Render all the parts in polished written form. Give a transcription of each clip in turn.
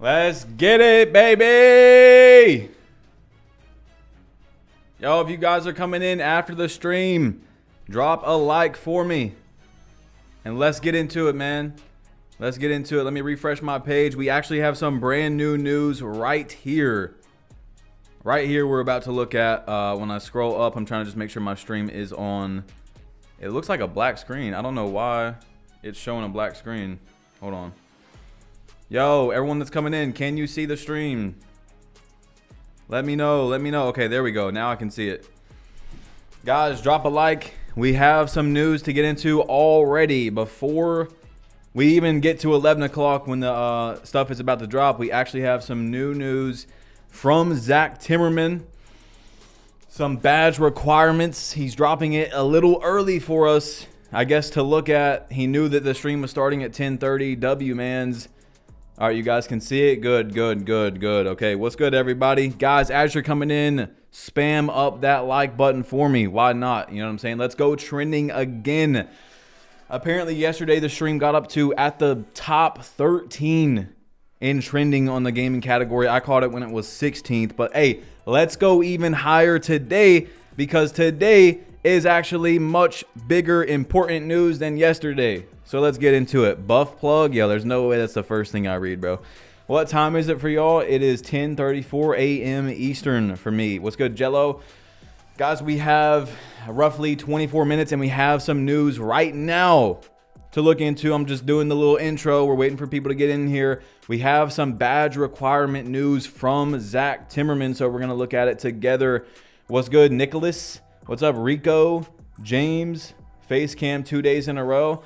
Let's get it, baby. Yo, if you guys are coming in after the stream, drop a like for me. And let's get into it, man. Let's get into it. Let me refresh my page. We actually have some brand new news right here. Right here we're about to look at. When I scroll up, I'm trying to just make sure my stream is on. It looks like a black screen. I don't know why it's showing a black screen. Hold on. Yo, everyone that's coming in, can you see the stream? Let me know. Let me know. Okay, there we go. Now I can see it. Guys, drop a like. We have some news to get into already. Before we even get to 11 o'clock when the stuff is about to drop, we actually have some new news from Zach Timmerman. Some badge requirements. He's dropping it a little early for us, I guess, to look at. He knew that the stream was starting at 10:30. W-mans. All right, you guys can see it. Good. Okay, what's good, everybody? Guys, as you're coming in, spam up that like button for me. Why not? You know what I'm saying? Let's go trending again. Apparently, yesterday, the stream got up to at the top 13 in trending on the gaming category. I caught it when it was 16th. But, hey, let's go even higher today, because today is actually much bigger, important news than yesterday. So let's get into it. Buff plug. Yeah, there's no way that's the first thing I read, bro. What time is it for y'all? It is 10:34 a.m. Eastern for me. What's good, Jello? Guys, we have roughly 24 minutes and we have some news right now to look into. I'm just doing the little intro. We're waiting for people to get in here. We have some badge requirement news from Zach Timmerman, so we're going to look at it together. What's good, Nicholas? What's up, Rico? James? Face cam 2 days in a row.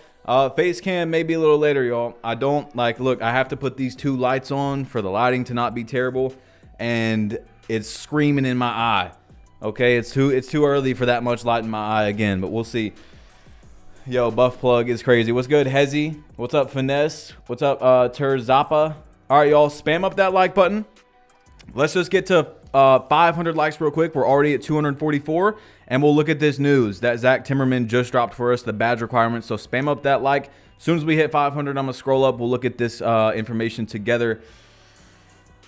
Face cam maybe a little later, y'all. I don't look, I have to put these two lights on for the lighting to not be terrible, and it's screaming in my eye. Okay, it's too early for that much light in my eye again, but we'll see. Yo, buff plug is crazy. What's good, Hezi? What's up, Finesse? What's up, Terzapa? All right, y'all, spam up that like button. Let's just get to 500 likes real quick. We're already at 244, and we'll look at this news that Zach Timmerman just dropped for us, the badge requirements. So spam up that like. As soon as we hit 500, I'm gonna scroll up. We'll look at this information together.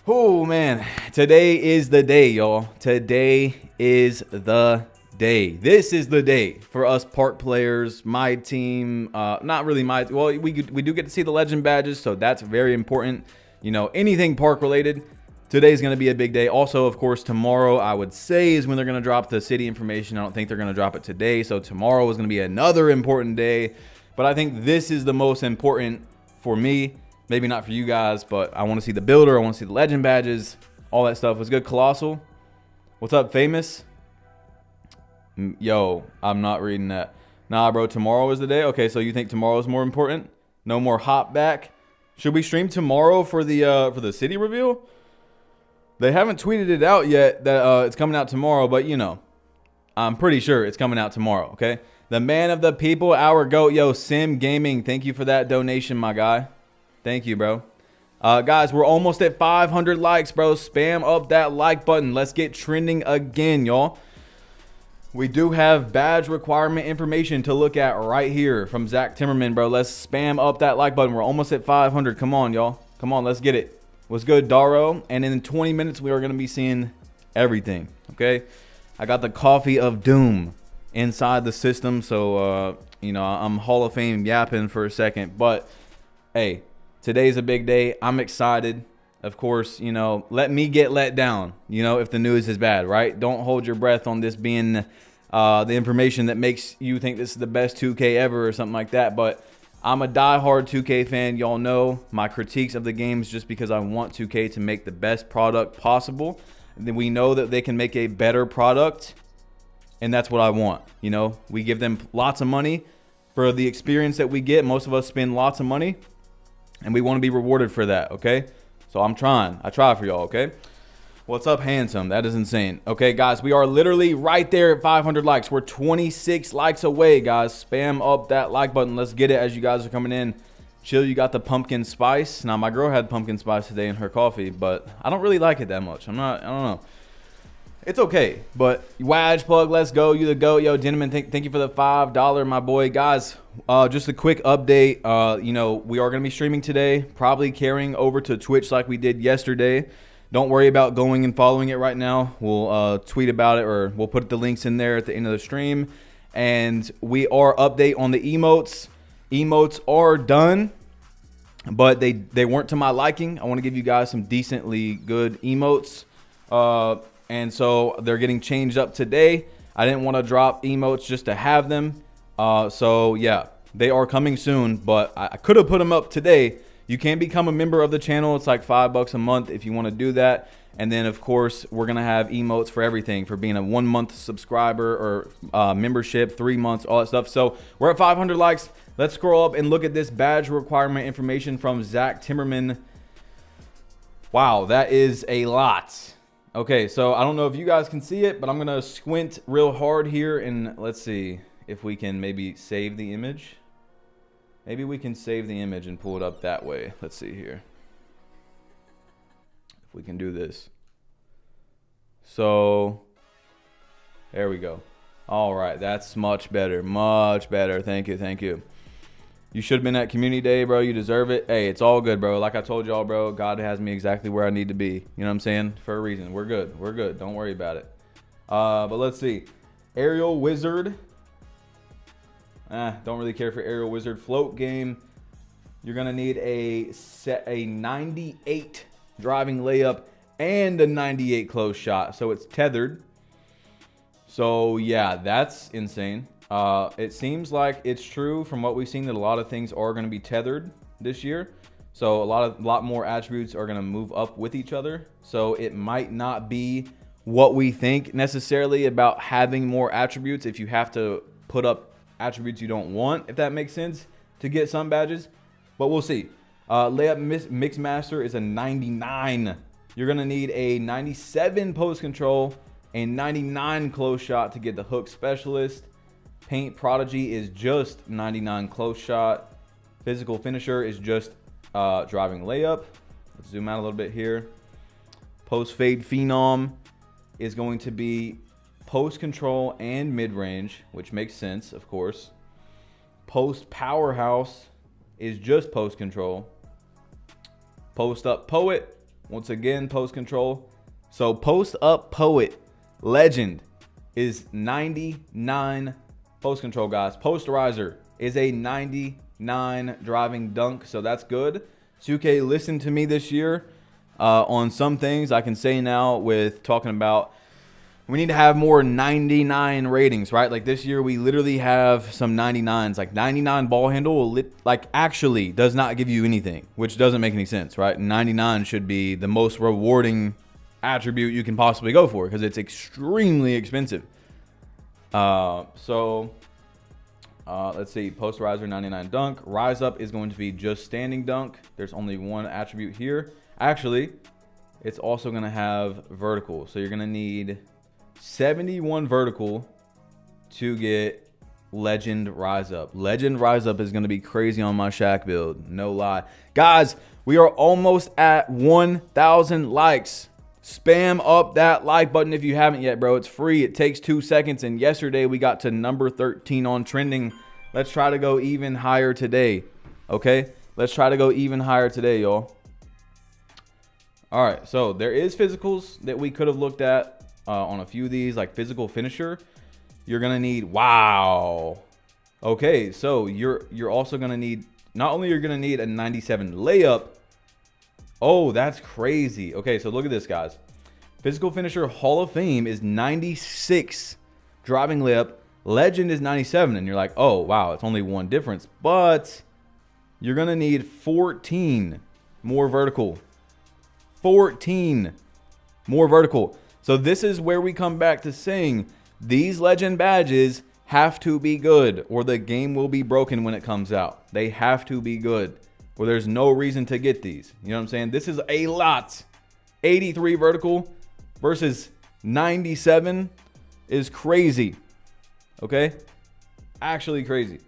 Oh man, today is the day, y'all. Today is the day. This is the day for us park players. My team, not really my. Well, we do get to see the legend badges, so that's very important. You know, anything park related. Today's going to be a big day. Also, of course, tomorrow, I would say, is when they're going to drop the city information. I don't think they're going to drop it today. So tomorrow is going to be another important day. But I think this is the most important for me. Maybe not for you guys, but I want to see the builder. I want to see the legend badges. All that stuff. What's good, Colossal? What's up, Famous? Yo, I'm not reading that. Nah, bro, tomorrow is the day? Okay, so you think tomorrow is more important? No more hop back? Should we stream tomorrow for the city reveal? They haven't tweeted it out yet that it's coming out tomorrow, but you know, I'm pretty sure it's coming out tomorrow, okay? The man of the people, our GOAT, yo, Sim Gaming, thank you for that donation, my guy. Thank you, bro. Guys, we're almost at 500 likes, bro. Spam up that like button. Let's get trending again, y'all. We do have badge requirement information to look at right here from Zach Timmerman, bro. Let's spam up that like button. We're almost at 500. Come on, y'all. Come on, let's get it. What's good, Daro? And in 20 minutes, we are going to be seeing everything, okay? I got the coffee of doom inside the system, so, you know, I'm Hall of Fame yapping for a second. But, hey, today's a big day. I'm excited. Of course, you know, let me get let down, you know, if the news is bad, right? Don't hold your breath on this being the information that makes you think this is the best 2K ever or something like that. But I'm a diehard 2K fan. Y'all know my critiques of the games just because I want 2K to make the best product possible. And then we know that they can make a better product, and that's what I want. You know, we give them lots of money for the experience that we get. Most of us spend lots of money, and we want to be rewarded for that, okay? So I'm trying. I try for y'all, okay? What's up, handsome? That is insane. Okay, guys, we are literally right there at 500 likes. We're 26 likes away, guys. Spam up that like button. Let's get it as you guys are coming in. Chill, you got the pumpkin spice. Now, my girl had pumpkin spice today in her coffee, but I don't really like it that much. I don't know. It's okay, but Waj Plug, let's go. You the GOAT. Yo, Gentleman, thank you for the $5, my boy. Guys, just a quick update. You know, we are going to be streaming today, probably carrying over to Twitch like we did yesterday. Don't worry about going and following it right now. We'll tweet about it, or we'll put the links in there at the end of the stream. And we are update on the emotes. Emotes are done, but they weren't to my liking. I want to give you guys some decently good emotes. And so they're getting changed up today. I didn't want to drop emotes just to have them. So yeah, they are coming soon, but I could have put them up today. You can become a member of the channel. It's like $5 a month if you want to do that. And then of course, we're going to have emotes for everything, for being a 1 month subscriber or membership, 3 months, all that stuff. So we're at 500 likes. Let's scroll up and look at this badge requirement information from Zach Timmerman. Wow, that is a lot. Okay, so I don't know if you guys can see it, but I'm going to squint real hard here, and let's see if we can maybe save the image. Maybe we can save the image and pull it up that way. Let's see here. If we can do this. So, there we go. All right, that's much better. Much better. Thank you, thank you. You should have been at community day, bro. You deserve it. Hey, it's all good, bro. Like I told y'all, bro, God has me exactly where I need to be. You know what I'm saying? For a reason. We're good. We're good. Don't worry about it. But let's see. Aerial Wizard. Don't really care for Aerial Wizard. Float game. You're going to need a 98 driving layup and a 98 close shot. So it's tethered. So, yeah, that's insane. It seems like it's true from what we've seen that a lot of things are going to be tethered this year. So a lot more attributes are going to move up with each other. So it might not be what we think necessarily about having more attributes if you have to put up attributes you don't want, if that makes sense, to get some badges. But we'll see. Layup mix master is a 99. You're going to need a 97 post control, a 99 close shot to get the hook specialist. Paint Prodigy is just 99 close shot. Physical Finisher is just driving layup. Let's zoom out a little bit here. Post Fade Phenom is going to be post control and mid range, which makes sense, of course. Post Powerhouse is just post control. Post Up Poet, once again, post control. So Post Up Poet Legend is 99 post control, guys. Posterizer is a 99 driving dunk, so that's good. 2K listened to me this year on some things. I can say now with talking about we need to have more 99 ratings, right? Like this year we literally have some 99s. Like 99 ball handle like actually does not give you anything, which doesn't make any sense, right? 99 should be the most rewarding attribute you can possibly go for because it's extremely expensive. Let's see, Posterizer 99 dunk. Rise Up is going to be just standing dunk. There's only one attribute here. Actually, it's also going to have vertical. So you're going to need 71 vertical to get Legend Rise Up. Legend Rise Up is going to be crazy on my Shaq build. No lie. Guys, we are almost at 1,000 likes. Spam up that like button if you haven't yet, bro. It's free. It takes 2 seconds. And yesterday we got to number 13 on trending. Let's try to go even higher today. Okay? Let's try to go even higher today, y'all. All right. So there is physicals that we could have looked at on a few of these, like Physical Finisher. You're going to need, wow. Okay. So you're also going to need, not only you're going to need a 97 layup. Oh, that's crazy. Okay, so look at this, guys. Physical Finisher Hall of Fame is 96 driving layup. Legend is 97. And you're like, oh, wow, it's only one difference. But you're going to need 14 more vertical. 14 more vertical. So this is where we come back to saying these Legend badges have to be good or the game will be broken when it comes out. They have to be good. Or there's no reason to get these. You know what I'm saying? This is a lot. 83 vertical versus 97 is crazy. Okay? Actually crazy.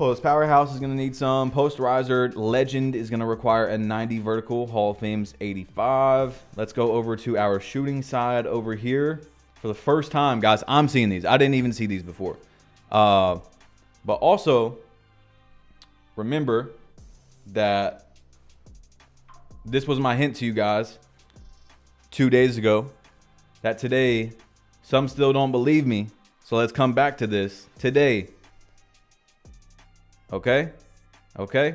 Post Powerhouse is going to need some. Posterizer Legend is going to require a 90 vertical. Hall of Fame's 85. Let's go over to our shooting side over here. For the first time, guys, I'm seeing these. I didn't even see these before. But also, remember that this was my hint to you guys 2 days ago. That today, some still don't believe me. So let's come back to this today. Okay? Okay?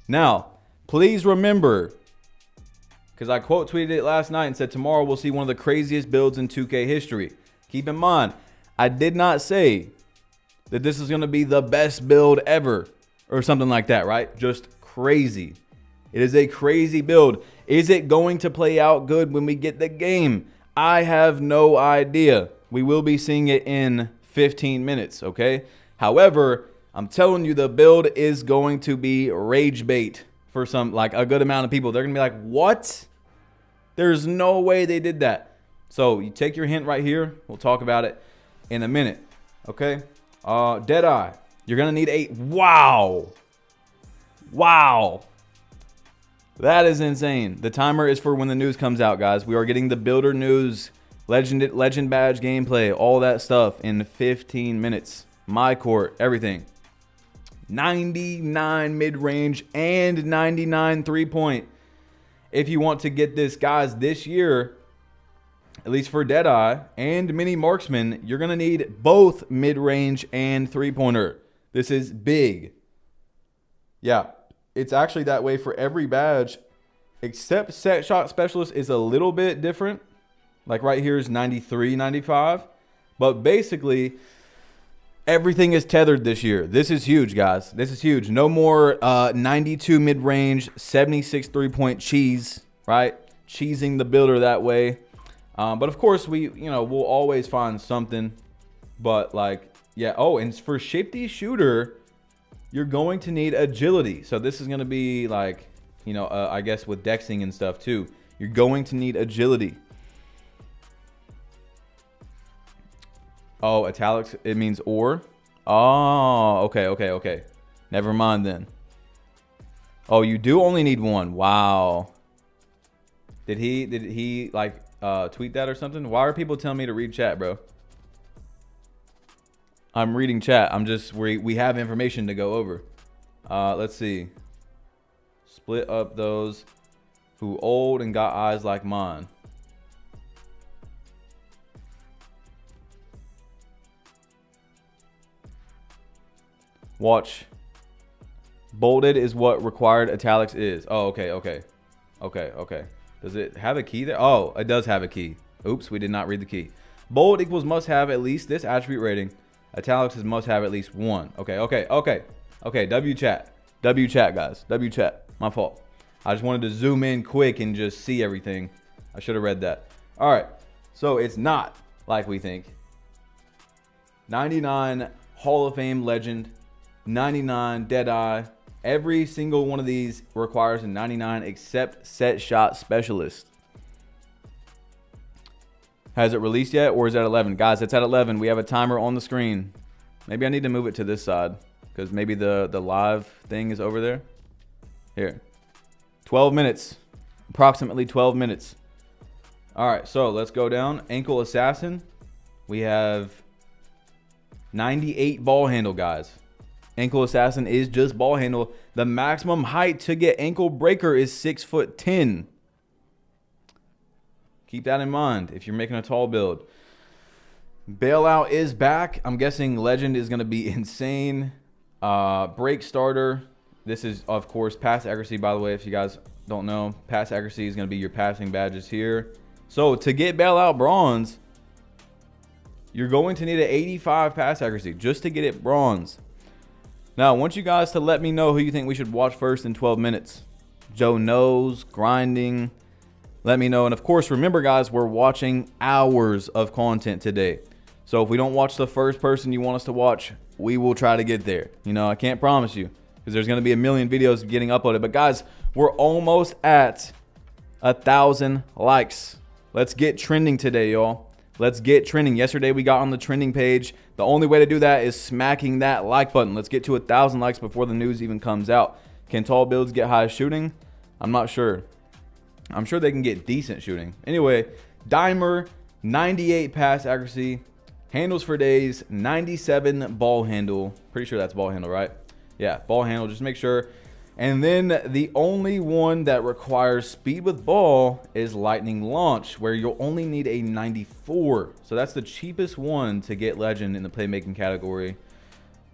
Now, please remember, because I quote tweeted it last night and said tomorrow we'll see one of the craziest builds in 2K history. Keep in mind, I did not say that this is going to be the best build ever or something like that, right? Just crazy. It is a crazy build. Is it going to play out good when we get the game? I have no idea. We will be seeing it in 15 minutes, okay? However, I'm telling you, the build is going to be rage bait for some, like a good amount of people. They're going to be like, what? There's no way they did that. So you take your hint right here. We'll talk about it in a minute, okay? Deadeye, you're going to need a, wow. Wow. That is insane. The timer is for when the news comes out, guys. We are getting the builder news, legend badge gameplay, all that stuff in 15 minutes. MyCourt, everything. 99 mid-range and 99 3-point. If you want to get this, guys, this year, at least for Deadeye and Mini Marksman, you're going to need both mid-range and 3-pointer. This is big. Yeah, it's actually that way for every badge, except Set Shot Specialist is a little bit different. Like right here is 93, 95. But basically, everything is tethered this year. This is huge, guys. This is huge. No more 92 mid-range, 76 3-point cheese, right? Cheesing the builder that way. But of course, we'll always find something. But like, yeah. Oh, and for Shifty Shooter, you're going to need agility. So this is going to be like, I guess with dexing and stuff too. You're going to need agility. Oh, italics, it means or. Oh, okay. Never mind then. Oh, you do only need one. Wow. Did he like tweet that or something? Why are people telling me to read chat, bro? I'm reading chat. We have information to go over. Let's see. Split up those who old and got eyes like mine. Watch. Bolded is what required italics is. Oh, okay. Does it have a key there? Oh, it does have a key. Oops, we did not read the key. Bold equals must have at least this attribute rating. Italics is must have at least one. Okay. W chat, guys. W chat. My fault. I just wanted to zoom in quick and just see everything. I should have read that. All right. So it's not like we think. 99 Hall of Fame legend. 99 Deadeye. Every single one of these requires a 99 except Set Shot Specialist. Has it released yet, or is it at 11? Guys, it's at 11. We have a timer on the screen. Maybe I need to move it to this side because maybe the live thing is over there. Here. 12 minutes. Approximately 12 minutes. All right, so let's go down. Ankle Assassin. We have 98 ball handle, guys. Ankle Assassin is just ball handle. The maximum height to get ankle breaker is 6'10". Keep that in mind if you're making a tall build. Bailout is back. I'm guessing Legend is going to be insane. Break starter. This is, of course, pass accuracy, by the way, if you guys don't know. Pass accuracy is going to be your passing badges here. So to get Bailout bronze, you're going to need an 85 pass accuracy just to get it bronze. Now, I want you guys to let me know who you think we should watch first in 12 minutes. Joe knows, grinding. Let me know. And of course, remember, guys, we're watching hours of content today. So if we don't watch the first person you want us to watch, we will try to get there. I can't promise you because there's going to be a million videos getting uploaded. But guys, we're almost at 1,000 likes. Let's get trending today, y'all. Let's get trending. Yesterday we got on the trending page. The only way to do that is smacking that like button. Let's get to 1,000 likes before the news even comes out. Can tall builds get high shooting? I'm not sure. I'm sure they can get decent shooting. Anyway, Dimer, 98 pass accuracy. Handles for days, 97 ball handle. Pretty sure that's ball handle, right? Yeah, ball handle. Just make sure. And then the only one that requires speed with ball is lightning launch, where you'll only need a 94. So that's the cheapest one to get legend in the playmaking category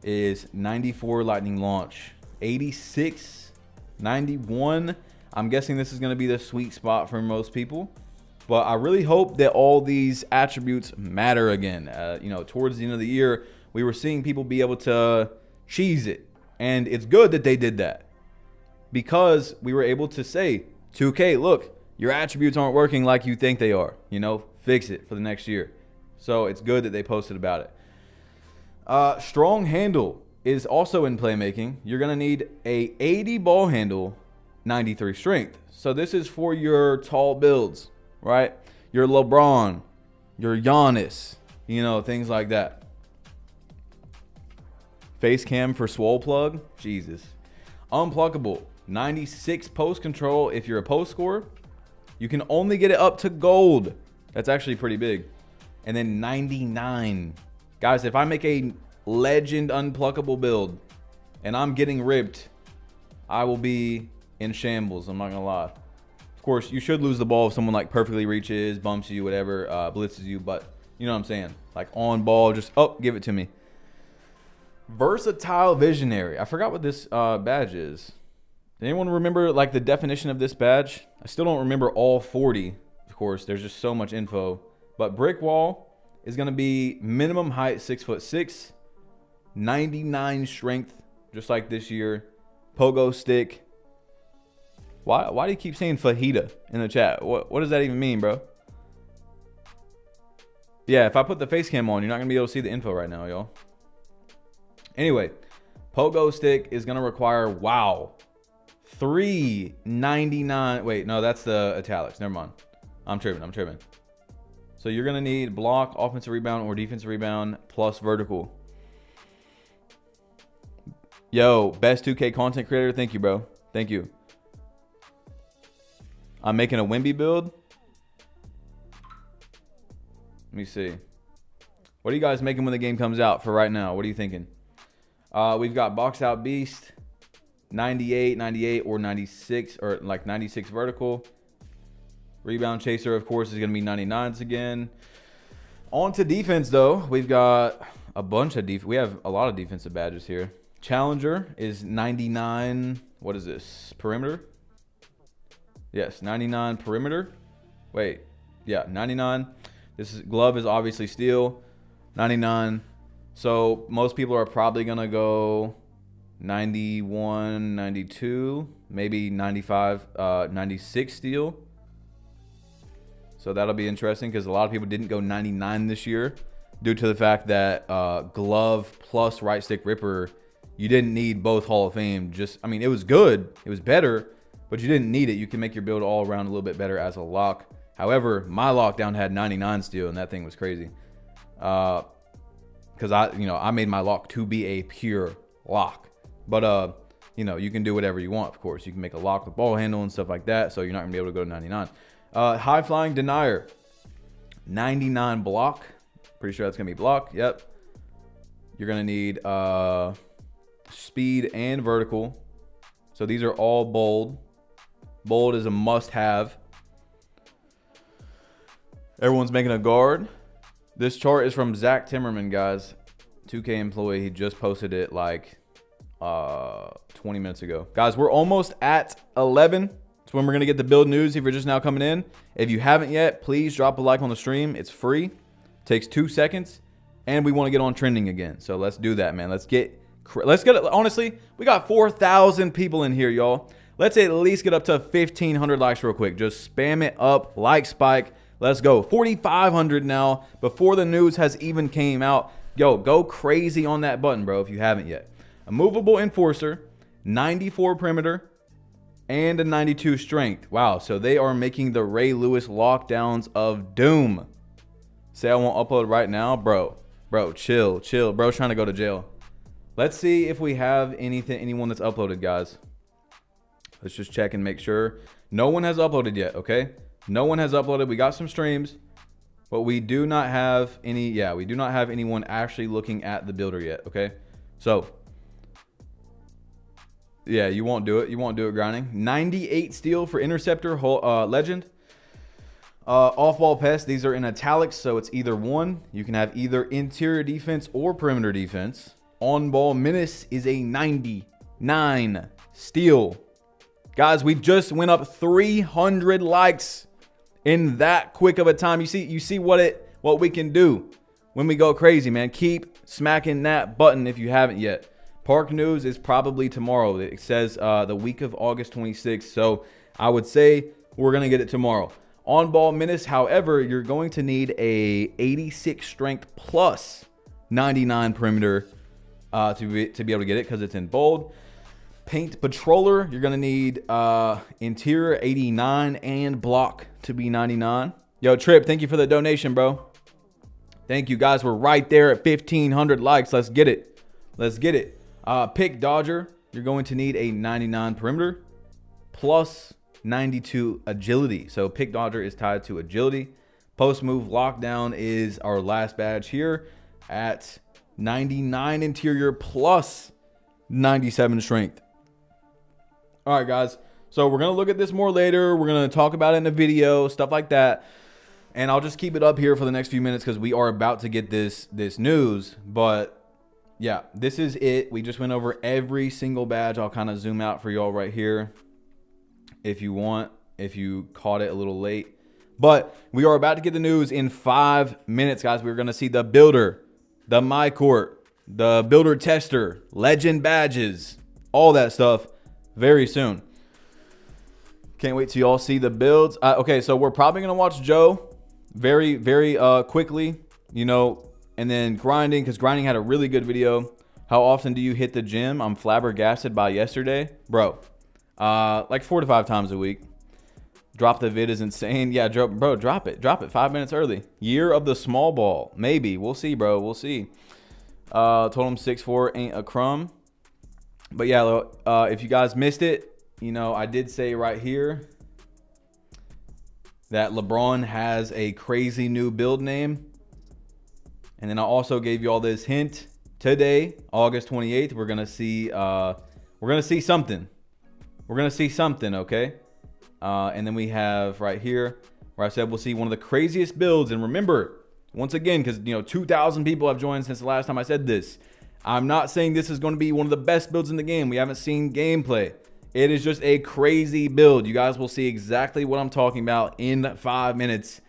is 94 lightning launch. 86, 91. I'm guessing this is going to be the sweet spot for most people. But I really hope that all these attributes matter again. You know, towards the end of the year, we were seeing people be able to cheese it. And it's good that they did that, because we were able to say, 2K, look, your attributes aren't working like you think they are. You know, fix it for the next year. So it's good that they posted about it. Strong handle is also in playmaking. You're going to need a 80 ball handle, 93 strength. So this is for your tall builds, right? Your LeBron, your Giannis, you know, things like that. Face cam for swole plug. Jesus. Unpluckable. 96 post control if you're a post scorer. You can only get it up to gold. That's actually pretty big. And then 99. Guys, if I make a legend unpluckable build and I'm getting ripped, I will be in shambles. I'm not gonna lie. Of course, you should lose the ball if someone like perfectly reaches, bumps you, whatever, blitzes you. But you know what I'm saying? Like on ball, just, oh, give it to me. Versatile visionary. I forgot what this badge is. Anyone remember like the definition of this badge? I still don't remember all 40. Of course, there's just so much info. But brick wall is going to be minimum height 6'6", 99 strength, just like this year. Pogo stick. Why do you keep saying fajita in the chat? What does that even mean, bro? Yeah, if I put the face cam on, you're not going to be able to see the info right now, y'all. Anyway, pogo stick is going to require, wow, 399. Wait, no, that's the italics. Never mind. I'm tripping. So you're going to need block, offensive rebound, or defensive rebound plus vertical. Yo, best 2K content creator. Thank you, bro. Thank you. I'm making a Wimby build. Let me see. What are you guys making when the game comes out for right now? What are you thinking? We've got box out beast, 98, or 96, or like 96 vertical. Rebound chaser, of course, is going to be 99s again. On to defense, though. We've got a bunch of we have a lot of defensive badges here. Challenger is 99. What is this? Perimeter? Yes, 99 perimeter. Wait, yeah, 99. This is glove is obviously steel, 99. So most people are probably gonna go 91, 92, maybe 95, 96 steel. So that'll be interesting because a lot of people didn't go 99 this year due to the fact that glove plus right stick ripper, you didn't need both Hall of Fame. Just, I mean, it was good, it was better, but you didn't need it. You can make your build all around a little bit better as a lock. However, my lockdown had 99 steel, and that thing was crazy. Because I made my lock to be a pure lock. But you can do whatever you want. Of course, you can make a lock with ball handle and stuff like that. So you're not gonna be able to go to 99. High flying denier, 99 block. Pretty sure that's gonna be block. Yep. You're gonna need speed and vertical. So these are all bold. Bold is a must-have. Everyone's making a guard. This chart is from Zach Timmerman, guys. 2K employee. He just posted it like 20 minutes ago. Guys, we're almost at 11. It's when we're going to get the build news if you're just now coming in. If you haven't yet, please drop a like on the stream. It's free. Takes 2 seconds. And we want to get on trending again. So let's do that, man. Let's get honestly, we got 4,000 people in here, y'all. Let's at least get up to 1,500 likes real quick. Just spam it up, like spike. Let's go. 4,500 now before the news has even came out. Yo, go crazy on that button, bro, if you haven't yet. A movable enforcer, 94 perimeter, and a 92 strength. Wow, so they are making the Ray Lewis lockdowns of doom. Say I won't upload right now, bro. Bro, chill. Bro's trying to go to jail. Let's see if we have anyone that's uploaded, guys. Let's just check and make sure. No one has uploaded yet, okay? No one has uploaded. We got some streams, but we do not have any. Yeah, we do not have anyone actually looking at the builder yet, okay? So, yeah, you won't do it. You won't do it grinding. 98 steel for interceptor legend. Off-ball pest. These are in italics, so it's either one. You can have either interior defense or perimeter defense. On-ball menace is a 99 steel. Guys, we just went up 300 likes in that quick of a time. You see what we can do when we go crazy, man. Keep smacking that button if you haven't yet. Park news is probably tomorrow. It says the week of August 26th. So I would say we're going to get it tomorrow. On-ball menace, however, you're going to need a 86 strength plus 99 perimeter to be able to get it because it's in bold. Paint patroller, you're going to need interior 89 and block to be 99. Yo, Trip, thank you for the donation, bro. Thank you, guys. We're right there at 1,500 likes. Let's get it. Let's get it. Pick dodger, you're going to need a 99 perimeter plus 92 agility. So pick dodger is tied to agility. Post move lockdown is our last badge here at 99 interior plus 97 strength. All right, guys. So we're going to look at this more later. We're going to talk about it in a video, stuff like that. And I'll just keep it up here for the next few minutes because we are about to get this news. But yeah, this is it. We just went over every single badge. I'll kind of zoom out for y'all right here if you want, if you caught it a little late. But we are about to get the news in 5 minutes, guys. We're going to see the builder, the MyCourt, the builder tester, legend badges, all that stuff very soon. Can't wait till y'all see the builds. Okay, so we're probably going to watch Joe very quickly, you know, and then grinding, because grinding had a really good video. How often do you hit the gym? I'm flabbergasted by yesterday. Bro, like 4 to 5 times a week. Drop the vid is insane. Yeah, bro, drop it 5 minutes early. Year of the small ball, maybe. We'll see, bro. We'll see. Told him 6'4" ain't a crumb. But yeah, if you guys missed it, you know, I did say right here that LeBron has a crazy new build name. And then I also gave you all this hint today, August 28th. We're gonna see something. We're gonna see something, okay? And then we have right here where I said we'll see one of the craziest builds. And remember, once again, because you know 2,000 people have joined since the last time I said this. I'm not saying this is going to be one of the best builds in the game. We haven't seen gameplay. It is just a crazy build. You guys will see exactly what I'm talking about in 5 minutes.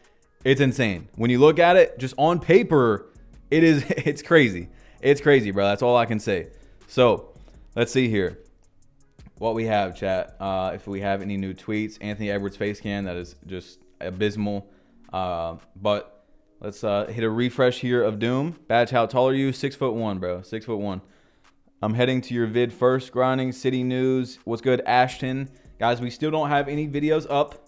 It's insane. When you look at it, just on paper, it's crazy. It's crazy, bro. That's all I can say. So let's see here what we have, chat. If we have any new tweets. Anthony Edwards face cam, that is just abysmal. But let's hit a refresh here of Doom. Badge, how tall are you? 6'1", bro. 6'1". I'm heading to your vid first. Grinding city news. What's good, Ashton? Guys, we still don't have any videos up.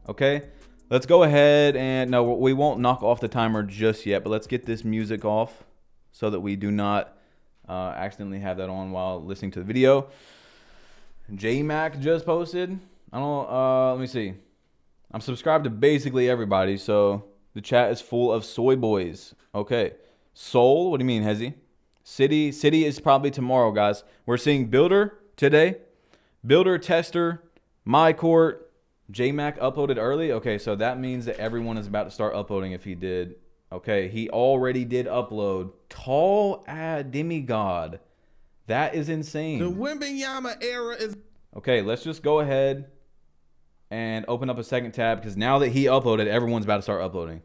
Okay, let's go ahead and no, we won't knock off the timer just yet. But let's get this music off so that we do not accidentally have that on while listening to the video. J-Mac just posted. I don't. Let me see. I'm subscribed to basically everybody, so. The chat is full of soy boys. Okay. Soul, what do you mean, Hezzy? City is probably tomorrow, guys. We're seeing builder today. Builder, tester, MyCourt. J-Mac uploaded early. Okay, so that means that everyone is about to start uploading if he did. Okay, he already did upload. Tall demigod. That is insane. The Wembenyama era is... Okay, let's just go ahead and open up a second tab because now that he uploaded, everyone's about to start uploading.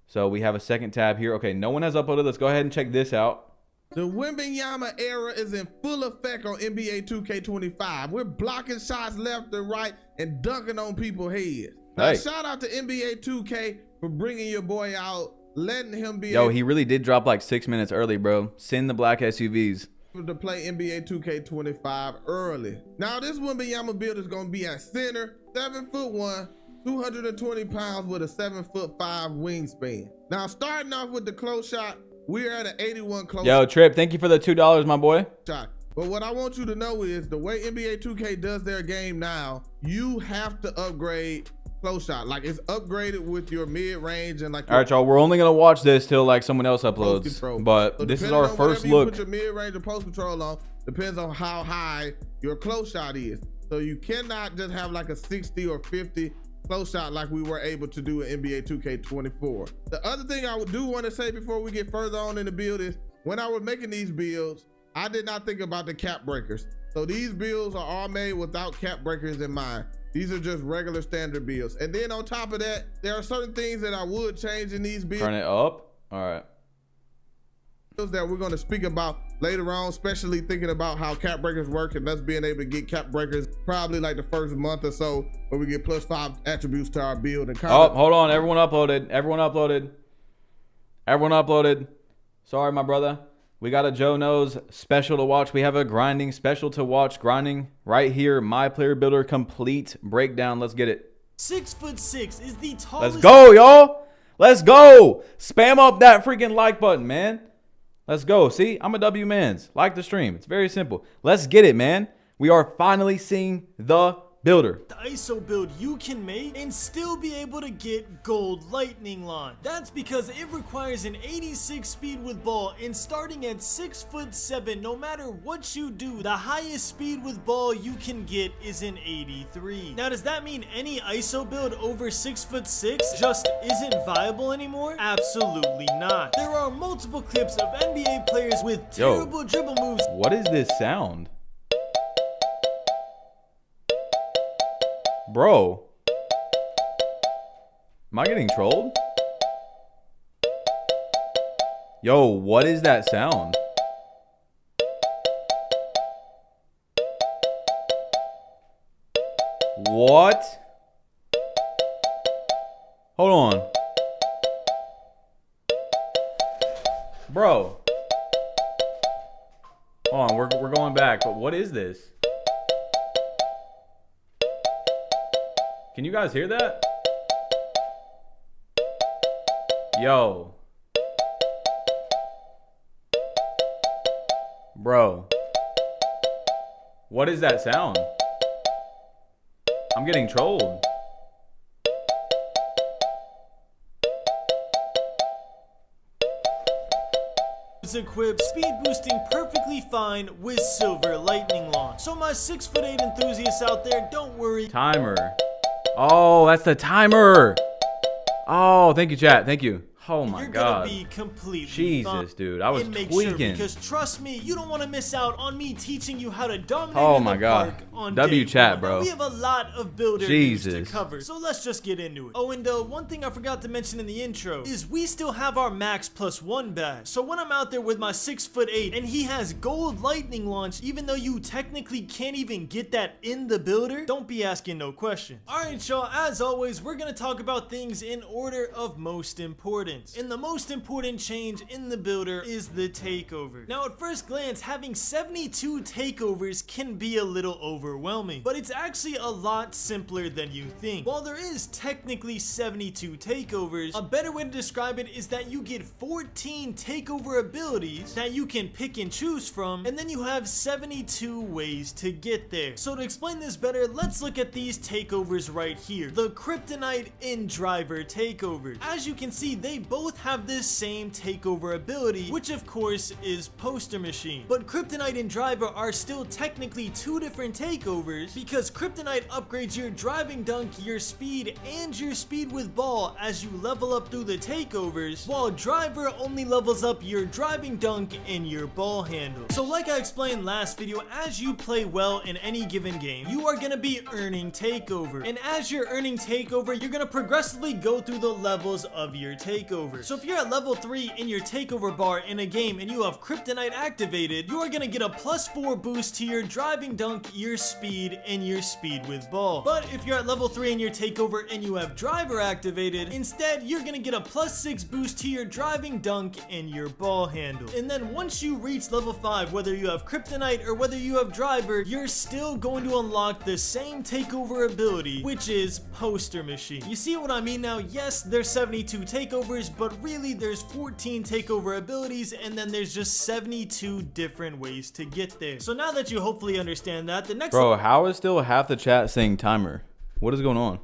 So we have a second tab here. Okay, no one has uploaded. Let's go ahead and check this out. The Wembenyama era is in full effect on NBA 2K25. We're blocking shots left and right and dunking on people's heads. Now, hey. Shout out to NBA 2K for bringing your boy out, letting him be Yo, he really did drop like 6 minutes early, bro. Send the black SUVs. To play NBA 2K25 early. Now this Wembenyama build is gonna be at center, 7'1", 220 pounds with a 7'5" wingspan. Now, starting off with the close shot, we're at an 81 close Yo, Trip, thank you for the $2, my boy. shot. But what I want you to know is the way NBA 2K does their game now, you have to upgrade close shot. Like, it's upgraded with your mid-range and like. All right, y'all, we're only gonna watch this till like someone else post uploads, control. but So this is depending our on first whatever you look. put your mid-range or post control on, depends on how high your close shot is. So you cannot just have like a 60 or 50 close shot like we were able to do in NBA 2K24. The other thing I do want to say before we get further on in the build is when I was making these builds, I did not think about the cap breakers. So these builds are all made without cap breakers in mind. These are just regular standard builds. And then on top of that, there are certain things that I would change in these builds. Turn it up. All right. That we're going to speak about later on, especially thinking about how cap breakers work and us being able to get cap breakers probably like the first month or so where we get +5 attributes to our build. And Oh, hold on. Everyone uploaded. Everyone uploaded. Everyone uploaded. Sorry, my brother. We got a Joe Knows special to watch. We have a grinding special to watch. Grinding right here. My Player Builder complete breakdown. Let's get it. 6'6" is the tallest. Let's go, y'all. Let's go. Spam up that freaking like button, man. Let's go. See, I'm a W mans. Like the stream. It's very simple. Let's get it, man. We are finally seeing the builder. The ISO build you can make and still be able to get gold lightning launch. That's because it requires an 86 speed with ball, and starting at 6'7", no matter what you do, the highest speed with ball you can get is an 83. Now, does that mean any ISO build over 6'6" just isn't viable anymore? Absolutely not. There are multiple clips of NBA players with terrible dribble moves. What is this sound? Bro, am I getting trolled? Yo, what is that sound? What? Hold on. Bro. Hold on, we're going back, but what is this? Can you guys hear that? Yo. Bro. What is that sound? I'm getting trolled. It's equipped speed boosting perfectly fine with silver lightning launch. So my 6'8" enthusiasts out there, don't worry. Timer. Oh, that's the timer. Oh, thank you, chat. Thank you. Oh my You're God. gonna be completely Jesus, fine. dude. I was And make tweaking. Sure, because trust me, you don't want to miss out on me teaching you how to dominate Oh in my the God. park on W day chat, one. bro. Now, we have a lot of builder news to Jesus. cover, so let's just get into it. Oh, and one thing I forgot to mention in the intro is we still have our max +1 badge. So when I'm out there with my 6'8" and he has gold lightning launch, even though you technically can't even get that in the builder, don't be asking no questions. Alright, y'all, as always, we're gonna talk about things in order of most importance. And the most important change in the builder is the takeover. Now, at first glance, having 72 takeovers can be a little overwhelming, but it's actually a lot simpler than you think. While there is technically 72 takeovers, a better way to describe it is that you get 14 takeover abilities that you can pick and choose from, and then you have 72 ways to get there. So to explain this better, let's look at these takeovers right here. The Kryptonite and Driver takeovers. As you can see, they both have this same takeover ability, which of course is Poster Machine. But Kryptonite and Driver are still technically two different takeovers because Kryptonite upgrades your driving dunk, your speed, and your speed with ball as you level up through the takeovers, while Driver only levels up your driving dunk and your ball handle. So like I explained last video, as you play well in any given game, you are going to be earning takeover. And as you're earning takeover, you're going to progressively go through the levels of your takeover. takeover. So if you're at level 3 in your takeover bar in a game and you have kryptonite activated, you are gonna get a +4 boost to your driving dunk, your speed, and your speed with ball. But if you're at level 3 in your takeover and you have driver activated, instead you're gonna get a +6 boost to your driving dunk and your ball handle. And then once you reach level 5, whether you have kryptonite or whether you have driver, you're still going to unlock the same takeover ability, which is poster machine. You see what I mean now? Yes, there's 72 takeovers, but really there's 14 takeover abilities, and then there's just 72 different ways to get there. So now that you hopefully understand that, the next How is still half the chat saying timer? What is going on?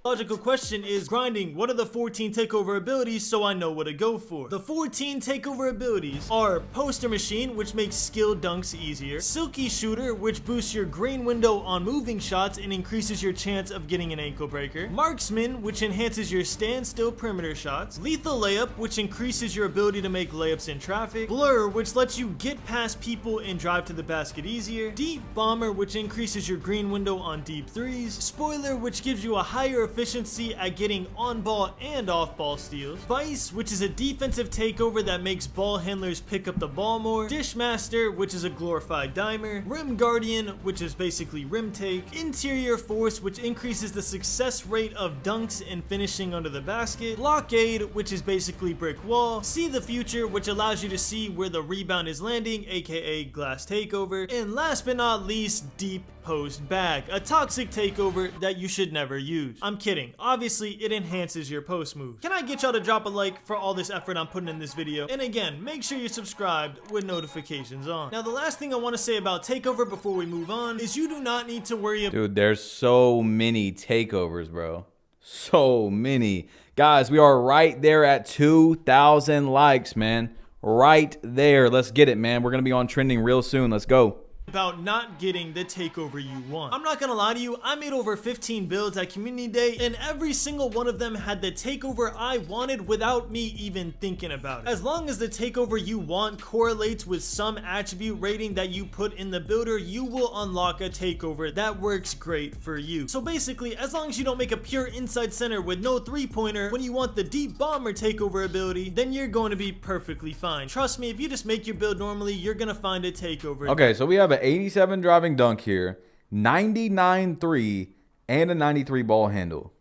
logical question is grinding. What are the 14 takeover abilities so I know what to go for? The 14 takeover abilities are Poster Machine, which makes skill dunks easier, Silky Shooter, which boosts your green window on moving shots and increases your chance of getting an ankle breaker, Marksman, which enhances your standstill perimeter shots, Lethal Layup, which increases your ability to make layups in traffic, Blur, which lets you get past people and drive to the basket easier, Deep Bomber, which increases your green window on deep threes, Spoiler, which gives you a higher efficiency at getting on-ball and off-ball steals, Vice, which is a defensive takeover that makes ball handlers pick up the ball more, Dishmaster, which is a glorified dimer, Rim Guardian, which is basically rim take, Interior Force, which increases the success rate of dunks and finishing under the basket, Blockade, which is basically brick wall, See the Future, which allows you to see where the rebound is landing, aka glass takeover, and last but not least, Deep Post Bag, a toxic takeover that you should never use. I'm kidding. Obviously, it enhances your post move. Can I get y'all to drop a like for all this effort I'm putting in this video? And again, make sure you're subscribed with notifications on. Now, the last thing I want to say about takeover before we move on is you do not need to worry about— Dude, there's so many takeovers, bro. So many. Guys, we are right there at 2,000 likes, man. Right there. Let's get it, man. We're going to be on trending real soon. Let's go. About not getting the takeover you want. I'm not gonna lie to you, I made over 15 builds at community day and every single one of them had the takeover I wanted without me even thinking about it. As long as the takeover you want correlates with some attribute rating that you put in the builder, you will unlock a takeover that works great for you. So basically, as long as you don't make a pure inside center with no three-pointer when you want the deep bomber takeover ability, then you're going to be perfectly fine. Trust me, if you just make your build normally, you're gonna find a takeover. Okay, so we have an 87 driving dunk here, 99 3, and a 93 ball handle.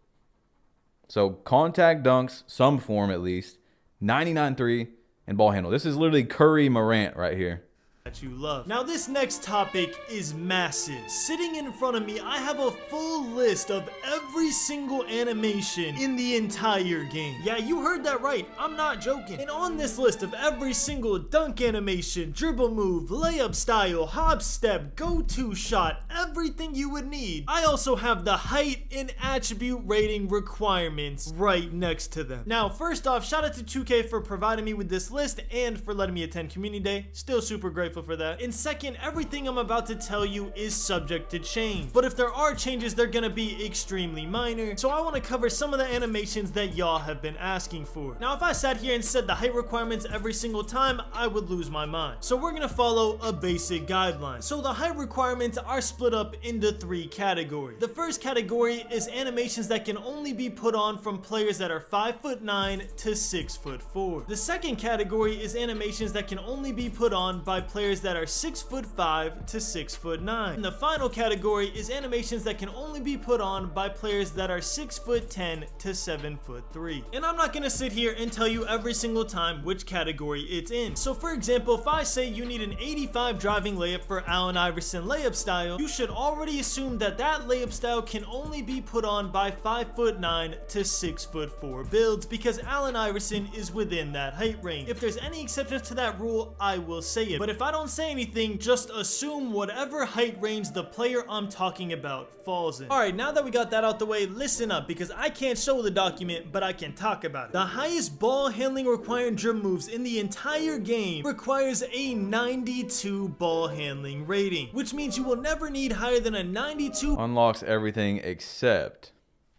So contact dunks, some form at least, 99 3, and ball handle. This is literally Curry Morant right here. That you love. Now this next topic is massive. Sitting in front of me, I have a full list of every single animation in the entire game. Yeah, you heard that right. I'm not joking. And on this list of every single dunk animation, dribble move, layup style, hop step, go-to shot, everything you would need, I also have the height and attribute rating requirements right next to them. Now, first off, shout out to 2K for providing me with this list and for letting me attend community day. Still super grateful for that. And second, everything I'm about to tell you is subject to change. But if there are changes, they're gonna be extremely minor. So I want to cover some of the animations that y'all have been asking for. Now, if I sat here and said the height requirements every single time, I would lose my mind. So we're gonna follow a basic guideline. So the height requirements are split up into 3 categories. The first category is animations that can only be put on from players that are 5'9" to 6'4". The second category is animations that can only be put on by players that are 6'5" to 6'9". And the final category is animations that can only be put on by players that are 6'10" to 7'3". And I'm not gonna sit here and tell you every single time which category it's in. So for example, if I say you need an 85 driving layup for Allen Iverson layup style, you should already assume that that layup style can only be put on by 5'9" to 6'4" builds because Allen Iverson is within that height range. If there's any exceptions to that rule, I will say it. But if I don't say anything, just assume whatever height range the player I'm talking about falls in. Alright, now that we got that out the way, listen up because I can't show the document, but I can talk about it. The highest ball handling required dribble moves in the entire game requires a 92 ball handling rating, which means you will never need higher than a 92 Unlocks everything except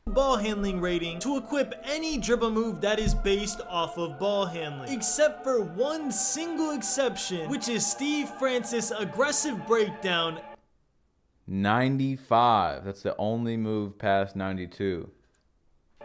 ball handling rating to equip any dribble move that is based off of ball handling, except for one single exception, which is Steve Francis' aggressive breakdown. 95. That's the only move past 92.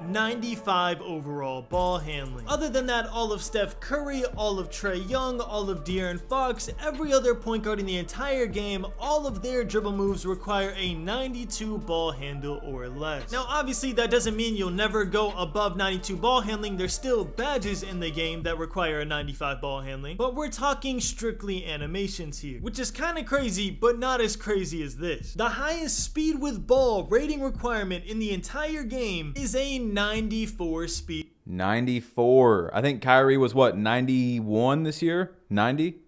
95 overall ball handling. Other than that, all of Steph Curry, all of Trae Young, all of De'Aaron Fox, every other point guard in the entire game, all of their dribble moves require a 92 ball handle or less. Now obviously that doesn't mean you'll never go above 92 ball handling. There's still badges in the game that require a 95 ball handling, but we're talking strictly animations here, which is kind of crazy, but not as crazy as this. The highest speed with ball rating requirement in the entire game is a 94 speed. 94. I think Kyrie was what, 91 this year? 90?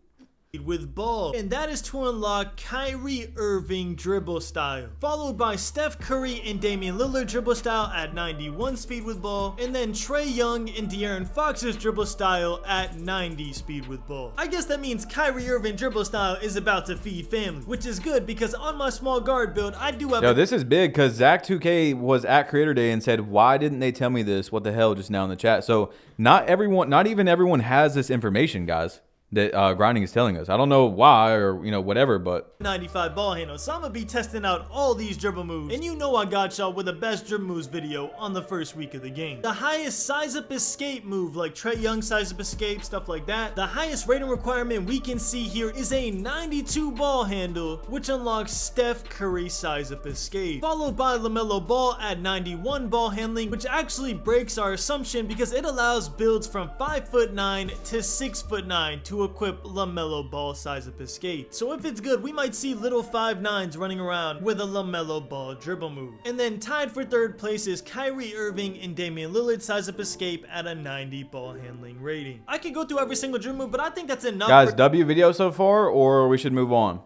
With ball, and that is to unlock Kyrie Irving dribble style, followed by Steph Curry and Damian Lillard dribble style at 91 speed with ball, and then Trae Young and De'Aaron Fox's dribble style at 90 speed with ball. I guess that means Kyrie Irving dribble style is about to feed family, which is good because on my small guard build I do have this is big because Zach2K was at Creator Day and said, why didn't they tell me this? What the hell, just now in the chat. So not even everyone has this information, guys, that grinding is telling us. I don't know why, or whatever, but 95 ball handle. So I'm gonna be testing out all these dribble moves, and I got y'all with the best dribble moves video on the first week of the game. The highest size up escape move, like Trae Young size up escape, stuff like that. The highest rating requirement we can see here is a 92 ball handle, which unlocks Steph Curry size up escape, followed by LaMelo Ball at 91 ball handling, which actually breaks our assumption because it allows builds from 5'9" to 6'9" to equip LaMelo Ball size up escape. So if it's good, we might see little 5'9s running around with a LaMelo Ball dribble move. And then tied for third place is Kyrie Irving and Damian Lillard size up escape at a 90 ball handling rating. I could go through every single dribble move, but I think that's enough. Guys, W video so far, or we should move on?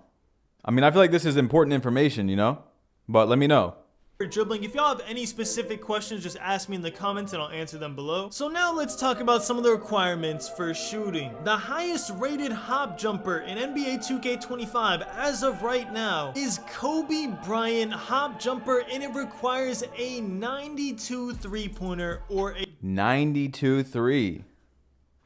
I mean, I feel like this is important information, but let me know. Dribbling. If y'all have any specific questions, just ask me in the comments and I'll answer them below. So now let's talk about some of the requirements for shooting. The highest rated hop jumper in NBA 2K25 as of right now is Kobe Bryant hop jumper, and it requires a 92 3-pointer or a 92 3.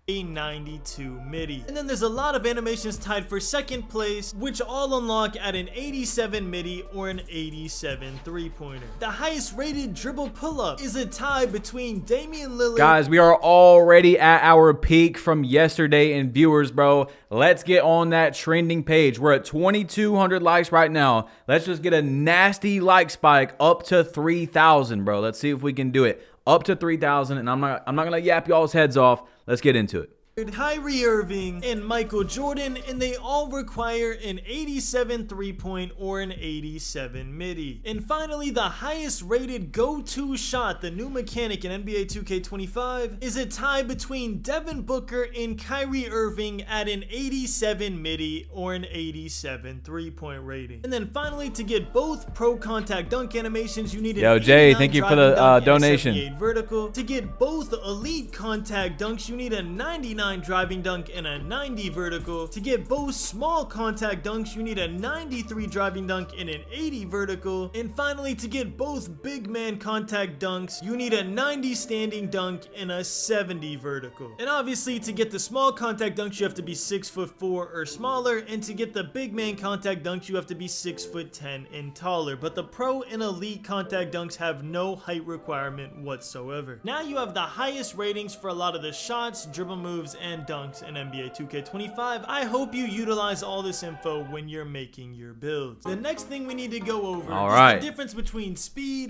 a 92 midi. And then there's a lot of animations tied for second place, which all unlock at an 87 midi or an 87 3-pointer. The highest rated dribble pull-up is a tie between Damian Lillard. Guys, we are already at our peak from yesterday in viewers, bro. Let's get on that trending page. We're at 2,200 likes right now. Let's just get a nasty like spike up to 3,000, bro. Let's see if we can do it. Up to 3,000, and I'm not gonna yap y'all's heads off. Let's get into it. Kyrie Irving and Michael Jordan, and they all require an 87 3-point or an 87 midi. And finally, the highest rated go-to shot, the new mechanic in NBA 2K25, is a tie between Devin Booker and Kyrie Irving at an 87 midi or an 87 3-point rating. And then finally, to get both pro contact dunk animations, you need an Jay, thank you for the donation. Vertical. To get both elite contact dunks, you need a 99 driving dunk and a 90 vertical. To get both small contact dunks, you need a 93 driving dunk and an 80 vertical. And finally, to get both big man contact dunks, you need a 90 standing dunk and a 70 vertical. And obviously, to get the small contact dunks, you have to be 6'4" or smaller, and to get the big man contact dunks, you have to be 6'10" and taller. But the pro and elite contact dunks have no height requirement whatsoever. Now you have the highest ratings for a lot of the shots, dribble moves, and dunks in NBA 2K25. I hope you utilize all this info when you're making your builds. The next thing we need to go over is the difference between speed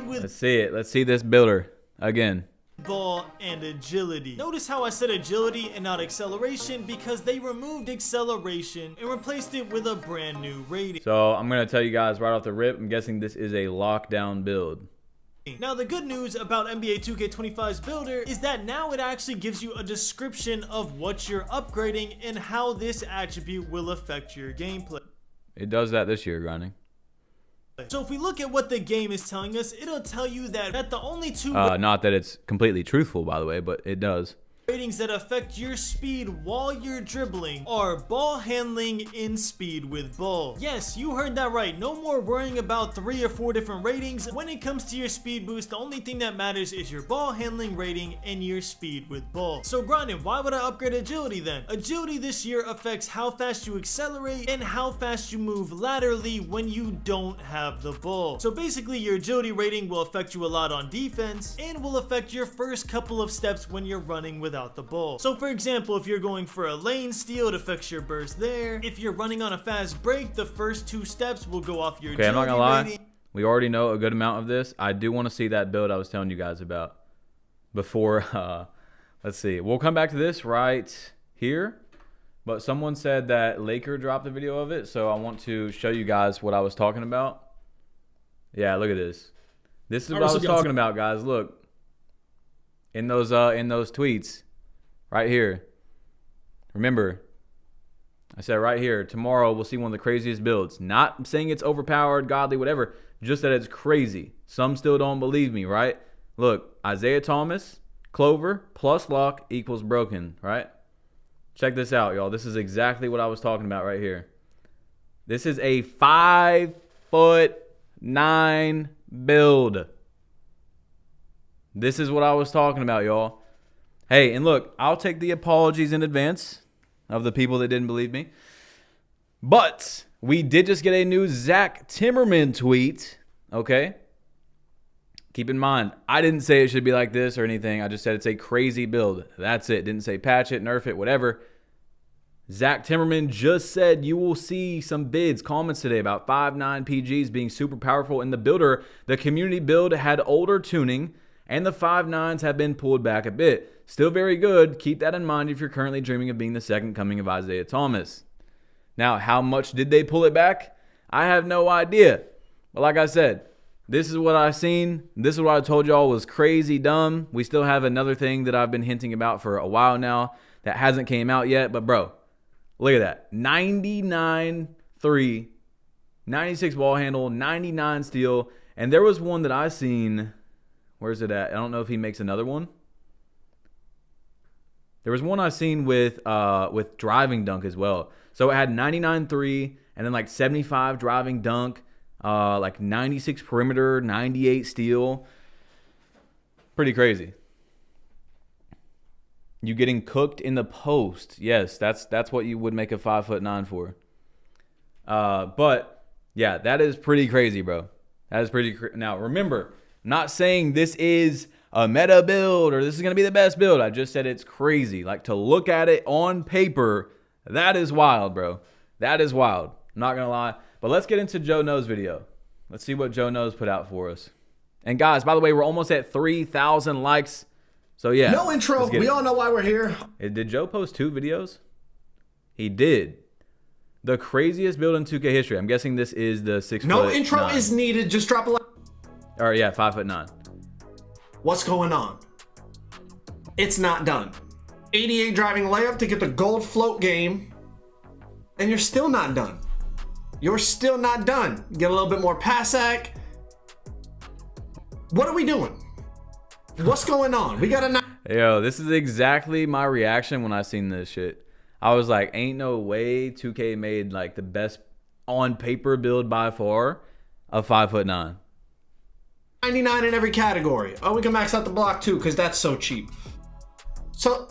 with... Let's see it. Let's see this builder again. Ball and agility. Notice how I said agility and not acceleration, because they removed acceleration and replaced it with a brand new rating. So I'm going to tell you guys right off the rip, I'm guessing this is a lockdown build. Now the good news about NBA 2K25's builder is that now it actually gives you a description of what you're upgrading and how this attribute will affect your gameplay. It does that this year, grinding. So if we look at what the game is telling us, it'll tell you that the only two... not that it's completely truthful, by the way, but it does. ratings that affect your speed while you're dribbling are ball handling in speed with ball. Yes, you heard that right. No more worrying about 3 or 4 different ratings. When it comes to your speed boost, the only thing that matters is your ball handling rating and your speed with ball. So Grindin, why would I upgrade agility then? Agility this year affects how fast you accelerate and how fast you move laterally when you don't have the ball. So basically your agility rating will affect you a lot on defense and will affect your first couple of steps when you're running without the ball. So for example, if you're going for a lane steal, it affects your burst there. If you're running on a fast break, the first 2 steps will go off your Okay, I'm not agility gonna lie. rating. We already know a good amount of this. I do want to see that build I was telling you guys about before. Let's see. We'll come back to this right here. But someone said that Laker dropped a video of it, so I want to show you guys what I was talking about. Yeah, look at this. This is what I was talking about, guys. Look. In those tweets. Right here. Remember, I said right here, tomorrow we'll see one of the craziest builds. Not saying it's overpowered, godly, whatever. Just that it's crazy. Some still don't believe me, right? Look, Isaiah Thomas, Clover, plus lock equals broken, right? Check this out, y'all. This is exactly what I was talking about right here. This is a 5'9" build. This is what I was talking about, y'all. Hey, and look, I'll take the apologies in advance of the people that didn't believe me. But we did just get a new Zach Timmerman tweet, okay? Keep in mind, I didn't say it should be like this or anything. I just said it's a crazy build. That's it. Didn't say patch it, nerf it, whatever. Zach Timmerman just said you will see some bids, comments today about 5'9" PGs being super powerful in the builder. The community build had older tuning, and the 5'9s have been pulled back a bit. Still very good. Keep that in mind if you're currently dreaming of being the second coming of Isaiah Thomas. Now, how much did they pull it back? I have no idea. But like I said, this is what I've seen. This is what I told y'all was crazy dumb. We still have another thing that I've been hinting about for a while now that hasn't came out yet. But bro, look at that. 99-3, 96 ball handle, 99 steal. And there was one that I seen. Where's it at? I don't know if he makes another one. There was one I seen with driving dunk as well. So it had 99-3 and then like 75 driving dunk, like 96 perimeter, 98 steal. Pretty crazy. You getting cooked in the post. Yes, that's what you would make a 5'9" for. But yeah, that is pretty crazy, bro. That is pretty now remember, not saying this is a meta build or this is going to be the best build. I just said it's crazy. Like to look at it on paper, that is wild, bro. That is wild. I'm not going to lie. But let's get into Joe Knows video. Let's see what Joe Knows put out for us. And guys, by the way, we're almost at 3,000 likes. So yeah. No intro. We all know why we're here. Did Joe post 2 videos? He did. The craziest build in 2K history. I'm guessing this is the 6'9". No intro is needed. Just drop a like. All right, yeah, 5'9". What's going on? It's not done. 88 driving layup to get the gold float game, and you're still not done. You're still not done. Get a little bit more pass act. What are we doing? What's going on? We got a Yo, this is exactly my reaction when I seen this shit. I was like, ain't no way 2K made like the best on paper build by far of 5'9". 99 in every category. Oh, we can max out the block too, because that's so cheap. So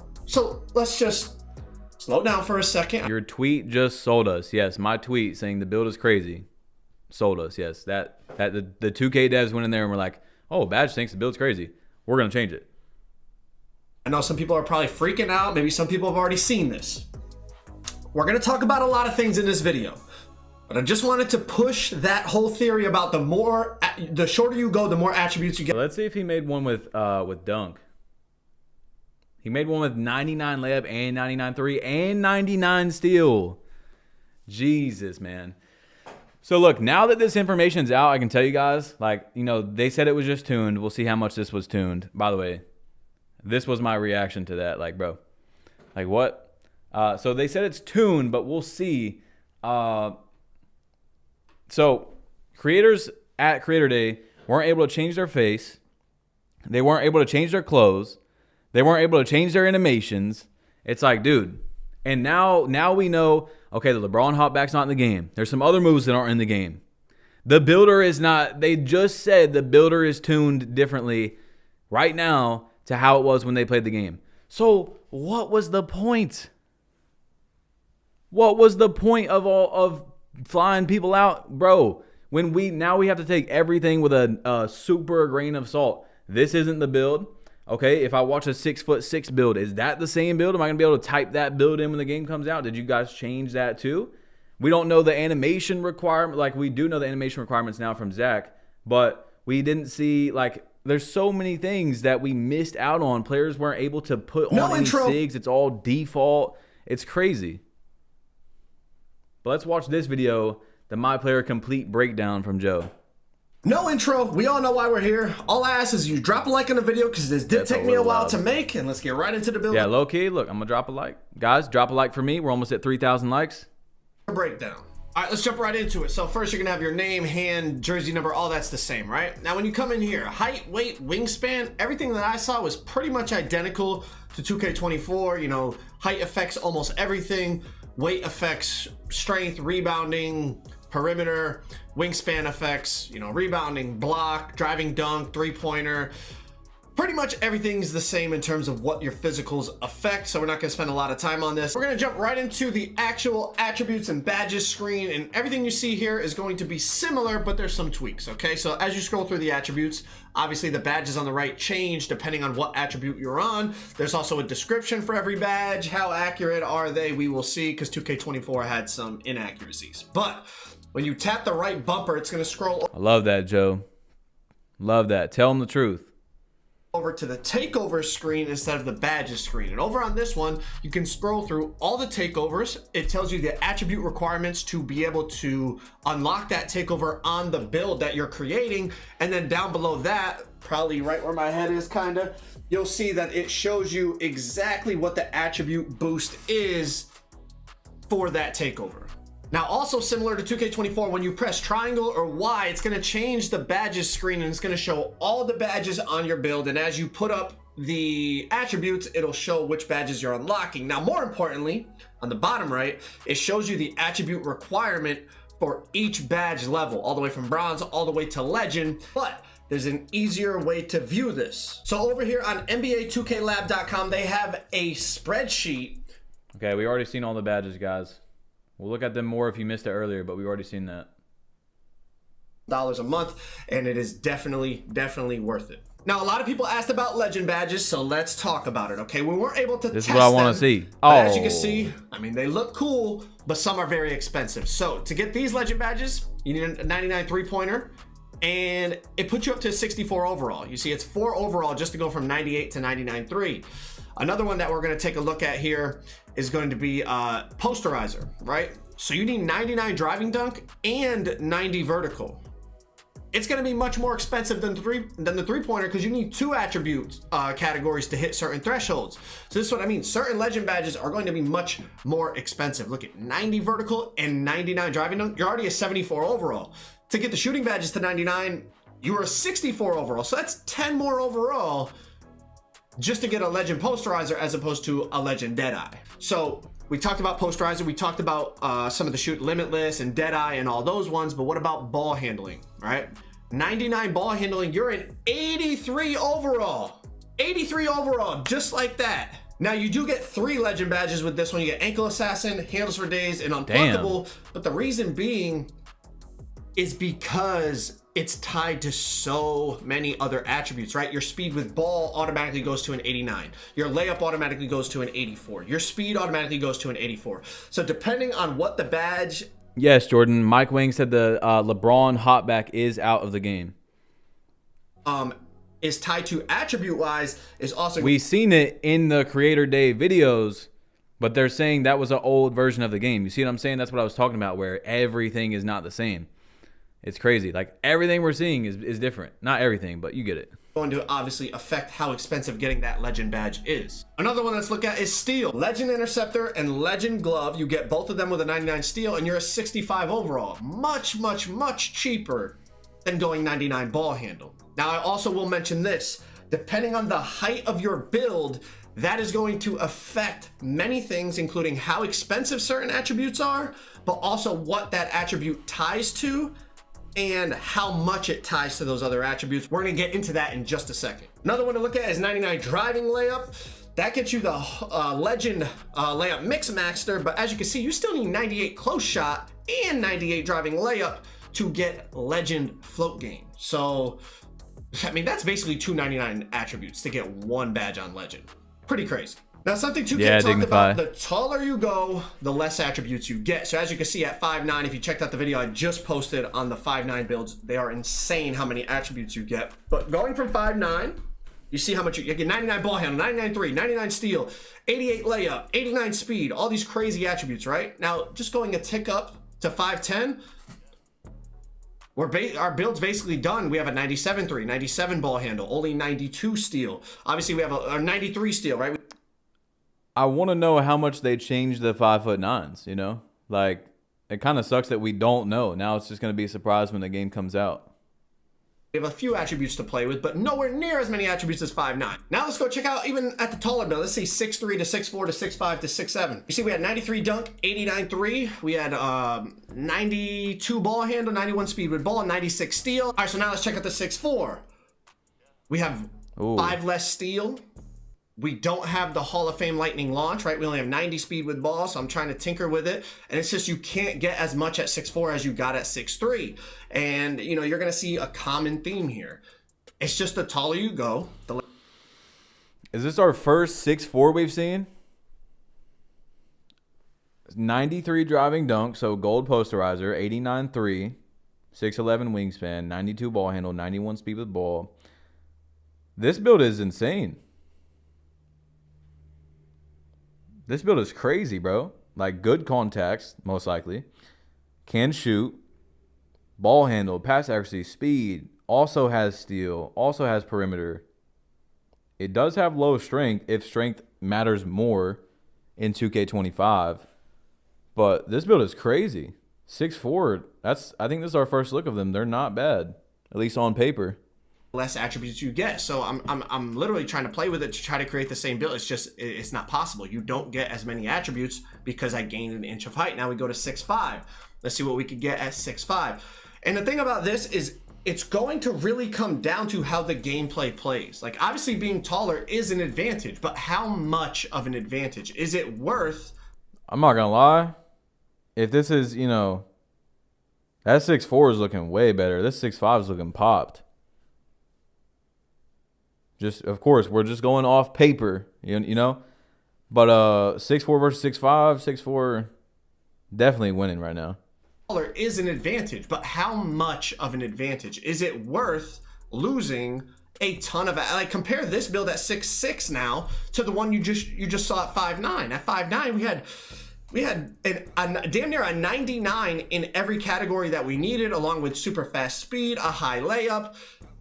let's just slow down for a second. Your tweet just sold us. Yes, my tweet saying the build is crazy sold us. Yes, the 2K devs went in there and were like, oh, Badge thinks the build's crazy. We're gonna change it. I know some people are probably freaking out. Maybe some people have already seen this. We're gonna talk about a lot of things in this video. But I just wanted to push that whole theory about the shorter you go, the more attributes you get. Let's see if he made one with dunk. He made one with 99 layup and 99 3 and 99 steal. Jesus, man. So look, now that this information's out, I can tell you guys, like, you know, they said it was just tuned. We'll see how much this was tuned. By the way, this was my reaction to that. Like, bro, like what? So they said it's tuned, but we'll see. So creators at Creator Day weren't able to change their face. They weren't able to change their clothes. They weren't able to change their animations. It's like, dude. And now we know, okay, the LeBron hopback's not in the game. There's some other moves that aren't in the game. The builder is not, they just said the builder is tuned differently right now to how it was when they played the game. So what was the point? What was the point of flying people out? Bro, now we have to take everything with a super grain of salt. This isn't the build. Okay, if I watch a 6'6" build, is that the same build? Am I going to be able to type that build in when the game comes out? Did you guys change that too? We don't know the animation requirement. Like, we do know the animation requirements now from Zach, but we didn't see, like, there's so many things that we missed out on. Players weren't able to put on any SIGs. It's all default. It's crazy. But let's watch this video, the My Player Complete breakdown from Joe. No intro. We all know why we're here. All I ask is you drop a like on the video because this did take me a while to make, and let's get right into the build. Yeah, low key. Look, I'm going to drop a like. Guys, drop a like for me. We're almost at 3,000 likes. Breakdown. All right, let's jump right into it. So first, you're gonna have your name, hand, jersey number, all that's the same, right? Now, when you come in here, height, weight, wingspan, everything that I saw was pretty much identical to 2K24. You know, height affects almost everything. Weight affects strength, rebounding, perimeter. Wingspan affects, you know, rebounding, block, driving dunk, three-pointer. Pretty much everything's the same in terms of what your physicals affect, so we're not going to spend a lot of time on this. We're going to jump right into the actual attributes and badges screen, and everything you see here is going to be similar, but there's some tweaks, okay? So as you scroll through the attributes, obviously the badges on the right change depending on what attribute you're on. There's also a description for every badge. How accurate are they? We will see, because 2K24 had some inaccuracies. But when you tap the right bumper, it's going to scroll. I love that, Joe. Love that. Tell them the truth. Over to the takeover screen instead of the badges screen. And over on this one, you can scroll through all the takeovers. It tells you the attribute requirements to be able to unlock that takeover on the build that you're creating. And then down below that, probably right where my head is kinda, you'll see that it shows you exactly what the attribute boost is for that takeover. Now, also similar to 2K24, when you press triangle or Y, it's going to change the badges screen and it's going to show all the badges on your build. And as you put up the attributes, it'll show which badges you're unlocking. Now, more importantly, on the bottom right, it shows you the attribute requirement for each badge level, all the way from bronze all the way to legend. But there's an easier way to view this. So over here on NBA2KLab.com, they have a spreadsheet. Okay, we already seen all the badges, guys. We'll look at them more if you missed it earlier, but we've already seen that. $1 a month, and it is definitely worth it. Now, a lot of people asked about legend badges, so let's talk about it, okay? We weren't able to test them. This is what I want to see. But as you can see, I mean, they look cool, but some are very expensive. So to get these legend badges, you need a 99 three-pointer, and it puts you up to 64 overall. You see, it's 4 overall just to go from 98 to 99 3. Another one that we're going to take a look at here is going to be posterizer, right? So you need 99 driving dunk and 90 vertical. It's going to be much more expensive than the three-pointer because you need 2 attributes categories to hit certain thresholds. So this is what I mean. Certain legend badges are going to be much more expensive. Look at 90 vertical and 99 driving dunk. You're already a 74 overall. To get the shooting badges to 99, you were a 64 overall. So that's 10 more overall just to get a legend posterizer as opposed to a legend Deadeye. So we talked about posterizer, we talked about some of the shoot limitless and Deadeye and all those ones, but what about ball handling, right? 99 ball handling, you're an 83 overall. 83 overall, just like that. Now you do get 3 legend badges with this one. You get ankle assassin, handles for days, and unpluckable. But the reason being is because it's tied to so many other attributes, right? Your speed with ball automatically goes to an 89. Your layup automatically goes to an 84. Your speed automatically goes to an 84. So depending on what the badge... Yes, Jordan. Mike Wang said the LeBron hotback is out of the game. Is tied to attribute-wise is also... We've seen it in the Creator Day videos, but they're saying that was an old version of the game. You see what I'm saying? That's what I was talking about, where everything is not the same. It's crazy. Like, everything we're seeing is different. Not everything, but you get it. Going to obviously affect how expensive getting that legend badge is. Another one let's look at is steel. Legend interceptor and legend glove. You get both of them with a 99 steel and you're a 65 overall. Much cheaper than going 99 ball handle. Now I also will mention this. Depending on the height of your build, that is going to affect many things, including how expensive certain attributes are, but also what that attribute ties to and how much it ties to those other attributes. We're gonna get into that in just a second. Another one to look at is 99 driving layup. That gets you the legend layup mix master, but as you can see, you still need 98 close shot and 98 driving layup to get legend float game. So, I mean, that's basically 299 attributes to get one badge on legend. Pretty crazy. Now, something 2K talked about, the taller you go, the less attributes you get. So as you can see at 5'9", if you checked out the video I just posted on the 5'9" builds, they are insane how many attributes you get. But going from 5'9", you see how much you get 99 ball handle, 99 3, 99 steal, 88 layup, 89 speed, all these crazy attributes, right? Now, just going a tick up to 5'10", our build's basically done. We have a 97 3, 97 ball handle, only 92 steal. Obviously, we have a 93 steal, right? I want to know how much they changed the 5'9s, you know? Like, it kind of sucks that we don't know. Now it's just going to be a surprise when the game comes out. We have a few attributes to play with, but nowhere near as many attributes as 5'9". Now let's go check out even at the taller build. Let's see 6'3 to 6'4 to 6'5 to 6'7. You see we had 93 dunk, 89 3. We had 92 ball handle, 91 speed with ball, 96 steal. All right, so now let's check out the 6'4. We have 5 less steal. We don't have the Hall of Fame lightning launch, right? We only have 90 speed with ball, so I'm trying to tinker with it. And it's just you can't get as much at 6'4 as you got at 6'3. And, you know, you're going to see a common theme here. It's just the taller you go, the... Is this our first 6'4 we've seen? 93 driving dunk, so gold posterizer, 89 3, 6'11 wingspan, 92 ball handle, 91 speed with ball. This build is insane. This build is crazy, bro. Like, good contacts, most likely. Can shoot. Ball handle, pass accuracy, speed. Also has steal. Also has perimeter. It does have low strength if strength matters more in 2K25. But this build is crazy. 6'4", I think this is our first look of them. They're not bad, at least on paper. Less attributes you get. So I'm literally trying to play with it to try to create the same build. It's just, it's not possible. You don't get as many attributes because I gained an inch of height. Now we go to 6'5". Let's see what we could get at 6'5". And the thing about this is it's going to really come down to how the gameplay plays. Like, obviously being taller is an advantage, but how much of an advantage? Is it worth... I'm not gonna lie. If this is, you know, that 6'4 is looking way better. This 6'5 is looking popped. Just, of course, we're just going off paper, you know? But 6'4 versus 6'5", 6'4 definitely winning right now. Is an advantage, but how much of an advantage? Is it worth losing a ton of... Like, compare this build at 6'6 now to the one you just saw at 5'9". At 5'9", we had a damn near a 99 in every category that we needed, along with super fast speed, a high layup.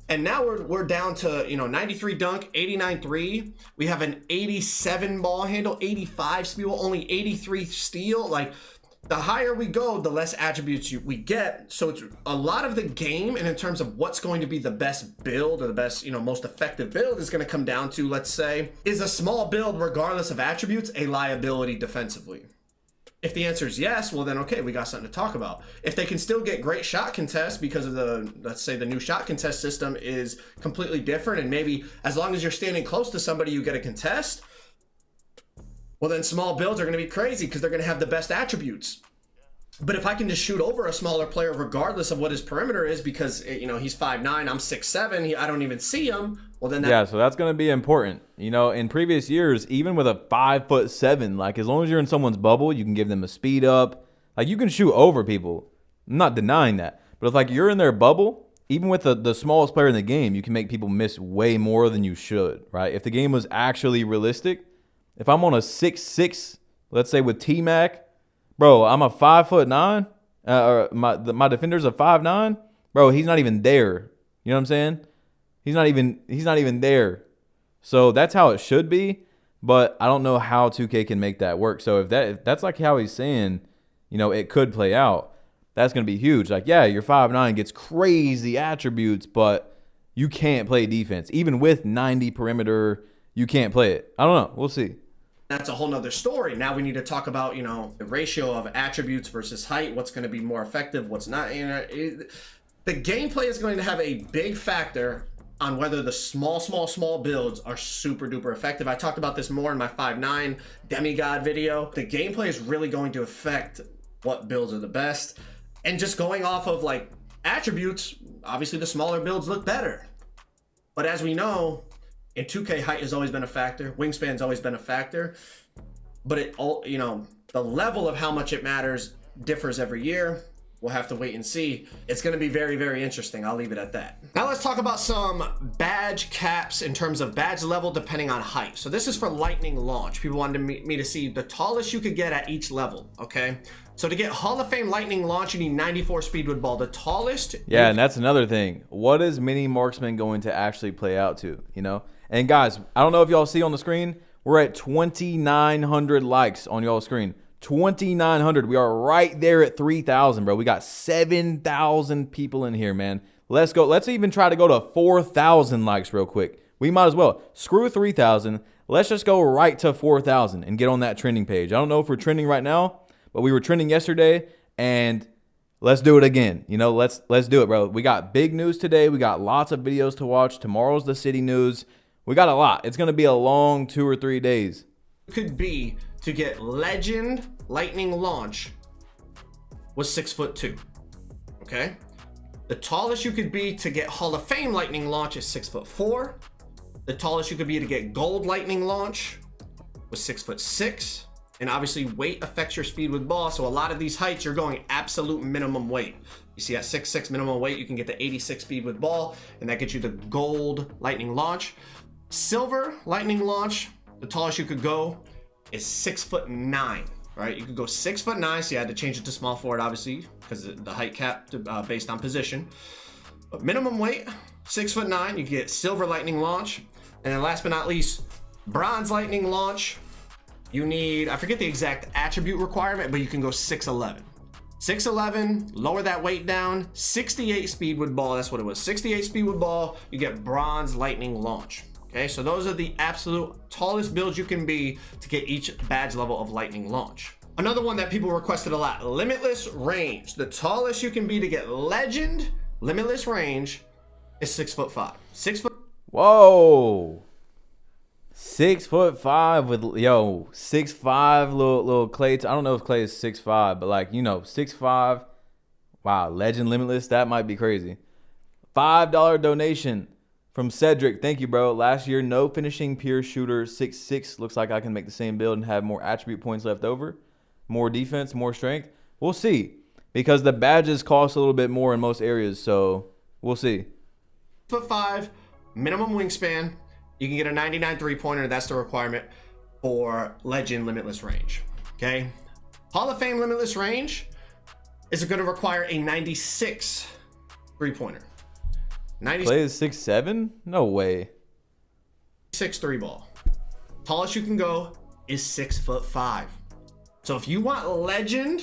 And now we're down to, you know, 93 dunk, 89 3. We have an 87 ball handle, 85 speed, only 83 steal. Like, the higher we go, the less attributes we get. So it's a lot of the game, and in terms of what's going to be the best build or the best, you know, most effective build is going to come down to, let's say, is a small build, regardless of attributes, a liability defensively? If the answer is yes, well then, okay, we got something to talk about. If they can still get great shot contests because of the, let's say the new shot contest system is completely different, and maybe as long as you're standing close to somebody, you get a contest, well then small builds are going to be crazy because they're going to have the best attributes. But if I can just shoot over a smaller player regardless of what his perimeter is because, you know, he's 5'9", I'm 6'7", I don't even see him, well then yeah, so that's going to be important. You know, in previous years, even with a 5'7", like, as long as you're in someone's bubble, you can give them a speed up. Like, you can shoot over people. I'm not denying that. But if, like, you're in their bubble, even with the smallest player in the game, you can make people miss way more than you should, right? If the game was actually realistic, if I'm on a 6'6", let's say with T-Mac, bro, I'm a 5'9", or my defender's a 5'9", bro, he's not even there. You know what I'm saying? He's not even there. So that's how it should be, but I don't know how 2K can make that work. So if that's like how he's saying, you know, it could play out, that's going to be huge. Like, yeah, your 5'9" gets crazy attributes, but you can't play defense. Even with 90 perimeter, you can't play it. I don't know. We'll see. That's a whole nother story. Now we need to talk about, you know, the ratio of attributes versus height. What's going to be more effective? What's not? You know, the gameplay is going to have a big factor on whether the small builds are super duper effective. I talked about this more in my 5'9" demigod video. The gameplay is really going to affect what builds are the best. And just going off of like attributes, obviously the smaller builds look better. But as we know, in 2K, height has always been a factor. Wingspan's always been a factor. But it all, you know, the level of how much it matters differs every year. We'll have to wait and see. It's going to be very, very interesting. I'll leave it at that. Now let's talk about some badge caps in terms of badge level depending on height. So this is for lightning launch. People wanted me to see the tallest you could get at each level, okay? So to get Hall of Fame lightning launch, you need 94 speed with ball. The tallest... Yeah, and that's another thing. What is Mini Marksman going to actually play out to, you know? And guys, I don't know if y'all see on the screen, we're at 2,900 likes on y'all's screen. 2,900. We are right there at 3,000, bro. We got 7,000 people in here, man. Let's go. Let's even try to go to 4,000 likes real quick. We might as well. Screw 3,000. Let's just go right to 4,000 and get on that trending page. I don't know if we're trending right now, but we were trending yesterday, and let's do it again. You know, let's do it, bro. We got big news today. We got lots of videos to watch. Tomorrow's the city news. We got a lot. It's going to be a long 2 or 3 days. Could be to get legend lightning launch was 6'2", okay? The tallest you could be to get Hall of Fame lightning launch is 6'4". The tallest you could be to get gold lightning launch was 6'6". And obviously weight affects your speed with ball. So a lot of these heights, you're going absolute minimum weight. You see at 6'6" minimum weight, you can get the 86 speed with ball, and that gets you the gold lightning launch. Silver lightning launch, the tallest you could go is 6'9". Right, you could go 6'9". So you had to change it to small forward, obviously, because the height cap based on position. But minimum weight, 6'9". You get silver lightning launch, and then last but not least, bronze lightning launch. You need, I forget the exact attribute requirement, but you can go 6'11". 6'11", lower that weight down, 68 speed with ball. That's what it was. 68 speed with ball. You get bronze lightning launch. Okay, so those are the absolute tallest builds you can be to get each badge level of lightning launch. Another one that people requested a lot, limitless range. The tallest you can be to get legend limitless range is 6'5". 6 foot. Whoa. 6'5" with 6'5" little Clay. I don't know if Clay is 6'5", but like, you know, 6'5". Wow, legend limitless. That might be crazy. $5 donation from Cedric. Thank you, bro. Last year, no finishing pure shooter 6'6". Looks like I can make the same build and have more attribute points left over. More defense, more strength. We'll see, because the badges cost a little bit more in most areas, so we'll see. 6'5", minimum wingspan. You can get a 99 3-pointer. That's the requirement for legend limitless range. Okay. Hall of Fame limitless range is going to require a 96 3-pointer. Clay is 6'7"? No way. 6'3" ball. Tallest you can go is 6'5". So if you want legend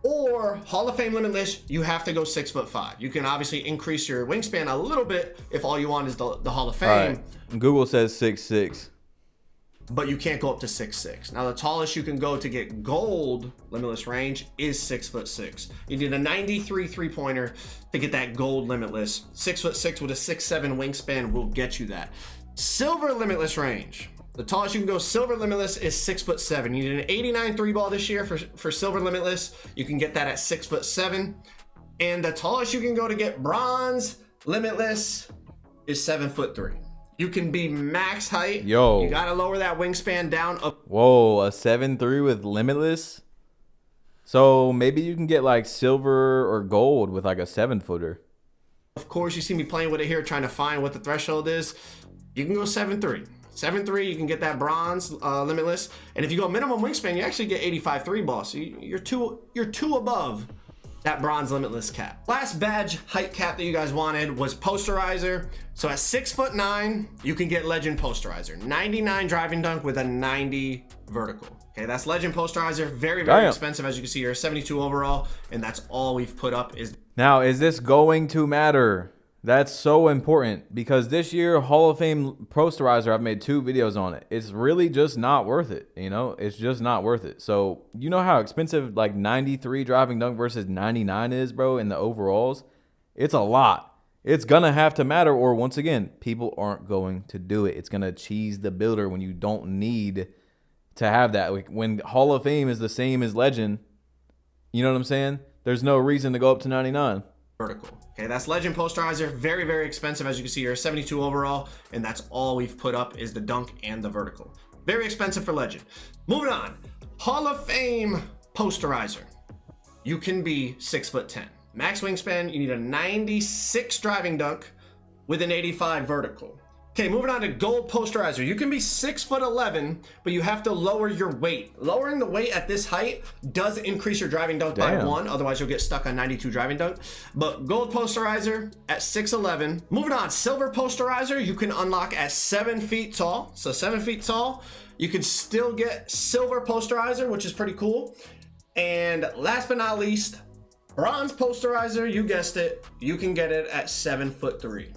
or Hall of Fame limitless, you have to go 6'5". You can obviously increase your wingspan a little bit if all you want is the Hall of Fame. All right. Google says 6'6". But you can't go up to 6'6". Now the tallest you can go to get gold limitless range is 6'6". You need a 93 3-pointer to get that gold limitless. 6'6" with a 6'7" wingspan will get you that. Silver limitless range. The tallest you can go silver limitless is 6'7". You need an 89 3-ball this year for silver limitless. You can get that at 6'7". And the tallest you can go to get bronze limitless is 7'3". You can be max height. Yo. You gotta lower that wingspan down. Whoa, a 7'3" with limitless? So maybe you can get like silver or gold with like a 7-footer. Of course, you see me playing with it here, trying to find what the threshold is. You can go 7'3". 7'3", you can get that bronze limitless. And if you go minimum wingspan, you actually get 85 3-ball. So you're two above that bronze limitless cap. Last badge height cap that you guys wanted was posterizer. So at 6'9", you can get legend posterizer. 99 driving dunk with a 90 vertical. Okay, that's legend posterizer. Very, very expensive. As you can see here, 72 overall. And that's all we've put up is... Now, is this going to matter? That's so important because this year, Hall of Fame posterizer, I've made 2 videos on it. It's really just not worth it. You know, it's just not worth it. So you know how expensive like 93 driving dunk versus 99 is, bro, in the overalls? It's a lot. It's going to have to matter, or once again, people aren't going to do it. It's going to cheese the builder when you don't need to have that. Like when Hall of Fame is the same as Legend, you know what I'm saying? There's no reason to go up to 99. Vertical. Okay, that's Legend posterizer. Very, very expensive. As you can see here, 72 overall, and that's all we've put up is the dunk and the vertical. Very expensive for Legend. Moving on. Hall of Fame posterizer. You can be 6'10". Max wingspan, you need a 96 driving dunk with an 85 vertical. Okay, moving on to gold posterizer. You can be 6'11", but you have to lower your weight. Lowering the weight at this height does increase your driving dunk by 1, otherwise you'll get stuck on 92 driving dunk. But gold posterizer at 6'11". Moving on, silver posterizer, you can unlock at 7 feet tall. So 7 feet tall, you can still get silver posterizer, which is pretty cool. And last but not least, bronze posterizer, you guessed it, you can get it at 7'3".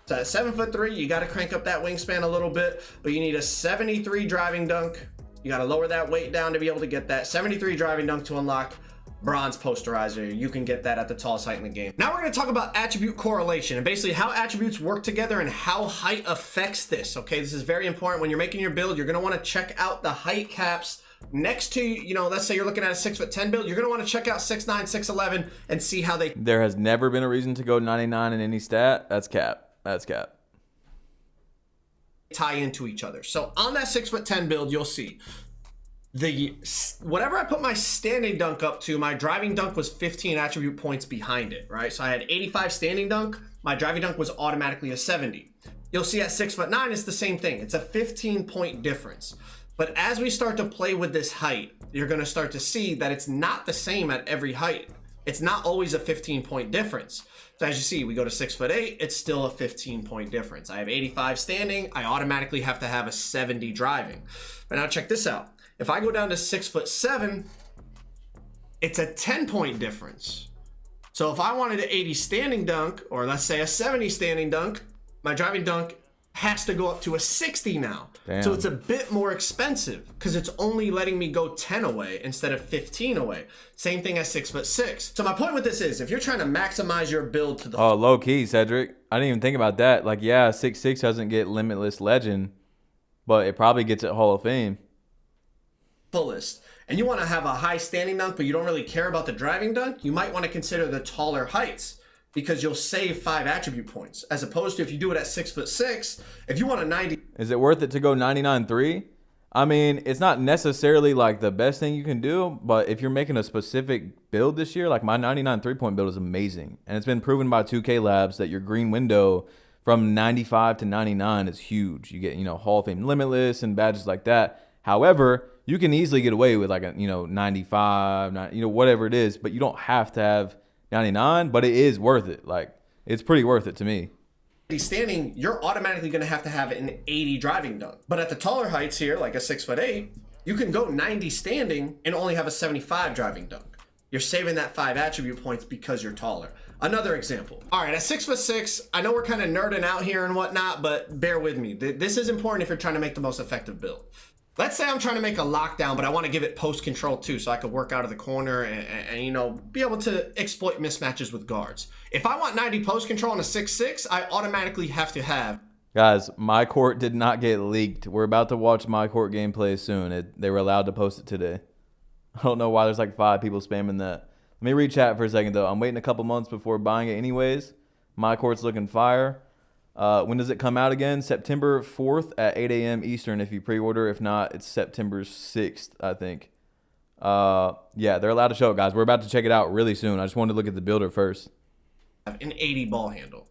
So at 7'3", you got to crank up that wingspan a little bit, but you need a 73 driving dunk. You got to lower that weight down to be able to get that 73 driving dunk to unlock bronze posterizer. You can get that at the tallest height in the game. Now we're going to talk about attribute correlation and basically how attributes work together and how height affects this. Okay, this is very important. When you're making your build, you're going to want to check out the height caps next to, you know, let's say you're looking at a 6'10" build, you're going to want to check out 6'9", 6'11", and see how they... There has never been a reason to go 99 in any stat. That's cap. That's cap. Tie into each other. So on that 6'10" build, you'll see the whatever I put my standing dunk up to, my driving dunk was 15 attribute points behind it, right? So I had 85 standing dunk, my driving dunk was automatically a 70. You'll see at 6'9", it's the same thing. It's a 15-point difference. But as we start to play with this height, you're going to start to see that it's not the same at every height. It's not always a 15-point difference. So as you see, we go to 6'8", it's still a 15-point difference. I have 85 standing, I automatically have to have a 70 driving. But now check this out. If I go down to 6'7", it's a 10-point difference. So if I wanted an 80 standing dunk, or let's say a 70 standing dunk, my driving dunk has to go up to a 60 now. Damn. So it's a bit more expensive because it's only letting me go 10 away instead of 15 away. Same thing as 6'6". So my point with this is, if you're trying to maximize your build to the... Oh, low key, Cedric. I didn't even think about that. Like, yeah, 6'6" doesn't get Limitless Legend, but it probably gets it Hall of Fame. Fullest. And you want to have a high standing dunk, but you don't really care about the driving dunk, you might want to consider the taller heights, because you'll save 5 attribute points, as opposed to if you do it at 6'6", if you want a 90. Is it worth it to go 99.3? I mean, it's not necessarily like the best thing you can do, but if you're making a specific build this year, like my 99 3-point build is amazing. And it's been proven by 2K Labs that your green window from 95 to 99 is huge. You get, you know, Hall of Fame Limitless and badges like that. However, you can easily get away with like a, you know, 95, you know, whatever it is, but you don't have to have 99, but it is worth it. Like, it's pretty worth it to me. Standing, you're automatically going to have an 80 driving dunk. But at the taller heights here, like a 6'8", you can go 90 standing and only have a 75 driving dunk. You're saving that 5 attribute points because you're taller. Another example. All right, at 6'6", I know we're kind of nerding out here and whatnot, but bear with me. This is important if you're trying to make the most effective build. Let's say I'm trying to make a lockdown, but I want to give it post control too, so I could work out of the corner and you know, be able to exploit mismatches with guards. If I want 90 post control on a 6'6", I automatically have to have... Guys, MyCourt did not get leaked. We're about to watch MyCourt gameplay soon. They were allowed to post it today. I don't know why there's like 5 people spamming that. Let me read chat for a second though. I'm waiting a couple months before buying it anyways. MyCourt's looking fire. When does it come out again? September 4th at 8 a.m. Eastern if you pre-order. If not, it's September 6th, I think. Yeah, they're allowed to show it, guys. We're about to check it out really soon. I just wanted to look at the builder first. An 80 ball handle,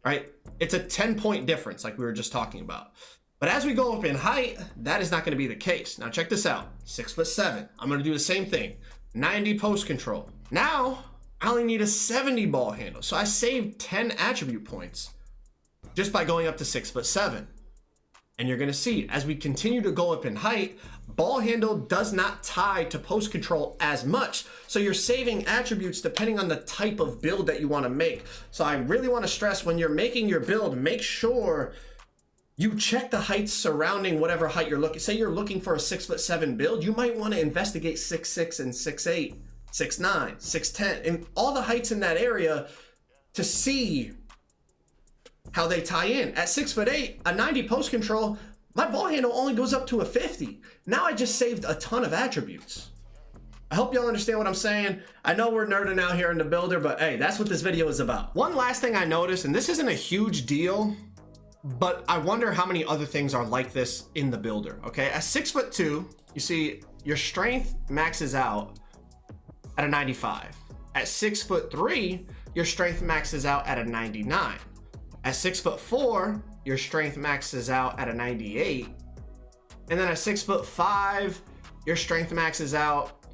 right? It's a 10-point difference like we were just talking about. But as we go up in height, that is not going to be the case. Now check this out. 6'7". I'm going to do the same thing. 90 post control. Now, I only need a 70 ball handle. So I saved 10 attribute points just by going up to 6'7". And you're going to see as we continue to go up in height, ball handle does not tie to post control as much. So you're saving attributes depending on the type of build that you want to make. So I really want to stress when you're making your build, make sure you check the heights surrounding whatever height you're looking. Say you're looking for a 6'7" build, you might want to investigate 6'6" and 6'8", 6'9", 6'10", and all the heights in that area to see how they tie in. At 6'8", a 90 post control, my ball handle only goes up to a 50. Now I just saved a ton of attributes. I hope y'all understand what I'm saying. I know we're nerding out here in the builder, but hey, that's what this video is about. One last thing I noticed, and this isn't a huge deal, but I wonder how many other things are like this in the builder, okay? At 6'2", you see your strength maxes out at a 95. At 6'3", your strength maxes out at a 99. At 6'4", your strength maxes out at a 98. And then at 6'5", your strength maxes out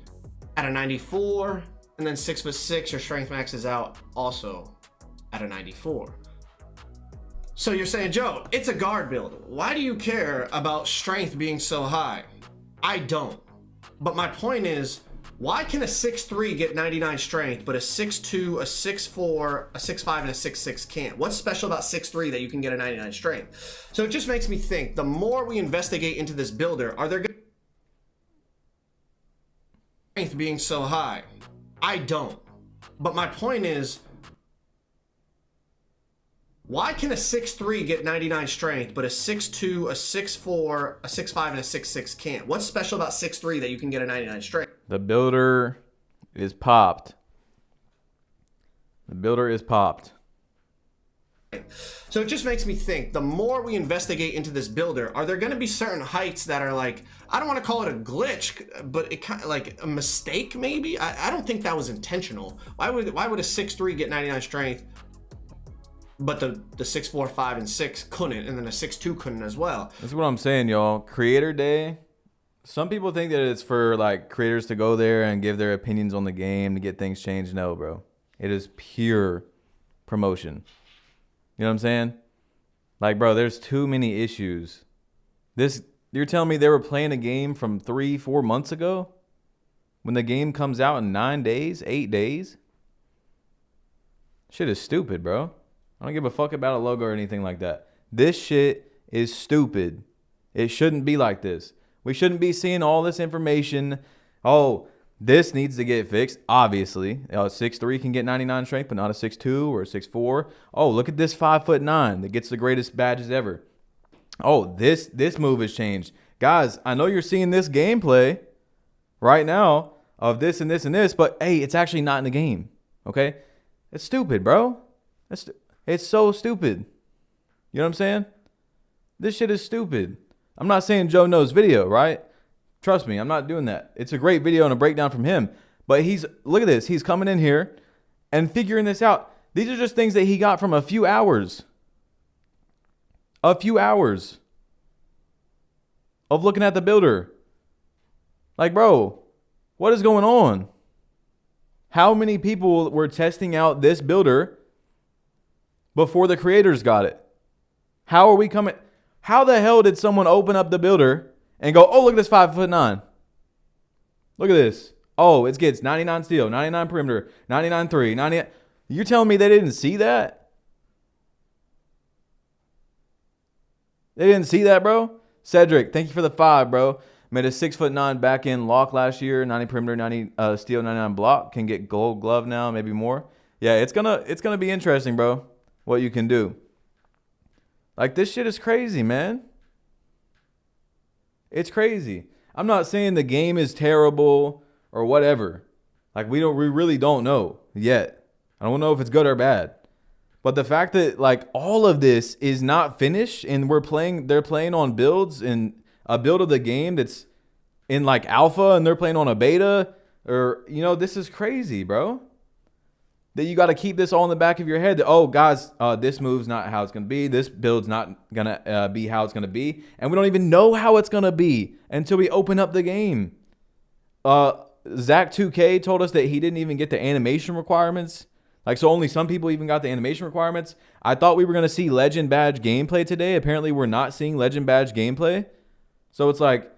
at a 94. And then 6'6", your strength maxes out also at a 94. So you're saying, Joe, it's a guard build. Why do you care about strength being so high? I don't. But my point is, why can a 6'3" get 99 strength, but a 6'2", a 6'4", a 6'5", and a 6'6" can't? What's special about 6'3" that you can get a 99 strength? So it just makes me think, the more we investigate into this builder, are there strength being so high? I don't. But my point is, why can a 6'3" get 99 strength, but a 6'2", a 6'4", a 6'5", and a 6'6" can't? What's special about 6'3" that you can get a 99 strength? The builder is popped. The builder is popped. So it just makes me think, the more we investigate into this builder, are there going to be certain heights that are like, I don't want to call it a glitch, but it kind of like a mistake maybe? I don't think that was intentional. Why would a 6'3" get 99 strength, but the 6'4", 5, and 6 couldn't, and then the 6'2" couldn't as well? That's what I'm saying, y'all. Creator Day. Some people think that it's for like creators to go there and give their opinions on the game to get things changed. No, bro. It is pure promotion. You know what I'm saying? Like, bro, there's too many issues. You're telling me they were playing a game from 3-4 months ago? When the game comes out in 9 days, 8 days? Shit is stupid, bro. I don't give a fuck about a logo or anything like that. This shit is stupid. It shouldn't be like this. We shouldn't be seeing all this information. Oh, this needs to get fixed. Obviously, a 6'3" can get 99 strength, but not a 6'2" or a 6'4". Oh, look at this 5'9" that gets the greatest badges ever. Oh, this move has changed. Guys, I know you're seeing this gameplay right now of this and this and this, but hey, it's actually not in the game. Okay? It's stupid, bro. It's so stupid. You know what I'm saying? This shit is stupid. I'm not saying Joe knows video, right? Trust me, I'm not doing that. It's a great video and a breakdown from him. But look at this. He's coming in here and figuring this out. These are just things that he got from a few hours. A few hours of looking at the builder. Like, bro, what is going on? How many people were testing out this builder before the creators got it? How are we coming? How the hell did someone open up the builder and go, oh, look at this 5'9"? Look at this. Oh, it gets 99 steel, 99 perimeter, 99 3, 90. You're telling me they didn't see that? They didn't see that, bro? Cedric, thank you for the 5, bro. Made a 6'9" back end lock last year, 90 perimeter, 90 steel, 99 block. Can get gold glove now, maybe more. Yeah, it's gonna be interesting, bro. What you can do. Like, this shit is crazy, man. It's crazy. I'm not saying the game is terrible or whatever. Like, we really don't know yet. I don't know if it's good or bad. But the fact that like all of this is not finished and they're playing on builds and a build of the game that's in like alpha and they're playing on a beta, or this is crazy, bro. That you got to keep this all in the back of your head that, oh, guys, this move's not how it's going to be. This build's not going to be how it's going to be. And we don't even know how it's going to be until we open up the game. Zach2K told us that he didn't even get the animation requirements Like, so only some people even got the animation requirements. I thought we were going to see Legend Badge gameplay today. Apparently, we're not seeing Legend Badge gameplay. So it's like,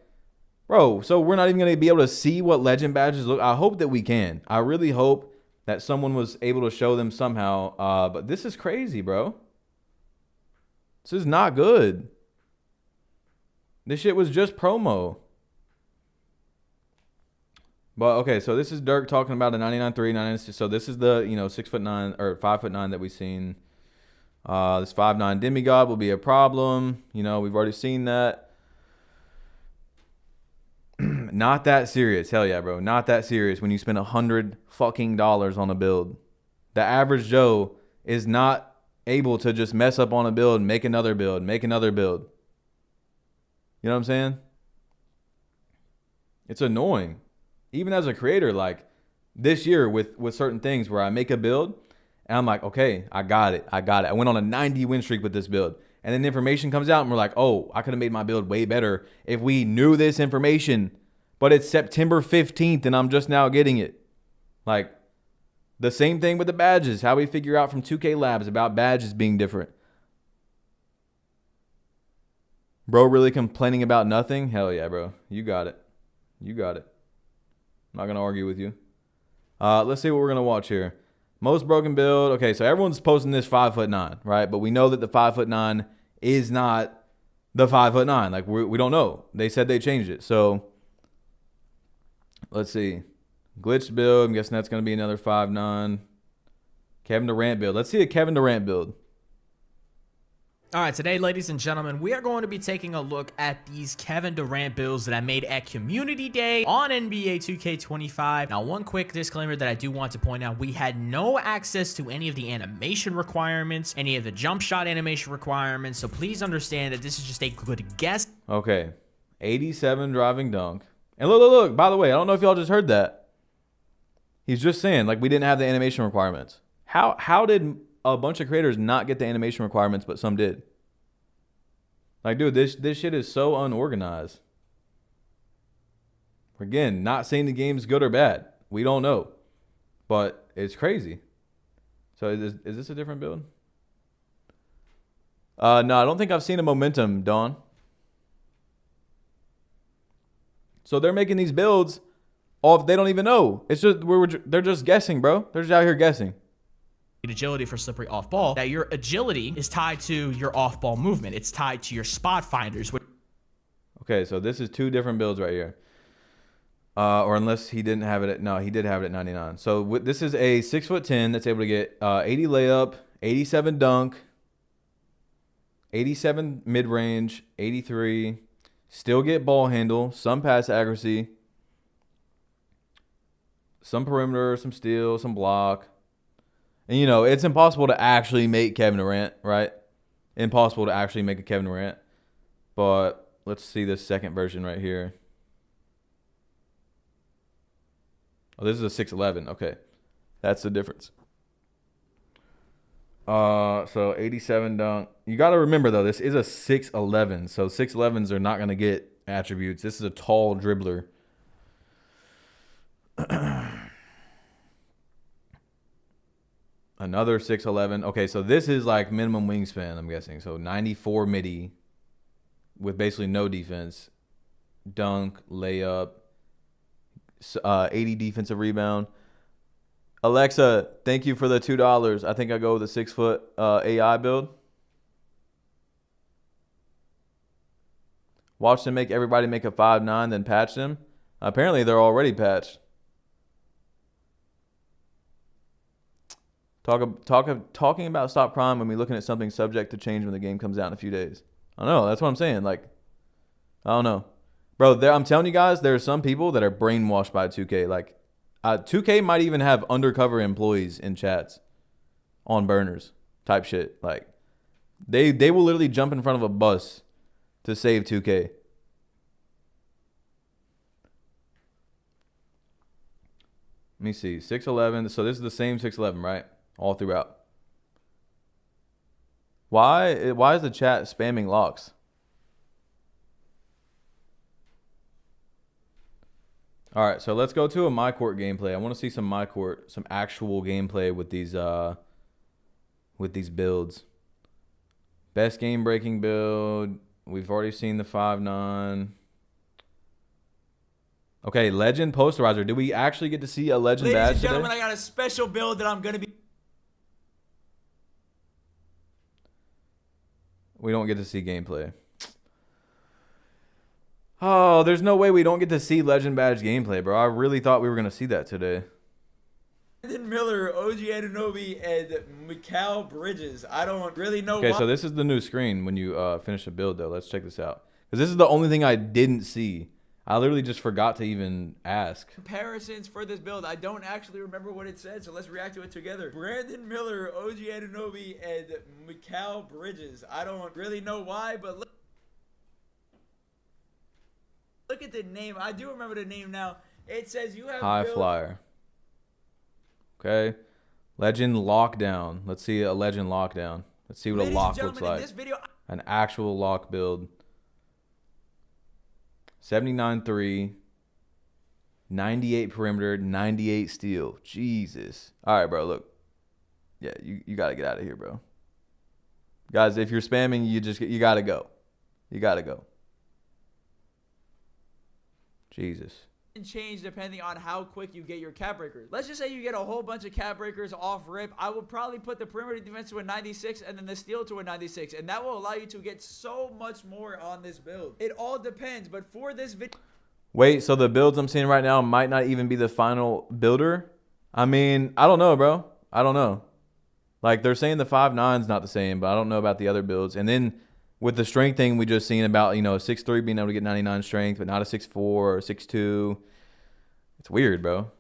bro, so we're not even going to be able to see what Legend Badges look. I hope that we can. I really hope that someone was able to show them somehow. But this is crazy, bro. This is not good. This shit was just promo. But okay, so this is Dirk talking about a 99.3, 99.6. So this is the, you know, 6'9" or 5'9" that we've seen. This 5'9" demigod will be a problem. You know, we've already seen that. Not that serious. Hell yeah, bro. Not that serious when you spend $100 fucking on a build. The average Joe is not able to just mess up on a build, make another build, make another build. You know what I'm saying? It's annoying. Even as a creator, like this year with certain things where I make a build and I'm like, okay, I got it. I went on a 90 win streak with this build. And then information comes out and we're like, oh, I could have made my build way better if we knew this information. But it's September 15th and I'm just now getting it. Like the same thing with the badges. How we figure out from 2K Labs about badges being different. Bro really complaining about nothing? Hell yeah, bro. You got it. You got it. I'm not going to argue with you. Let's see what we're going to watch here. Most broken build. Okay, so everyone's posting this 5'9", right? But we know that the 5'9" is not the 5'9". Like, we don't know. They said they changed it. So, let's see. Glitched build. I'm guessing that's going to be another 5'9". Kevin Durant build. Let's see a Kevin Durant build. All right, today, ladies and gentlemen, we are going to be taking a look at these Kevin Durant builds that I made at Community Day on NBA 2K25. Now, one quick disclaimer that I do want to point out, we had no access to any of the animation requirements, any of the jump shot animation requirements, so please understand that this is just a good guess. Okay, 87 driving dunk. And look, by the way, I don't know if y'all just heard that. He's just saying, like, we didn't have the animation requirements. How did a bunch of creators not get the animation requirements, but some did? Like, dude, this shit is so unorganized. Again, not saying the game's good or bad. We don't know. But it's crazy. So is this a different build? No, I don't think I've seen a momentum, Dawn. So they're making these builds off, they don't even know. It's just, they're just guessing, bro. They're just out here guessing. Agility for slippery off ball, that your agility is tied to your off ball movement. It's tied to your spot finders. Okay, so this is two different builds right here. Or unless he didn't have it at, no, he did have it at 99. So this is a 6'10" that's able to get 80 layup, 87 dunk, 87 mid range, 83, still get ball handle, some pass accuracy, some perimeter, some steal, some block. And, you know, it's impossible to actually make Kevin Durant, right? Impossible to actually make a Kevin Durant. But let's see this second version right here. Oh, this is a 6'11". Okay. That's the difference. So 87 dunk. You got to remember, though, this is a 6'11". So 6'11s are not going to get attributes. This is a tall dribbler. Another 6'11". Okay, so this is like minimum wingspan, I'm guessing. So 94 midi with basically no defense. Dunk, layup, 80 defensive rebound. Alexa, thank you for the $2. I think I go with a 6 foot AI build. Watch them make everybody make a 5'9", then patch them. Apparently, they're already patched. Talking about stop crime when we're looking at something subject to change when the game comes out in a few days. I don't know. That's what I'm saying. Like, I don't know. Bro, I'm telling you guys, there are some people that are brainwashed by 2K. Like, 2K might even have undercover employees in chats on burners type shit. Like, they will literally jump in front of a bus to save 2K. Let me see. 6'11". So this is the same 6'11", right? All throughout. Why is the chat spamming locks? All right, so let's go to a MyCourt gameplay. I want to see some MyCourt, some actual gameplay with these builds. Best game-breaking build. We've already seen the 5.9. Okay, Legend Posterizer. Did we actually get to see a Legend badge Ladies and gentlemen, today? I got a special build that I'm going to be... We don't get to see gameplay. Oh, there's no way we don't get to see Legend badge gameplay, bro. I really thought we were going to see that today. Brandon Miller, OG Anunoby, and Mikal Bridges. I don't really know Okay, why. so this is the new screen when you finish a build, though. Let's check this out. Because this is the only thing I didn't see. I literally just forgot to even ask. Comparisons for this build. I don't actually remember what it said, so let's react to it together. Brandon Miller, OG Anunoby, and Mikal Bridges. I don't really know why, but look at the name. I do remember the name now. It says you have High build... flyer. Okay. Legend lockdown. Let's see a legend lockdown. Let's see what Ladies a lock and looks gentlemen, like. in this video, An actual lock build. 79-3. 98 perimeter. 98 steal. Jesus. All right, bro. Look. Yeah, you got to get out of here, bro. Guys, if you're spamming, you got to go. You got to go. Jesus. change depending on how quick you get your cap breakers. Let's just say you get a whole bunch of cap breakers off rip. I will probably put the perimeter defense to a 96 and then the steal to a 96, and that will allow you to get so much more on this build. It all depends, but for this video... Wait, so the builds I'm seeing right now might not even be the final builder? I mean, I don't know, bro. I don't know. Like, they're saying the 5.9's not the same, but I don't know about the other builds. And then with the strength thing, we just seen about, you know, 6'3" being able to get 99 strength, but not a 6'4" or 6'2". It's weird, bro.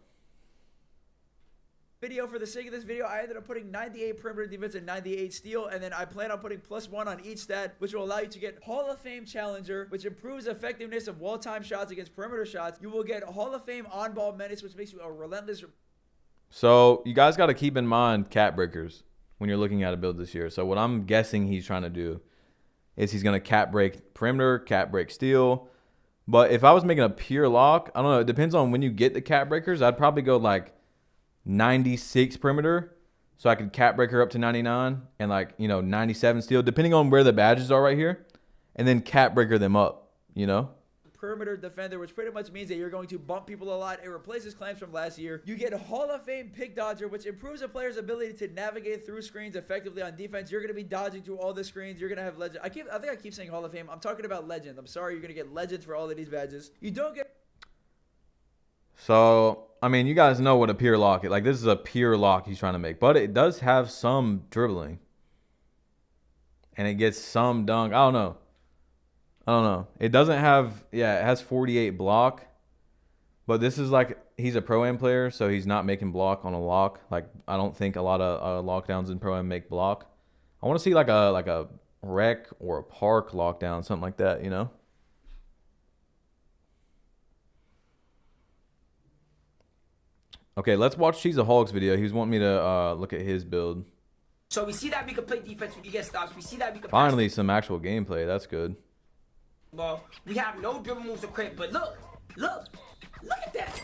Video for the sake of this video, I ended up putting 98 perimeter defense and 98 steal, and then I plan on putting +1 on each stat, which will allow you to get Hall of Fame Challenger, which improves effectiveness of wall time shots against perimeter shots. You will get Hall of Fame on ball menace, which makes you a relentless. So you guys got to keep in mind cap breakers when you're looking at a build this year. So what I'm guessing he's trying to do is he's going to cap break perimeter, cap break steal. But if I was making a pure lock, I don't know. It depends on when you get the cap breakers. I'd probably go like 96 perimeter, so I could cap breaker up to 99 and, like, you know, 97 steal, depending on where the badges are right here, and then cap breaker them up, you know? Perimeter defender, which pretty much means that you're going to bump people a lot. It replaces claims from last year. You get a Hall of Fame pick dodger, which improves a player's ability to navigate through screens effectively on defense. You're going to be dodging through all the screens. You're going to have legend. I think I keep saying Hall of Fame. I'm talking about legend. I'm sorry. You're going to get legends for all of these badges. You don't get... So, I mean, you guys know what a pure lock is. Like, this is a pure lock he's trying to make, but it does have some dribbling. And it gets some dunk. I don't know. It doesn't have, yeah, it has 48 block. But this is like, he's a Pro-Am player, so he's not making block on a lock. Like, I don't think a lot of lockdowns in Pro-Am make block. I want to see like a rec or a park lockdown, something like that, you know? Okay, let's watch She's a Hulk's video. He was wanting me to look at his build. So we see that we can play defense when you get stops. We see that we can Finally, some actual gameplay. That's good. ball. We have no dribble moves to create, but look at that.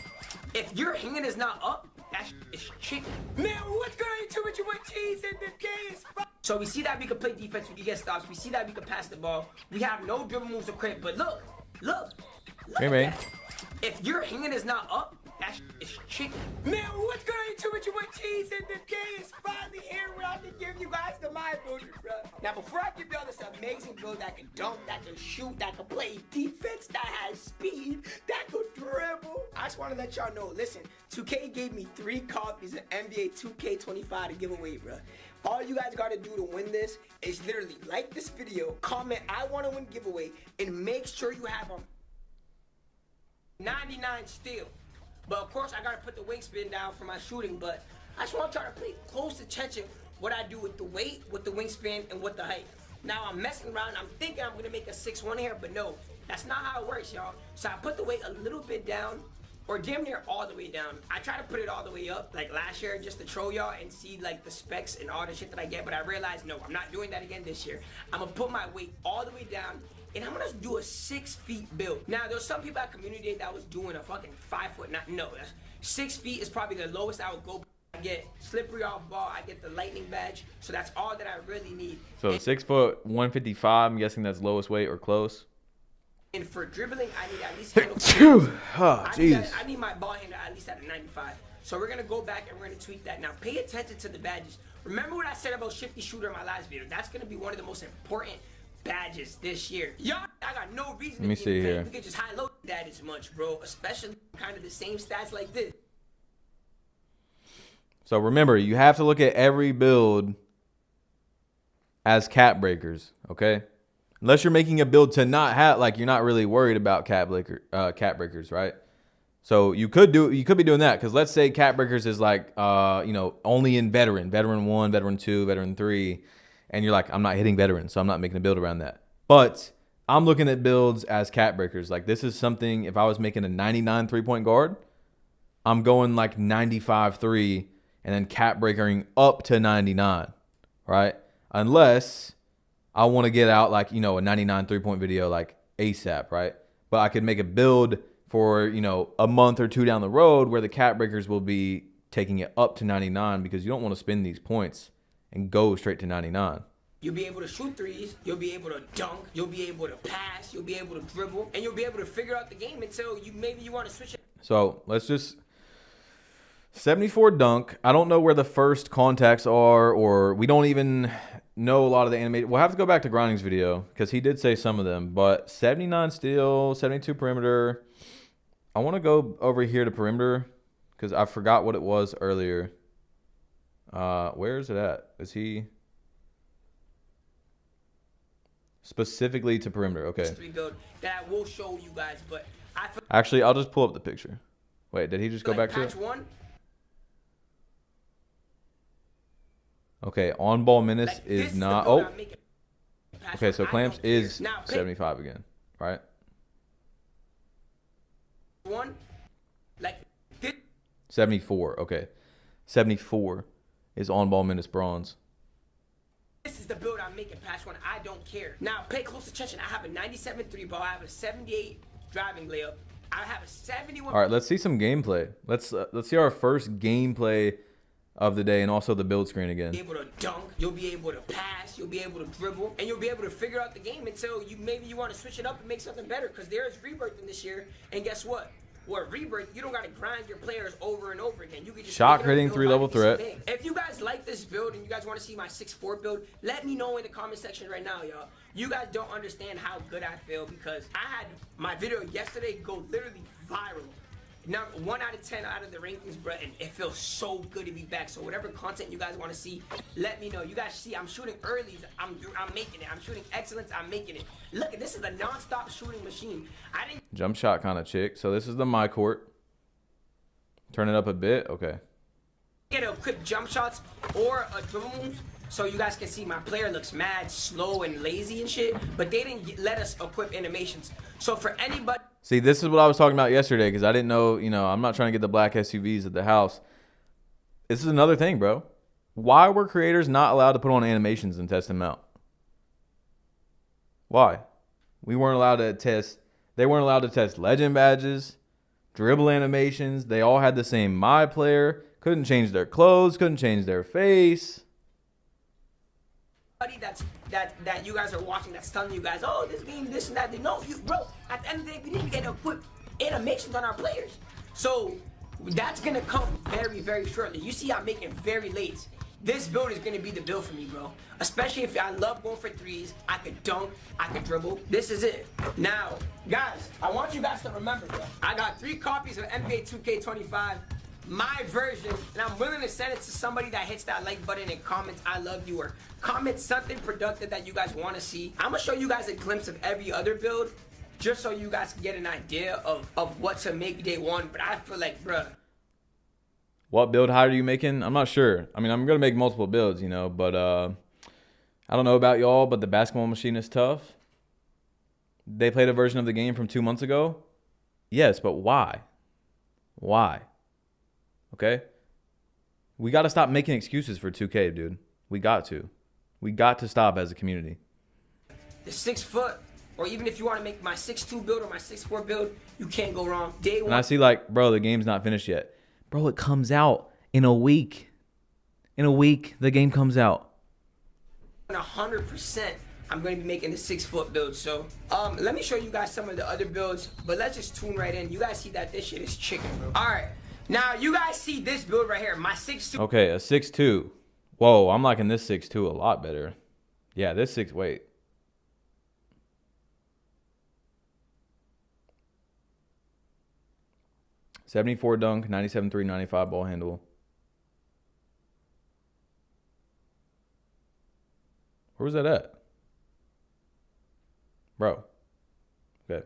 If your hand is not up, that is chicken. Man, what's going to with your cheese and the games? So we see that we can play defense when you get stops. We see that we can pass the ball. We have no dribble moves to create, but look Hey, at man. that. If your hand is not up, that is chicken. Man, what's going to with your cheese and the games? Finally here where I can give you guys the my builder, bro. Now before I give y'all this amazing build that can dunk, that can shoot, that can play defense, that has speed, that could dribble, I just want to let y'all know, listen, 2K gave me 3 copies of NBA 2K25 to give away, bro. All you guys got to do to win this is literally like this video, comment I want to win giveaway, and make sure you have 99 steal. But of course, I gotta put the wingspan down for my shooting, but I just want y'all to pay close attention what I do with the weight, with the wingspan, and with the height. Now I'm messing around, I'm thinking I'm gonna make a 6'1" here, but no, that's not how it works, y'all. So I put the weight a little bit down, or damn near all the way down. I try to put it all the way up, like last year, just to troll y'all and see like the specs and all the shit that I get, but I realized, no, I'm not doing that again this year. I'm gonna put my weight all the way down, and I'm gonna do a 6 feet build. Now, there's some people at community day that was doing a fucking 5 foot. No, 6 feet is probably the lowest I would go. I get slippery off ball, I get the lightning badge, so that's all that I really need. So 6 foot 155. I'm guessing that's lowest weight or close. And for dribbling, I need at least handle. Oh, jeez. I need my ball handle at least at a 95. So we're gonna go back and we're gonna tweak that. Now, pay attention to the badges. Remember what I said about shifty shooter in my last video? That's gonna be one of the most important badges this year. Y'all, I got no reason. Let me see here. We could just high low that as much, bro. Especially kind of the same stats like this. So remember, you have to look at every build as cap breakers, okay? Unless you're making a build to not have, like, you're not really worried about cap breakers, right? So you could be doing that, because let's say cap breakers is like, you know, only in veteran 1, veteran 2, veteran 3, and you're like, I'm not hitting veteran, so I'm not making a build around that. But I'm looking at builds as cap breakers. Like, this is something, if I was making a 99 3-point guard, I'm going like 95 3. And then cap breakering up to 99, right? Unless I want to get out like, you know, a 99 3-point video like ASAP, right? But I could make a build for, you know, a month or two down the road where the cap breakers will be taking it up to 99, because you don't want to spend these points and go straight to 99. You'll be able to shoot threes, you'll be able to dunk, you'll be able to pass, you'll be able to dribble, and you'll be able to figure out the game until maybe you want to switch it. So let's just... 74 dunk. I don't know where the first contacts are, or we don't even know a lot of the animated. We'll have to go back to Grinding's video because he did say some of them. But 79 steal, 72 perimeter. I want to go over here to perimeter because I forgot what it was earlier. Where is it at? Is he specifically to perimeter? Okay. That I will show you guys, but actually, I'll just pull up the picture. Wait, did he just go back to it? patch 1. Okay, on ball minutes Like, is not. the build Oh, I'm making. Patch okay. 1, So I clamps don't care. is Now, pick 75 again, right? 1, like this. 74. Okay, 74 is on ball minutes bronze. This is the build I'm making, patch 1. I don't care. Now, pay close attention. I have a 97 3 ball. I have a 78 driving layup. I have a 71. All right, let's see some gameplay. Let's see our first gameplay of the day, and also the build screen again. You'll be able to dunk, you'll be able to pass, you'll be able to dribble, and you'll be able to figure out the game until maybe you want to switch it up and make something better, because there is rebirth in this year, and guess what? Well, rebirth, you don't got to grind your players over and over again. You can just shot creating 3-level threat. If you guys like this build and you guys want to see my 6'4" build, let me know in the comment section right now, y'all. You guys don't understand how good I feel, because I had my video yesterday go literally viral. Now, 1 out of 10 out of the rankings, bro, and it feels so good to be back. So whatever content you guys want to see, let me know. You guys see, I'm shooting earlies, I'm making it. I'm shooting excellence, I'm making it. Look, this is a non-stop shooting machine. I didn't Jump shot kind of chick. So this is the MyCourt. Turn it up a bit. Okay. get a quick jump shots or a dribble moves. So you guys can see my player looks mad slow and lazy and shit, but they didn't let us equip animations. So for anybody, see, this is what I was talking about yesterday, because I didn't know, you know, I'm not trying to get the black SUVs at the house. This is another thing, bro. Why were creators not allowed to put on animations and test them out? Why? We weren't allowed to test. They weren't allowed to test legend badges, dribble animations. They all had the same my player. Couldn't change their clothes. Couldn't change their face. that you guys are watching that's telling you guys, oh, this game, this and that. No, you, bro, at the end of the day, we didn't get to put animations on our players. So that's going to come very, very shortly. You see I'm making very late. This build is going to be the build for me, bro. Especially if I love going for threes. I could dunk. I could dribble. This is it. Now, guys, I want you guys to remember, bro. I got 3 copies of NBA 2K25. My version, and I'm willing to send it to somebody that hits that like button and comments I love you, or comment something productive that you guys want to see. I'm gonna show you guys a glimpse of every other build just so you guys can get an idea of what to make day one. But I feel like, bruh, what build height are you making? I'm not sure. I mean, I'm gonna make multiple builds, you know, but I don't know about y'all, but the basketball machine is tough. They played a version of the game from 2 months ago. Yes, but why? Why? Okay? We got to stop making excuses for 2K, dude. We got to. We got to stop as a community. the 6 foot or even if you want to make my 6'2 build or my 6'4 build, you can't go wrong. Day one. And I see like, bro, the game's not finished yet. Bro, it comes out in a week. In a week, the game comes out. 100%. I'm going to be making the 6-foot build. So let me show you guys some of the other builds, but let's just tune right in. You guys see that this shit is chicken, bro. All right, now you guys see this build right here, my 6'2. Okay, a 6'2". Whoa, I'm liking this 6'2" a lot better. Yeah, this 6, wait. .74 dunk, 97.3, 95 ball handle. Where was that at? Bro. Okay.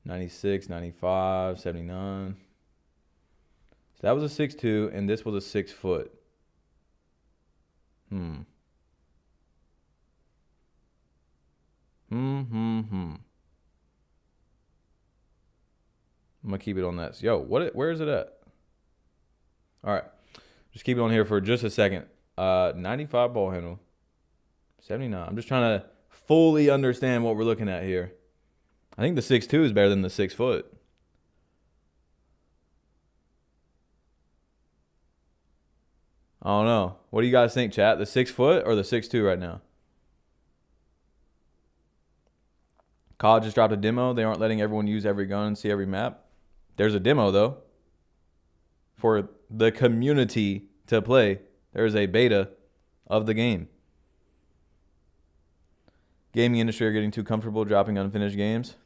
96, 95, 79. So that was a 6'2", and this was a 6 foot. I'm gonna keep it on that. Yo, where is it at? All right. Just keep it on here for just a second. 95 ball handle. 79. I'm just trying to fully understand what we're looking at here. I think the 6'2" is better than the 6 foot. I don't know. What do you guys think, chat? The 6 foot or the 6'2" right now? COD just dropped a demo. They aren't letting everyone use every gun and see every map. There's a demo, though, for the community to play. There's a beta of the game. Gaming industry are getting too comfortable dropping unfinished games.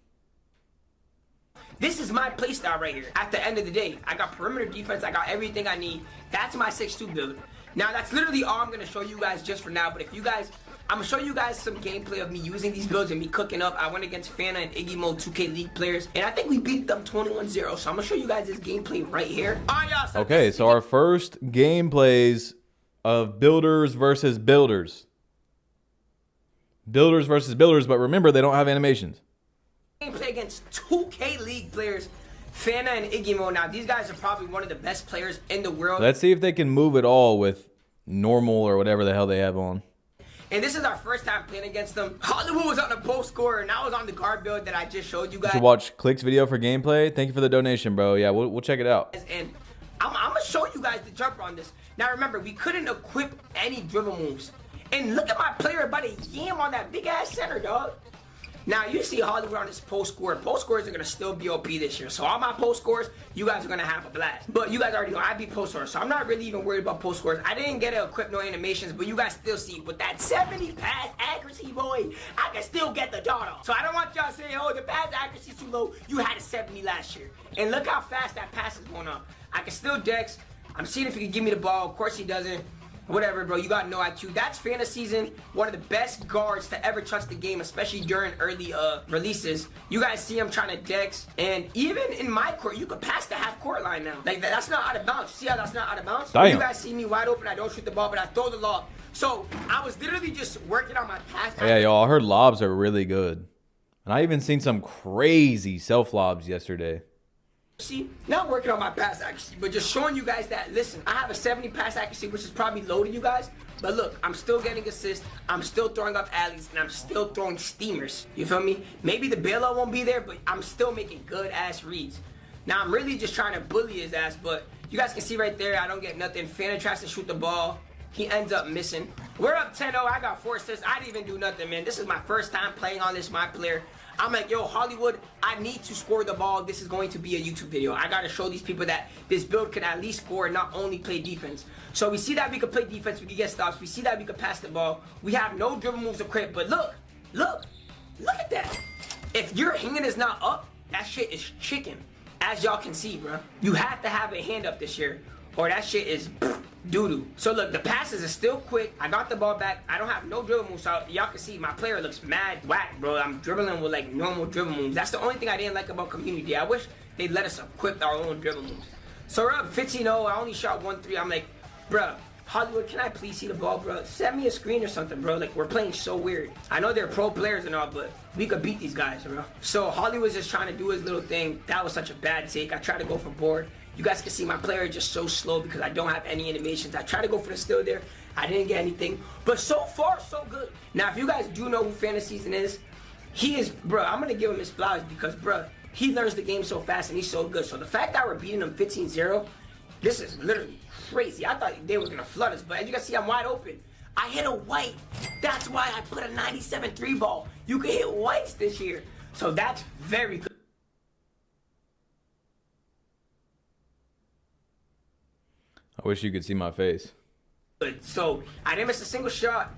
This is my playstyle right here. At the end of the day, I got perimeter defense. I got everything I need. That's my 6'2 build. Now, that's literally all I'm going to show you guys just for now. But if you guys, I'm going to show you guys some gameplay of me using these builds and me cooking up. I went against Fana and Iggy Mode 2K League players, and I think we beat them 21-0. So I'm going to show you guys this gameplay right here. All right, y'all. So okay, so our first gameplays of builders versus builders. Builders versus builders, but remember, they don't have animations. Gameplay against 2K League players, Fana and Iggy Mode. Now, these guys are probably one of the best players in the world. Let's see if they can move it all with normal or whatever the hell they have on. And this is our first time playing against them. Hollywood was on the post scorer, and I was on the guard build that I just showed you guys. You should watch Click's video for gameplay. Thank you for the donation, bro. Yeah, we'll check it out. And I'm going to show you guys the jumper on this. Now, remember, we couldn't equip any dribble moves. And look at my player about to yam on that big-ass center, dog. Now, you see Hollywood on this post score. Post scores are going to still be OP this year. So, all my post scores, you guys are going to have a blast. But you guys already know I beat post scores. So, I'm not really even worried about post scores. I didn't get to equip no animations, but you guys still see with that 70 pass accuracy, boy, I can still get the dot off. So, I don't want y'all saying, oh, the pass accuracy is too low. You had a 70 last year. And look how fast that pass is going off. I can still dex. I'm seeing if he can give me the ball. Of course, he doesn't. Whatever, bro. You got no IQ. That's Fana season. One of the best guards to ever touch the game, especially during early releases. You guys see him trying to dex. And even in MyCourt, you could pass the half-court line now. Like, that's not out of bounds. See how that's not out of bounds? Damn. You guys see me wide open. I don't shoot the ball, but I throw the lob. So, I was literally just working on my pass. Oh, yeah, y'all. I heard lobs are really good. And I even seen some crazy self-lobs yesterday. See, not working on my pass accuracy, but just showing you guys that, listen, I have a 70 pass accuracy, which is probably low to you guys, but look, I'm still getting assists, I'm still throwing up alleys, and I'm still throwing steamers, you feel me? Maybe the bailout won't be there, but I'm still making good-ass reads. Now, I'm really just trying to bully his ass, but you guys can see right there, I don't get nothing. Fana tries to shoot the ball. He ends up missing. We're up 10-0. I got 4 assists. I didn't even do nothing, man. This is my first time playing on this, my player. I'm like, yo, Hollywood, I need to score the ball. This is going to be a YouTube video. I got to show these people that this build can at least score and not only play defense. So we see that we can play defense. We can get stops. We see that we can pass the ball. We have no dribble moves to crit. But look at that. If your hand is not up, that shit is chicken. As y'all can see, bro. You have to have a hand up this year, or that shit is doo-doo. So look, the passes are still quick. I got the ball back. I don't have no dribble moves, so y'all can see my player looks mad whack, bro. I'm dribbling with like normal dribble moves. That's the only thing I didn't like about community. I wish they'd let us equip our own dribble moves. So we're up 15-0. I only shot 1-3. I'm like, bro, Hollywood, can I please see the ball, bro? Send me a screen or something, bro. Like, we're playing so weird. I know they're pro players and all, but we could beat these guys, bro. So Hollywood's just trying to do his little thing. That was such a bad take. I tried to go for board. You guys can see my player is just so slow because I don't have any animations. I try to go for the steal there. I didn't get anything. But so far, so good. Now, if you guys do know who Fantasy Season is, he is, bro, I'm going to give him his flowers because, bro, he learns the game so fast and he's so good. So the fact that we're beating him 15-0, this is literally crazy. I thought they were going to flood us, but as you can see, I'm wide open. I hit a white. That's why I put a 97 3-ball. You can hit whites this year. So that's very good. I wish you could see my face. So I didn't miss a single shot.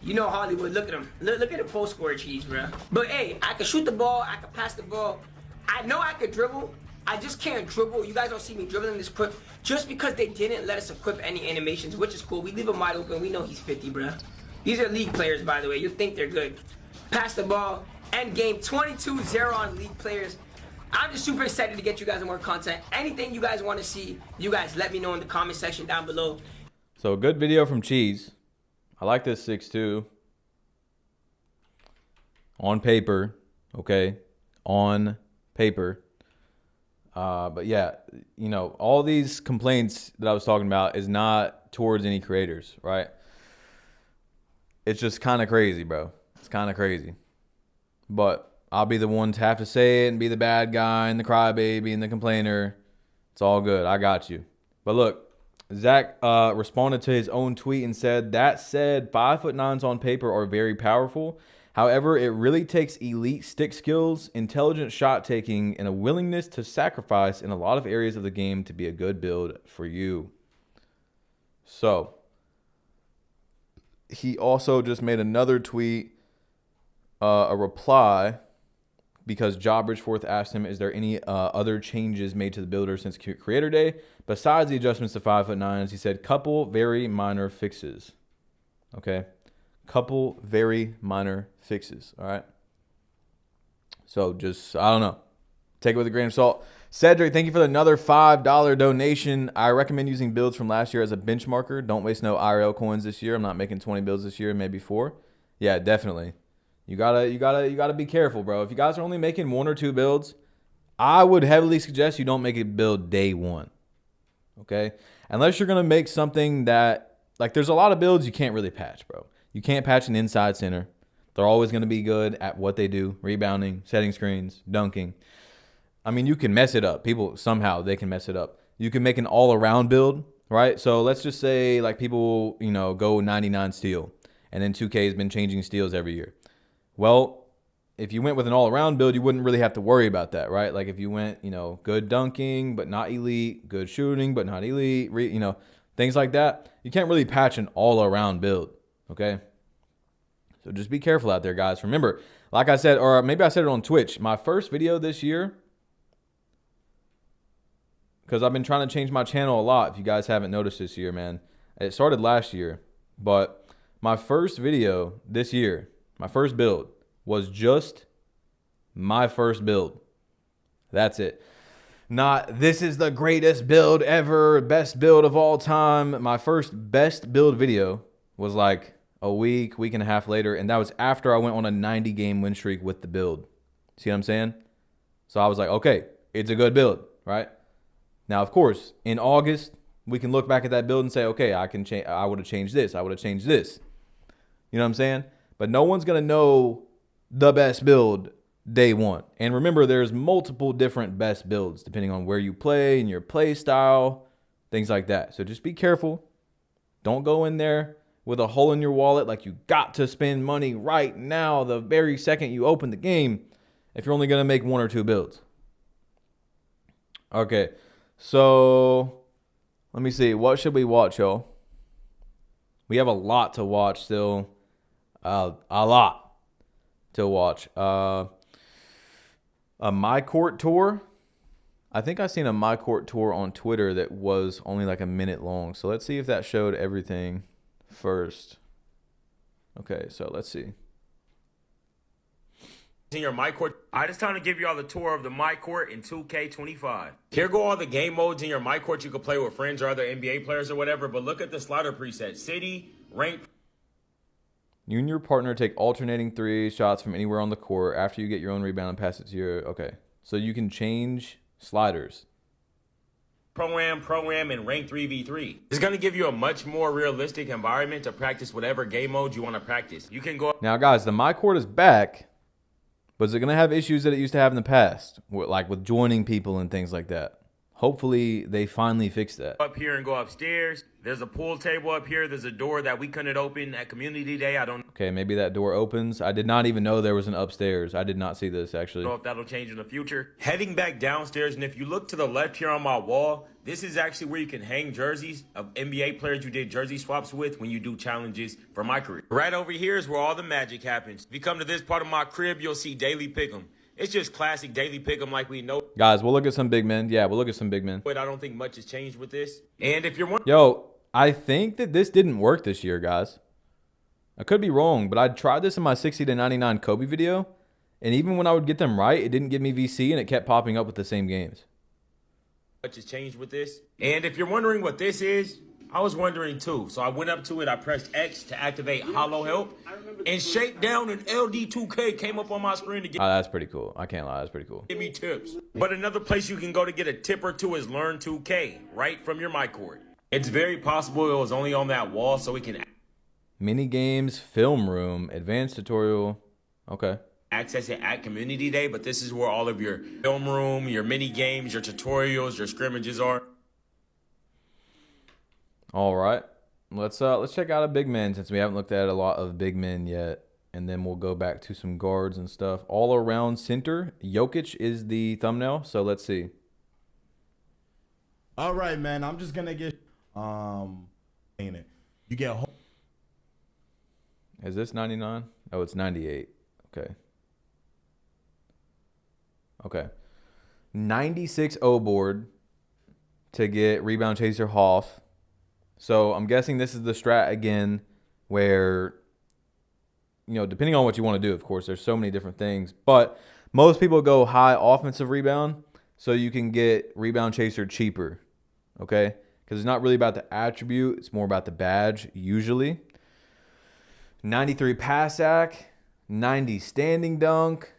You know Hollywood, look at him. Look at the post score cheese, bro. But hey, I can shoot the ball, I can pass the ball. I know I could dribble. I just can't dribble. You guys don't see me dribbling this quick just because they didn't let us equip any animations, which is cool. We leave him wide open. We know he's 50, bro. These are league players, by the way. You think they're good. Pass the ball. End game 22-0 on league players. I'm just super excited to get you guys more content. Anything you guys want to see, you guys let me know in the comment section down below. So a good video from Cheese. I like this 6'2". On paper, okay? On paper. But yeah, you know, all these complaints that I was talking about is not towards any creators, right? It's just kind of crazy, bro. It's kind of crazy. But I'll be the one to have to say it and be the bad guy and the crybaby and the complainer. It's all good. I got you. But look, Zach responded to his own tweet and said, that said, 5'9" on paper are very powerful. However, it really takes elite stick skills, intelligent shot taking, and a willingness to sacrifice in a lot of areas of the game to be a good build for you. So, he also just made another tweet, a reply, because Job Bridgeforth asked him, is there any other changes made to the builder since Creator Day? Besides the adjustments to 5'9", he said, couple very minor fixes. Okay? Couple very minor fixes. All right? So just, I don't know. Take it with a grain of salt. Cedric, thank you for another $5 donation. I recommend using builds from last year as a benchmarker. Don't waste no IRL coins this year. I'm not making 20 builds this year, maybe 4. Yeah, definitely. You gotta be careful, bro. If you guys are only making 1 or 2 builds, I would heavily suggest you don't make a build day 1. Okay? Unless you're gonna make something that, like, there's a lot of builds you can't really patch, bro. You can't patch an inside center. They're always gonna be good at what they do: rebounding, setting screens, dunking. I mean, you can mess it up. People somehow they can mess it up. You can make an all-around build, right? So let's just say, like, people, you know, go 99 steal, and then 2K has been changing steals every year. Well, if you went with an all-around build, you wouldn't really have to worry about that, right? Like if you went, you know, good dunking but not elite, good shooting but not elite, you know, things like that. You can't really patch an all-around build, okay? So just be careful out there, guys. Remember, like I said, or maybe I said it on Twitch, my first video this year, because I've been trying to change my channel a lot, if you guys haven't noticed this year, man. It started last year, but my first video this year, my first build, was just my first build. That's it. Not, this is the greatest build ever, best build of all time. My first best build video was like a week and a half later, and that was after I went on a 90-game win streak with the build. See what I'm saying? So I was like, okay, it's a good build, right? Now, of course, in August, we can look back at that build and say, okay, I would have changed this. I would have changed this. You know what I'm saying? But no one's going to know the best build day 1. And remember, there's multiple different best builds depending on where you play and your play style, things like that. So just be careful. Don't go in there with a hole in your wallet like you got to spend money right now the very second you open the game if you're only going to make 1 or 2 builds. Okay, so let me see. What should we watch, y'all? We have a lot to watch still. A lot to watch. A MyCourt tour. I think I seen a MyCourt tour on Twitter that was only like a minute long. So let's see if that showed everything first. Okay, so let's see. In your MyCourt, I just time to give you all the tour of the MyCourt in 2K25. Here go all the game modes in your MyCourt you can play with friends or other NBA players or whatever. But look at the slider preset: city, rank. You and your partner take alternating 3 shots from anywhere on the court. After you get your own rebound and pass it to your... Okay. So you can change sliders. Pro-Am, and Rank 3v3. It's going to give you a much more realistic environment to practice whatever game mode you want to practice. You can go... Now, guys, the MyCourt is back, but is it going to have issues that it used to have in the past? Like with joining people and things like that? Hopefully, they finally fix that. Up here and go upstairs. There's a pool table up here. There's a door that we couldn't open at Community Day. I don't Okay, maybe that door opens. I did not even know there was an upstairs. I did not see this, actually. know if that'll change in the future. Heading back downstairs, and if you look to the left here on my wall, this is actually where you can hang jerseys of NBA players you did jersey swaps with when you do challenges for MyCourt. Right over here is where all the magic happens. If you come to this part of my crib, you'll see Daily Pick'em. It's just classic Daily Pick'em like we know. Guys, we'll look at some big men. Yeah, we'll look at some big men. But I don't think much has changed with this. And if you're wondering... Yo, I think that this didn't work this year, guys. I could be wrong, but I tried this in my 60 to 99 Kobe video, and even when I would get them right, it didn't give me VC, and it kept popping up with the same games. Much has changed with this. And if you're wondering what this is, I was wondering too. So I went up to it, I pressed X to activate Hollow Help, and Shakedown and LD2K came up on my screen to That's pretty cool. I can't lie, that's pretty cool. give me tips. But another place you can go to get a tip or two is Learn 2K, right from your MyCourt. It's very possible it was only on that wall, so we can Mini games, film room, advanced tutorial. Okay. access it at Community Day, but this is where all of your film room, your mini games, your tutorials, your scrimmages are. All right. Let's check out a big man since we haven't looked at a lot of big men yet. And then we'll go back to some guards and stuff. All around center. Jokic is the thumbnail. So let's see. All right, man. I'm just gonna get ain't it? You get Is this 99? Oh, it's 98. Okay. Okay. 96 O board to get rebound chaser Hoff. So I'm guessing this is the strat again where, you know, depending on what you want to do, of course, there's so many different things. But most people go high offensive rebound so you can get rebound chaser cheaper. Okay? Because it's not really about the attribute. It's more about the badge, usually. 93 pass act. 90 standing dunk.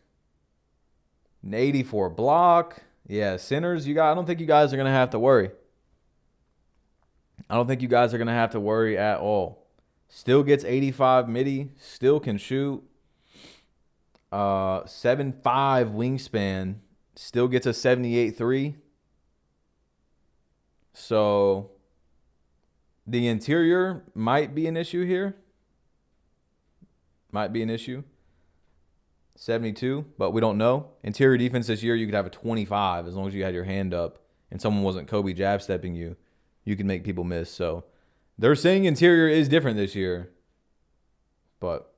84 block. Yeah, centers, I don't think you guys are going to have to worry. I don't think you guys are going to have to worry at all. Still gets 85 midi. Still can shoot. 7'5 wingspan. Still gets a 78-3. So the interior might be an issue here. Might be an issue. 72, but we don't know. Interior defense this year, you could have a 25 as long as you had your hand up and someone wasn't Kobe jab stepping you. You can make people miss. So they're saying interior is different this year. But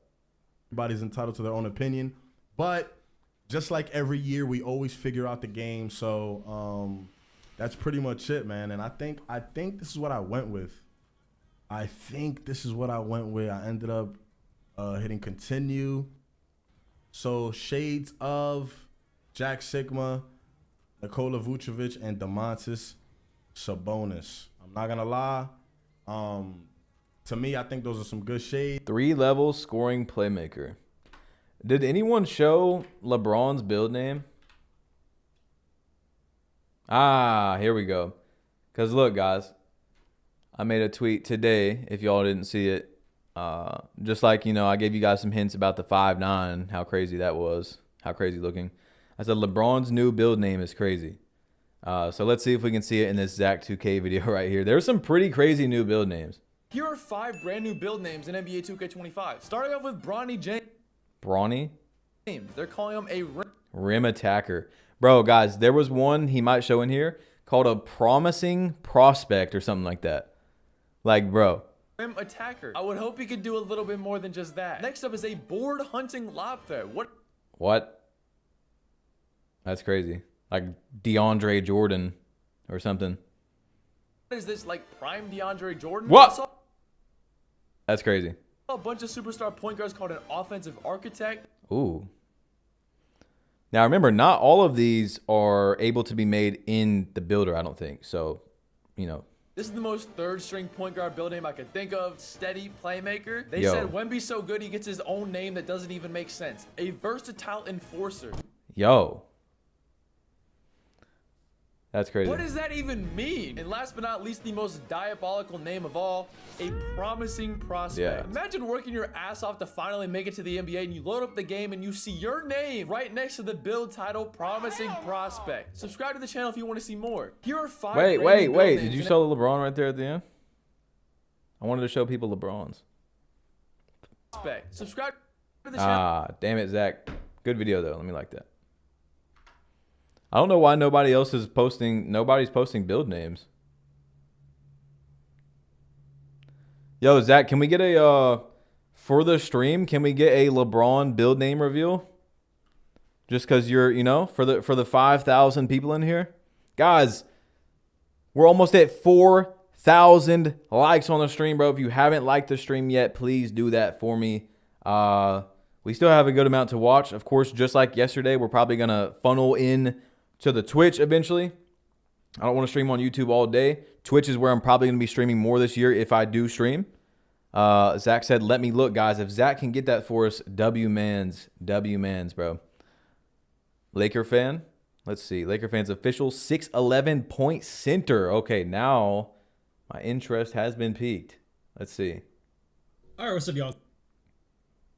everybody's entitled to their own opinion. But just like every year, we always figure out the game. So that's pretty much it, man. And I think this is what I went with. I ended up hitting continue. So shades of Jack Sigma, Nikola Vucevic, and Domantas Sabonis. I'm not gonna lie. To me, I think those are some good shades. 3-level scoring playmaker. Did anyone show LeBron's build name? Here we go. Because look, guys. I made a tweet today, if y'all didn't see it. Just like, I gave you guys some hints about the 5'9", how crazy that was. How crazy looking. I said LeBron's new build name is crazy. So let's see if we can see it in this Zach 2K video right here. There's some pretty crazy new build names. Here are 5 brand new build names in NBA 2K25. Starting off with Bronny James. Bronny? They're calling him a rim attacker. Bro, guys, there was one he might show in here called a promising prospect or something like that. Like, bro. rim attacker. I would hope he could do a little bit more than just that. Next up is a board hunting lob threat. What? That's crazy. Like DeAndre Jordan or something. What is this, like prime DeAndre Jordan? What? That's crazy. A bunch of superstar point guards called an offensive architect. Ooh. Now remember, not all of these are able to be made in the builder, I don't think. So, This is the most third-string point guard build name I could think of. Steady playmaker. They Yo. said Wemby's so good he gets his own name that doesn't even make sense. A versatile enforcer. Yo. That's crazy. What does that even mean? And last but not least, the most diabolical name of all, a promising prospect. Yeah. Imagine working your ass off to finally make it to the NBA, and you load up the game and you see your name right next to the build title, promising prospect. Subscribe to the channel if you want to see more. Here are 5 Wait. brand new build Did names you and- show the LeBron right there at the end? I wanted to show people LeBron's. Subscribe to the channel. Ah, damn it, Zach. Good video though. Let me like that. I don't know why nobody's posting build names. Yo, Zach, can we get a for the stream, can we get a LeBron build name reveal? Just cuz you're, you know, for the 5,000 people in here. Guys, we're almost at 4,000 likes on the stream, bro. If you haven't liked the stream yet, please do that for me. We still have a good amount to watch. Of course, just like yesterday, we're probably going to funnel in to the Twitch eventually. I don't want to stream on YouTube all day. Twitch is where I'm probably going to be streaming more this year if I do stream. Zach said, let me look, guys. If Zach can get that for us, W-mans, bro. Laker fan. Let's see. Laker fans official 6'11" point center. Okay, now my interest has been piqued. Let's see. All right, what's up, y'all?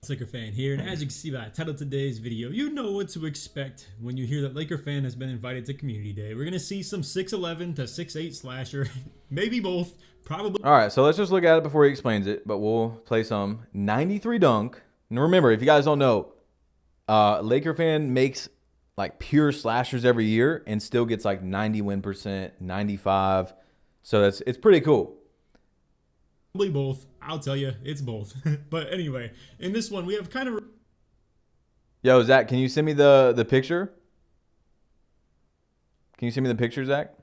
Laker fan here, and as you can see by the title of today's video, you know what to expect when you hear that Laker fan has been invited to community day. We're gonna see some 6'11" to 6'8" slasher, maybe both, probably. All right, so let's just look at it before he explains it, but we'll play some 93 dunk. And remember, if you guys don't know, Laker fan makes like pure slashers every year and still gets like 90 win percent, 95. So it's pretty cool. Probably both. I'll tell you, it's both. But anyway, in this one, we have kind of... Yo, Zach, can you send me the picture? Can you send me the picture, Zach?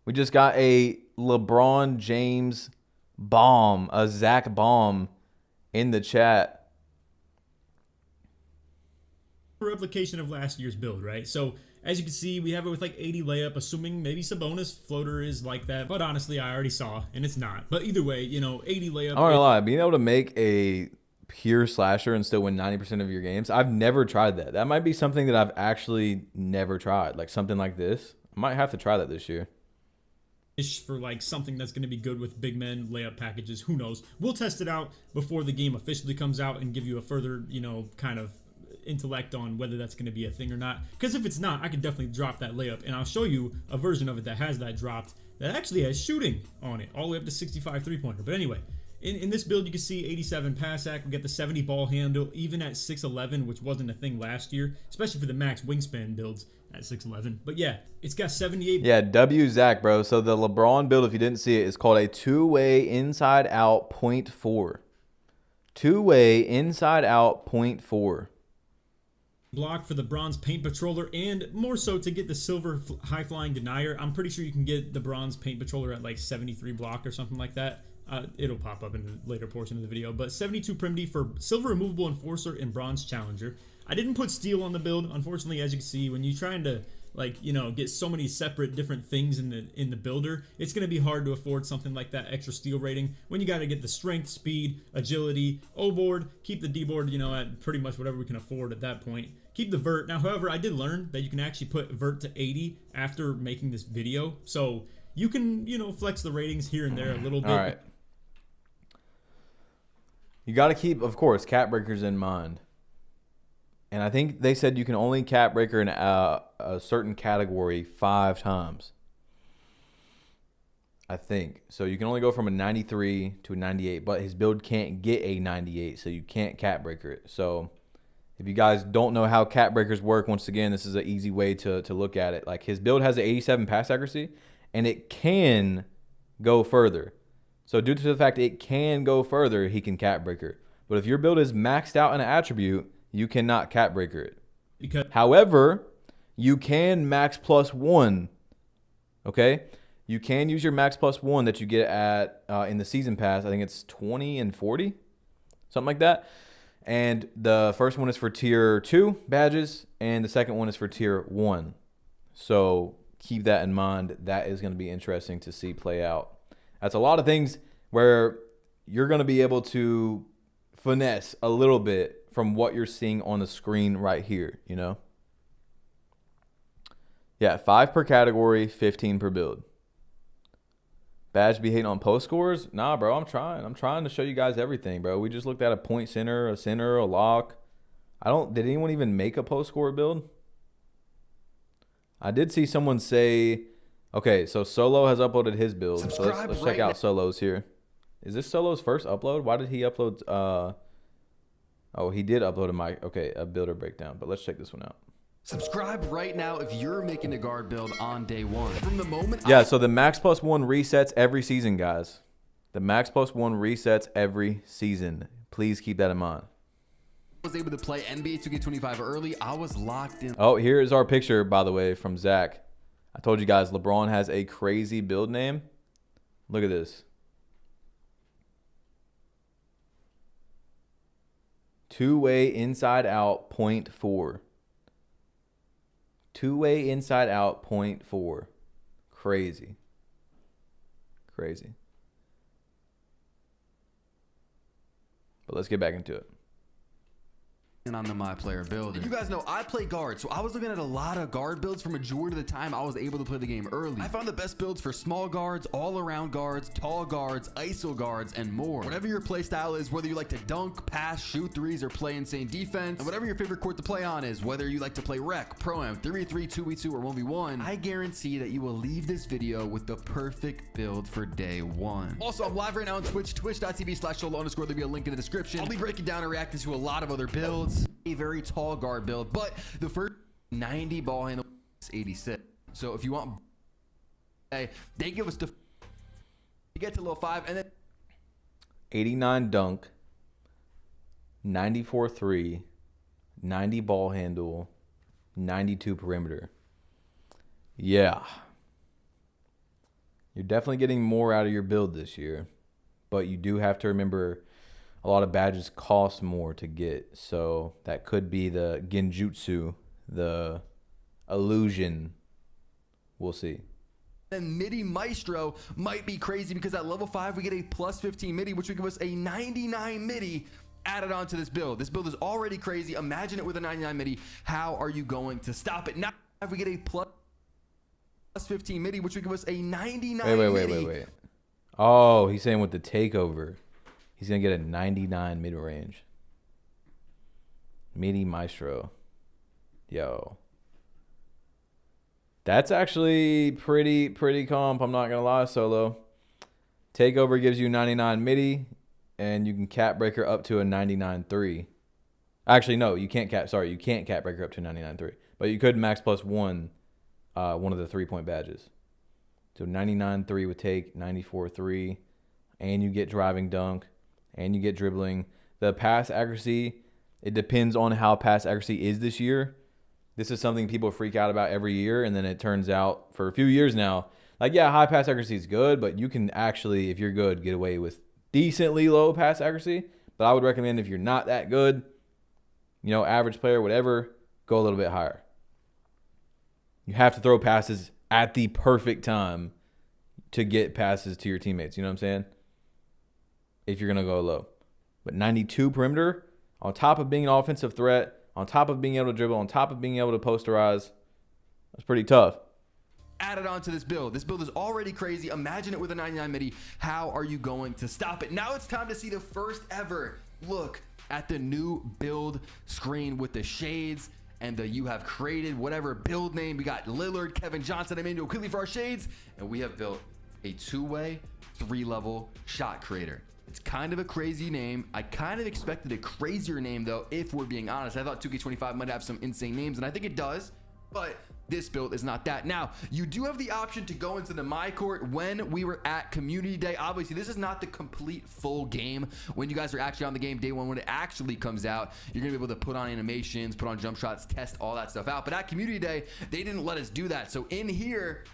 We just got a LeBron James bomb, a Zach bomb in the chat. replication of last year's build, right? So as you can see, we have it with like 80 layup, assuming maybe Sabonis floater is like that. But honestly, I already saw, and it's not. But either way, you know, 80 layup. I'm not gonna lie, being able to make a pure slasher and still win 90% of your games, I've never tried that. That might be something that I've actually never tried. Like something like this. I might have to try that this year. For like something that's going to be good with big men layup packages. Who knows? We'll test it out before the game officially comes out and give you a further, you know, kind of intellect on whether that's going to be a thing or not. Because if it's not, I could definitely drop that layup, and I'll show you a version of it that has that dropped that actually has shooting on it all the way up to 65 3-pointer. But anyway, in this build, you can see 87 pass act. We get the 70 ball handle, even at 6'11", which wasn't a thing last year, especially for the max wingspan builds at 6'11". But yeah, it's got 78. Yeah, W Zach, bro. So the LeBron build, if you didn't see it, is called a two-way inside out .4. Two-way inside out .4. Block for the bronze paint patroller, and more so to get the silver high flying denier. I'm pretty sure you can get the bronze paint patroller at like 73 block or something like that. It'll pop up in the later portion of the video, but 72 Prim D for silver removable enforcer and bronze challenger. I didn't put steel on the build, unfortunately. As you can see, when you're trying to, like, you know, get so many separate different things in the builder, it's going to be hard to afford something like that extra steel rating when you got to get the strength, speed, agility, O board, keep the D board, you know, at pretty much whatever we can afford at that point. Keep the vert. Now, however, I did learn that you can actually put vert to 80 after making this video, so you can, you know, flex the ratings here and there a little bit. All right. You got to keep, of course, cap breakers in mind. And I think they said you can only cap breaker in a certain category 5 times. I think. So you can only go from a 93 to a 98, but his build can't get a 98, so you can't cap breaker it. So if you guys don't know how cap breakers work, once again, this is an easy way to look at it. Like, his build has an 87 pass accuracy, and it can go further. So due to the fact it can go further, he can cap breaker. But if your build is maxed out in an attribute, you cannot cap breaker it. However, you can max +1. Okay? You can use your max +1 that you get at in the season pass. I think it's 20 and 40, something like that. And the first one is for tier 2 badges, and the second one is for tier 1. So keep that in mind. That is going to be interesting to see play out. That's a lot of things where you're going to be able to finesse a little bit from what you're seeing on the screen right here, you know? Yeah, 5 per category, 15 per build. Badge be hating on post scores? Nah, bro, I'm trying to show you guys everything, bro. We just looked at a point center, a lock. Did anyone even make a post score build? I did see someone say, okay, so Solo has uploaded his build. So let's check out Solo's here. Is this Solo's first upload? Why did he upload? Oh, he did upload a builder breakdown, but let's check this one out. Subscribe right now if you're making a guard build on day one. From the moment so the max plus 1 resets every season, guys. The max plus 1 resets every season. Please keep that in mind. I was able to play NBA 2K25 early. I was locked in. Oh, here is our picture, by the way, from Zach. I told you guys, LeBron has a crazy build name. Look at this. Two-way inside out 0.4. Two-way inside out 0.4. Crazy. Crazy. But let's get back into it. On the My Player builder. You guys know I play guard, so I was looking at a lot of guard builds. For majority of the time I was able to play the game early. I found the best builds for small guards, all around guards, tall guards, ISO guards, and more. Whatever your play style is, whether you like to dunk, pass, shoot threes, or play insane defense, and whatever your favorite court to play on is, whether you like to play rec, pro-am, 3v3, 2v2, or 1v1, I guarantee that you will leave this video with the perfect build for day one. Also, I'm live right now on Twitch, twitch.tv/solo_. There'll be a link in the description. I'll be breaking down and reacting to a lot of other builds. A very tall guard build, but the first 90 ball handle is 86. So if you want, they give us to get to level 5 and then 89 dunk, 94 3, 90 ball handle, 92 perimeter. Yeah. You're definitely getting more out of your build this year, but you do have to remember a lot of badges cost more to get, so that could be the genjutsu, the illusion. We'll see. And MIDI Maestro might be crazy because at level 5 we get a plus 15 MIDI, which would give us a 99 MIDI added onto this build. This build is already crazy. Imagine it with a 99 MIDI. How are you going to stop it? Now if we get a plus 15 MIDI, which would give us a 99 MIDI. Wait. Oh, he's saying with the takeover. He's going to get a 99 mid-range. MIDI Maestro. Yo. That's actually pretty comp. I'm not going to lie, Solo. Takeover gives you 99 MIDI, and you can cap breaker up to a 99.3. Actually, no, you can't cap. Sorry, you can't cap breaker up to 99.3. But you could max plus 1, one of the 3-point badges. So 99.3 with take, 94.3, and you get driving dunk. And you get dribbling. The pass accuracy, it depends on how pass accuracy is this year. This is something people freak out about every year, and then it turns out for a few years now, like, yeah, high pass accuracy is good, but you can actually, if you're good, get away with decently low pass accuracy. But I would recommend if you're not that good, you know, average player, whatever, go a little bit higher. You have to throw passes at the perfect time to get passes to your teammates. You know what I'm saying? If you're going to go low. But 92 perimeter, on top of being an offensive threat, on top of being able to dribble, on top of being able to posterize, that's pretty tough. Added on to this build. This build is already crazy. Imagine it with a 99 MIDI. How are you going to stop it? Now it's time to see the first ever look at the new build screen with the shades and the you have created whatever build name. We got Lillard, Kevin Johnson, Emmanuel Quigley for our shades, and we have built a 2-way, 3-level shot creator. It's kind of a crazy name. I kind of expected a crazier name, though, if we're being honest. I thought 2K25 might have some insane names, and I think it does, but this build is not that. Now, you do have the option to go into the MyCourt when we were at Community Day. Obviously, this is not the complete full game. When you guys are actually on the game day one, when it actually comes out, you're going to be able to put on animations, put on jump shots, test all that stuff out. But at Community Day, they didn't let us do that. So in here,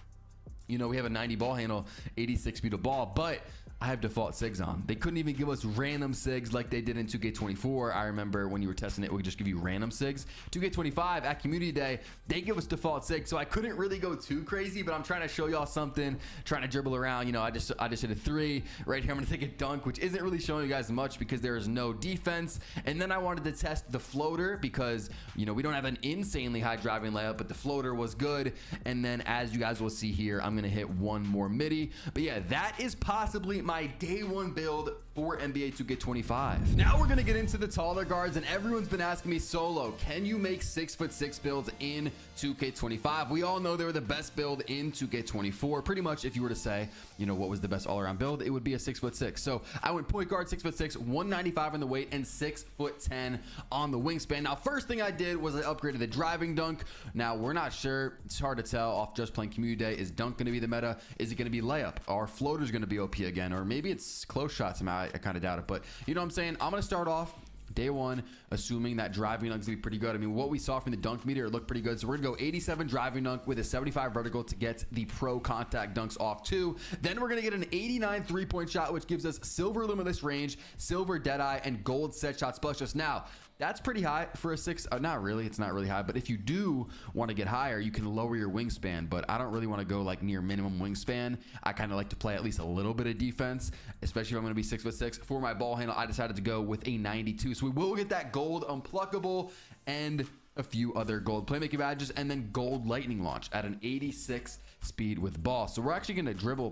you know, we have a 90 ball handle, 86 feet of ball, but I have default SIGs on. They couldn't even give us random SIGs like they did in 2K24. I remember when you were testing it, we would just give you random SIGs. 2K25 at Community Day, they give us default SIGs, so I couldn't really go too crazy, but I'm trying to show y'all something, trying to dribble around. You know, I just hit a 3. Right here, I'm gonna take a dunk, which isn't really showing you guys much because there is no defense. And then I wanted to test the floater because, you know, we don't have an insanely high driving layup, but the floater was good. And then as you guys will see here, I'm gonna hit one more midi. But yeah, that is possibly my day 1 build for NBA 2K25. Now we're gonna get into the taller guards, and everyone's been asking me, Solo, can you make 6'6" builds in 2K25? We all know they were the best build in 2K24. Pretty much, if you were to say, you know, what was the best all-around build, it would be a 6'6". So I went point guard, 6'6", 195 on the weight, and 6'10" on the wingspan. Now, first thing I did was I upgraded the driving dunk. Now we're not sure. It's hard to tell off just playing Community Day. Is dunk gonna be the meta? Is it gonna be layup? Are floaters gonna be OP again? Or maybe it's close shots somehow. I kind of doubt it, but you know what I'm saying? I'm gonna start off day 1 assuming that driving dunk's gonna be pretty good. I mean, what we saw from the dunk meter, it looked pretty good. So we're gonna go 87 driving dunk with a 75 vertical to get the pro contact dunks off too. Then we're gonna get an 89 3-point shot, which gives us silver limitless range, silver deadeye, and gold set shot specialist. Now that's pretty high for a 6. Not really, it's not really high, but if you do want to get higher, you can lower your wingspan, but I don't really want to go like near minimum wingspan. I kind of like to play at least a little bit of defense, especially if I'm going to be 6'6". For my ball handle, I decided to go with a 92. So we will get that gold unpluckable and a few other gold playmaking badges, and then gold lightning launch at an 86 speed with ball. So we're actually going to dribble we're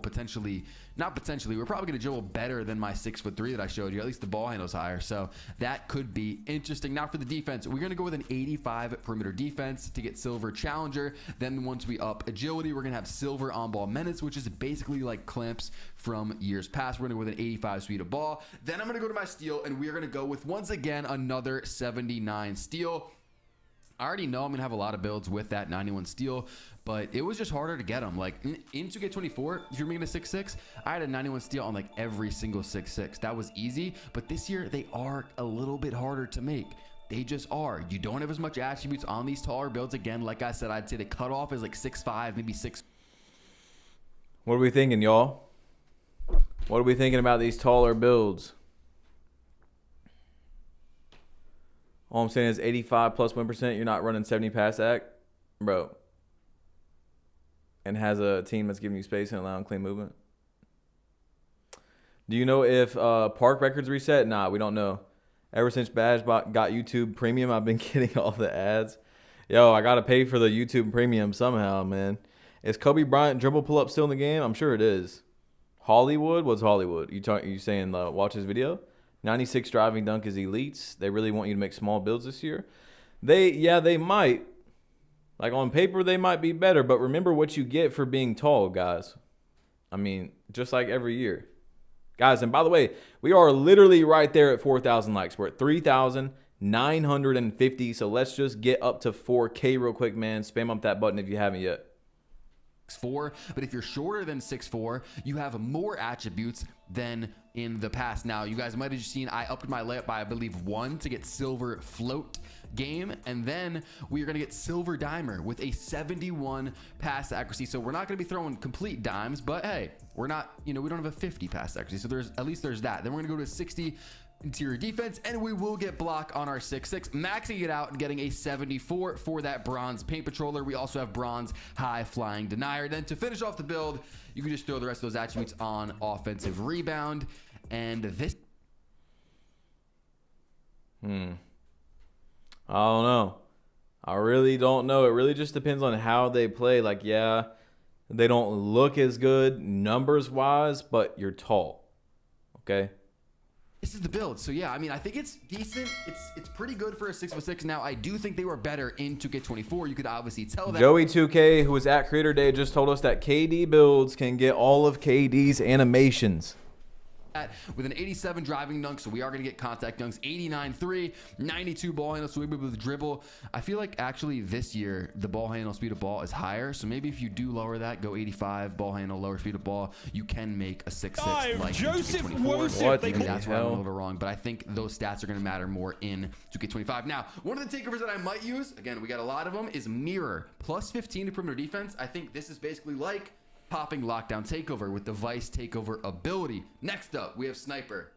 probably going to dribble better than my 6'3" that I showed you. At least the ball handle's higher, so that could be interesting. Now for the defense, we're going to go with an 85 perimeter defense to get silver challenger. Then once we up agility, we're going to have silver on ball menace, which is basically like clamps from years past. We're going to go with an 85 speed of ball. Then I'm going to go to my steal, and we're going to go with, once again, another 79 steal. I already know I'm gonna have a lot of builds with that 91 steal, but it was just harder to get them. Like in 2K24, if you're making a 6'6", I had a 91 steal on like every single 6'6". That was easy, but this year they are a little bit harder to make. They just are. You don't have as much attributes on these taller builds. Again, like I said, I'd say the cutoff is like 6'5", maybe 6. What are we thinking, y'all? What are we thinking about these taller builds? All I'm saying is 85 plus 1%. You're not running 70 pass act, bro. And has a team that's giving you space and allowing clean movement. Do you know if park records reset? Nah, we don't know. Ever since Badge got YouTube Premium, I've been getting all the ads. Yo, I gotta pay for the YouTube Premium somehow, man. Is Kobe Bryant dribble pull up still in the game? I'm sure it is. Hollywood? What's Hollywood? You saying watch his video? 96 driving dunk is elites. They really want you to make small builds this year. They might. Like on paper, they might be better, but remember what you get for being tall, guys. I mean, just like every year. Guys, and by the way, we are literally right there at 4,000 likes. We're at 3,950, so let's just get up to 4K real quick, man. Spam up that button if you haven't yet. 6'4", but if you're shorter than 6'4", you have more attributes than in the past. Now, you guys might have just seen I upped my layup by, I believe, 1 to get silver float game, and then we are going to get silver dimer with a 71 pass accuracy. So we're not going to be throwing complete dimes, but hey, we're not, you know, we don't have a 50 pass accuracy, so there's at least there's that. Then we're going to go to 60 interior defense, and we will get block on our 6'6", maxing it out and getting a 74 for that bronze paint patroller. We also have bronze high flying denier. Then to finish off the build, you can just throw the rest of those attributes on offensive rebound, and this I don't know. I really don't know. It really just depends on how they play. Like, yeah, they don't look as good numbers wise, but you're tall. Okay. This is the build. So yeah, I mean, I think it's decent. It's pretty good for a 6'6". Now, I do think they were better in 2K24. You could obviously tell that. Joey 2K, who was at Creator Day, just told us that KD builds can get all of KD's animations. With an 87 driving dunk, so we are going to get contact dunks. 89 3, 92 ball handle, so we'll be able to dribble. I feel like actually this year the ball handle speed of ball is higher, so maybe if you do lower that, go 85 ball handle, lower speed of ball, you can make a 6'6" like Joseph 2K24. What? Maybe that's where I'm a little wrong, but I think those stats are going to matter more in 2K25. Now, one of the takeovers that I might use, again, we got a lot of them, is mirror plus 15 to perimeter defense. I think this is basically like popping lockdown takeover with the Vice takeover ability. Next up, we have Sniper.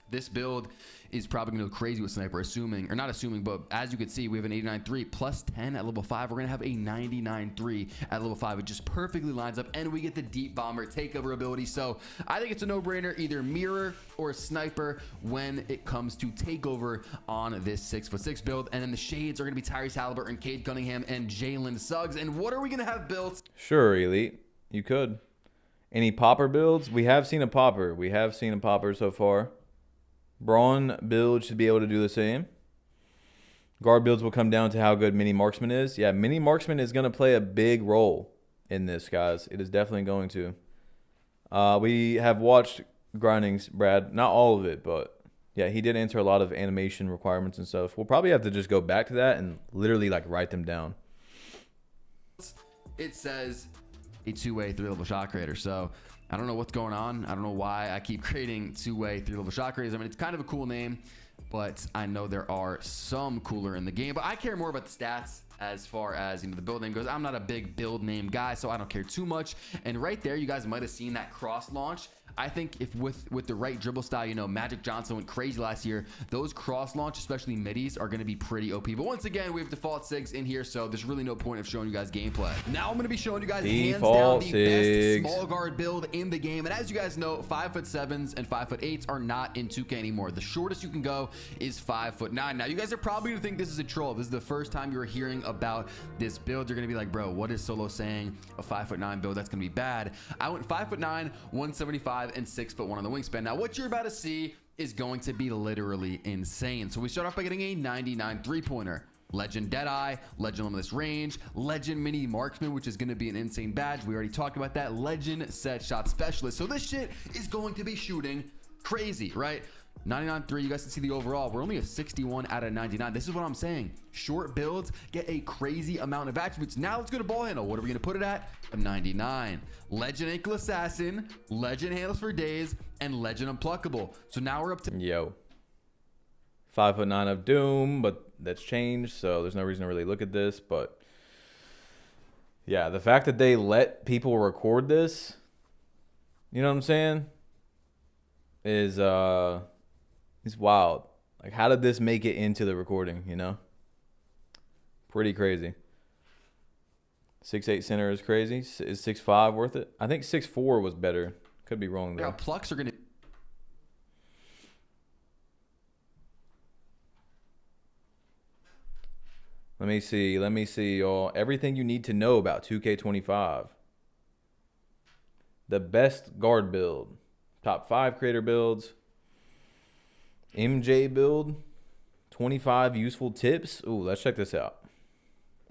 This build is probably going to go crazy with Sniper, assuming, or not assuming, but as you can see, we have an 89.3 plus 10 at level 5. We're going to have a 99.3 at level 5. It just perfectly lines up, and we get the Deep Bomber takeover ability. So I think it's a no-brainer, either Mirror or Sniper when it comes to takeover on this 6'6" build. And then the shades are going to be Tyrese Halliburton, Cade Cunningham, and Jalen Suggs. And what are we going to have built? Sure, Elite. You could. Any popper builds? We have seen a popper. We have seen a popper so far. Braun build should be able to do the same. Guard builds will come down to how good Mini Marksman is. Yeah, Mini Marksman is going to play a big role in this, guys. It is definitely going to. We have watched grindings, Brad. Not all of it, but yeah, he did answer a lot of animation requirements and stuff. We'll probably have to just go back to that and literally like write them down. It says a two-way 3-level shot creator. So I don't know what's going on. I don't know why I keep creating two-way 3-level shot creators. I mean, it's kind of a cool name, but I know there are some cooler in the game. But I care more about the stats as far as, you know, the build name goes. I'm not a big build name guy, so I don't care too much. And right there, you guys might have seen that cross launch. I think if with the right dribble style, you know, Magic Johnson went crazy last year. Those cross launch, especially middies, are going to be pretty OP. But once again, we have default SIGs in here, so there's really no point of showing you guys gameplay. Now I'm going to be showing you guys hands down the best small guard build in the game. And as you guys know, 5'7" and 5'8" are not in 2K anymore. The shortest you can go is 5'9". Now you guys are probably going to think this is a troll. This is the first time you're hearing about this build. You're going to be like, bro, what is Solo saying? A 5'9" build? That's going to be bad. I went 5'9", 175, and 6'1" on the wingspan. Now what you're about to see is going to be literally insane. So we start off by getting a 99 3-pointer. Legend Deadeye, Legend Limitless Range, Legend Mini Marksman, which is going to be an insane badge. We already talked about that. Legend Set Shot Specialist. So this shit is going to be shooting crazy, right? 99.3, you guys can see the overall. We're only a 61 out of 99. This is what I'm saying. Short builds get a crazy amount of attributes. Now let's go to ball handle. What are we going to put it at? A 99. Legend Ankle Assassin, Legend Handles for Days, and Legend Unpluckable. So now we're up to... Yo. 5'9" of Doom, but that's changed, so there's no reason to really look at this. But yeah, the fact that they let people record this, you know what I'm saying, is wild. Like, how did this make it into the recording, you know? Pretty crazy. 6'8" center is crazy. Is 6'5" worth it? I think 6'4" was better. Could be wrong though. Yeah, plucks are going to... Let me see, y'all. Everything you need to know about 2K25. The best guard build. Top 5 creator builds. MJ build. 25 useful tips. Ooh, let's check this out.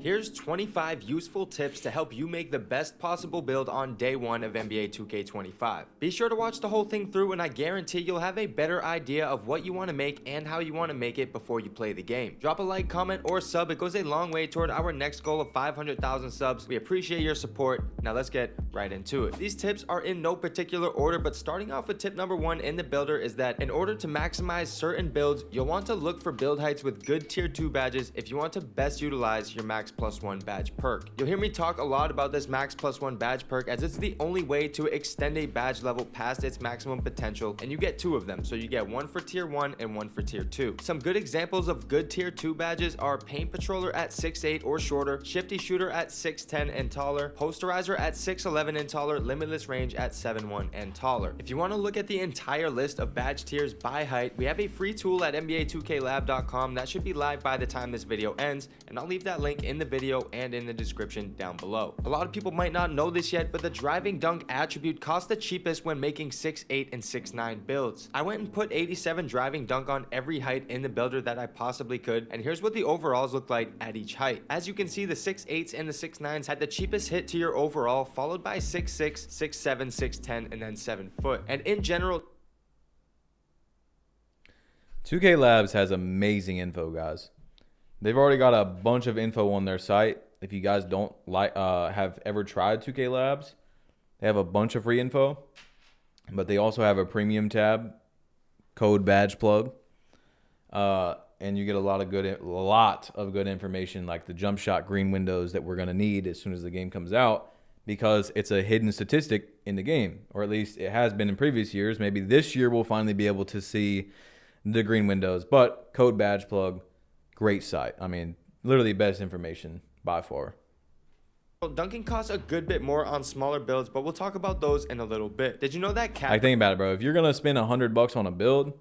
Here's 25 useful tips to help you make the best possible build on day 1 of NBA 2K25. Be sure to watch the whole thing through and I guarantee you'll have a better idea of what you want to make and how you want to make it before you play the game. Drop a like, comment, or sub. It goes a long way toward our next goal of 500,000 subs. We appreciate your support. Now let's get right into it. These tips are in no particular order, but starting off with tip number 1 in the builder is that in order to maximize certain builds, you'll want to look for build heights with good tier 2 badges if you want to best utilize your max +1 badge perk. You'll hear me talk a lot about this max +1 badge perk as it's the only way to extend a badge level past its maximum potential, and you get 2 of them. So you get 1 for tier 1 and 1 for tier 2. Some good examples of good tier 2 badges are Paint Patroller at 6'8" or shorter, Shifty Shooter at 6'10" and taller, Posterizer at 6'11" and taller, Limitless Range at 7'1" and taller. If you want to look at the entire list of badge tiers by height, we have a free tool at NBA2KLab.com that should be live by the time this video ends, and I'll leave that link in the video and in the description down below. A lot of people might not know this yet, but the driving dunk attribute costs the cheapest when making 6'8" and 6'9" builds. I went and put 87 driving dunk on every height in the builder that I possibly could, and here's what the overalls look like at each height. As you can see, the 6'8s and the 6'9s had the cheapest hit to your overall, followed by 6'6", 6'7", 6'10", and then 7 foot. And in general, 2K Labs has amazing info, guys. They've already got a bunch of info on their site. If you guys don't have ever tried 2K Labs, they have a bunch of free info, but they also have a premium tab, code badge plug, and you get a lot of good information, like the jump shot green windows that we're gonna need as soon as the game comes out, because it's a hidden statistic in the game, or at least it has been in previous years. Maybe this year we'll finally be able to see the green windows. But code badge plug, great site. I mean, literally best information by far. Dunking costs a good bit more on smaller builds, but we'll talk about those in a little bit. Did you know that Like, think about it, bro. If you're gonna spend $100 on a build,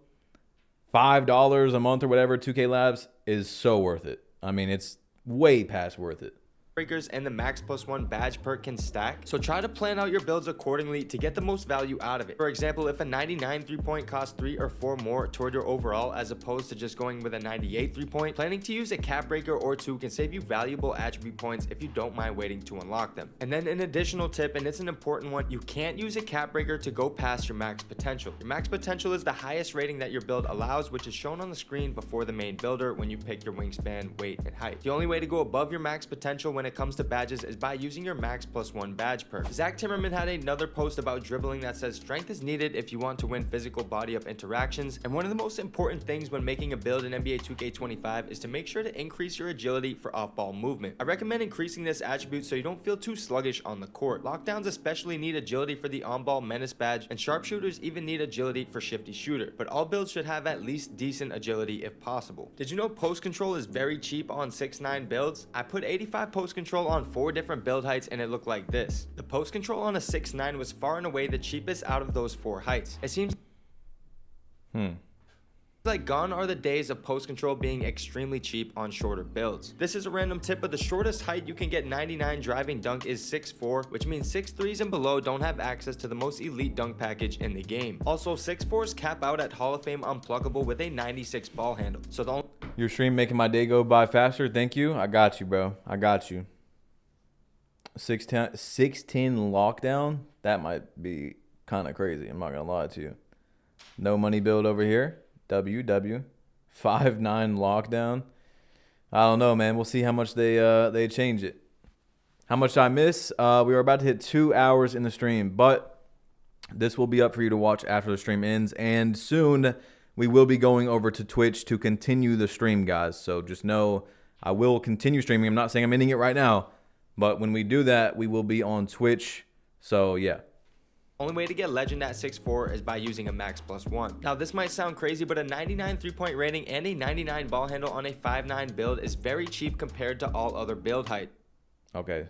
$5 a month or whatever, 2K Labs is so worth it. I mean, it's way past worth it. breakers and the max +1 badge perk can stack, so try to plan out your builds accordingly to get the most value out of it. For example, if a 99 3-point costs 3 or 4 more toward your overall as opposed to just going with a 98 3-point, planning to use a cap breaker or 2 can save you valuable attribute points if you don't mind waiting to unlock them. And then an additional tip, and it's an important one, you can't use a cap breaker to go past your max potential. Your max potential is the highest rating that your build allows, which is shown on the screen before the main builder when you pick your wingspan, weight, and height. The only way to go above your max potential when it comes to badges is by using your max +1 badge perk. Zach Timmerman had another post about dribbling that says strength is needed if you want to win physical body up interactions, and one of the most important things when making a build in NBA 2K25 is to make sure to increase your agility for off-ball movement. I recommend increasing this attribute so you don't feel too sluggish on the court. Lockdowns especially need agility for the on-ball menace badge, and sharpshooters even need agility for shifty shooter, but all builds should have at least decent agility if possible. Did you know post control is very cheap on 6'9 builds? I put 85 post control on 4 different build heights and it looked like this. The post control on a 6'9 was far and away the cheapest out of those 4 heights. It seems like gone are the days of post control being extremely cheap on shorter builds. This is a random tip, but the shortest height you can get 99 driving dunk is 6'4", which means 6'3s and below don't have access to the most elite dunk package in the game. Also, 6'4s cap out at Hall of Fame unpluggable with a 96 ball handle. So don't. Your stream making my day go by faster. Thank you. I got you, bro. I got you. 6'10 lockdown. That might be kind of crazy. I'm not gonna lie to you. No money build over here. WW 5'9 lockdown. I don't know, man. We'll see how much they change it. How much I miss? We were about to hit 2 hours in the stream, but this will be up for you to watch after the stream ends, and soon we will be going over to Twitch to continue the stream, guys. So just know I will continue streaming. I'm not saying I'm ending it right now, but when we do that, we will be on Twitch. So yeah. Only way to get legend at 6'4 is by using a max +1. Now this might sound crazy, but a 99 3-point rating and a 99 ball handle on a 5'9 build is very cheap compared to all other build height. Okay.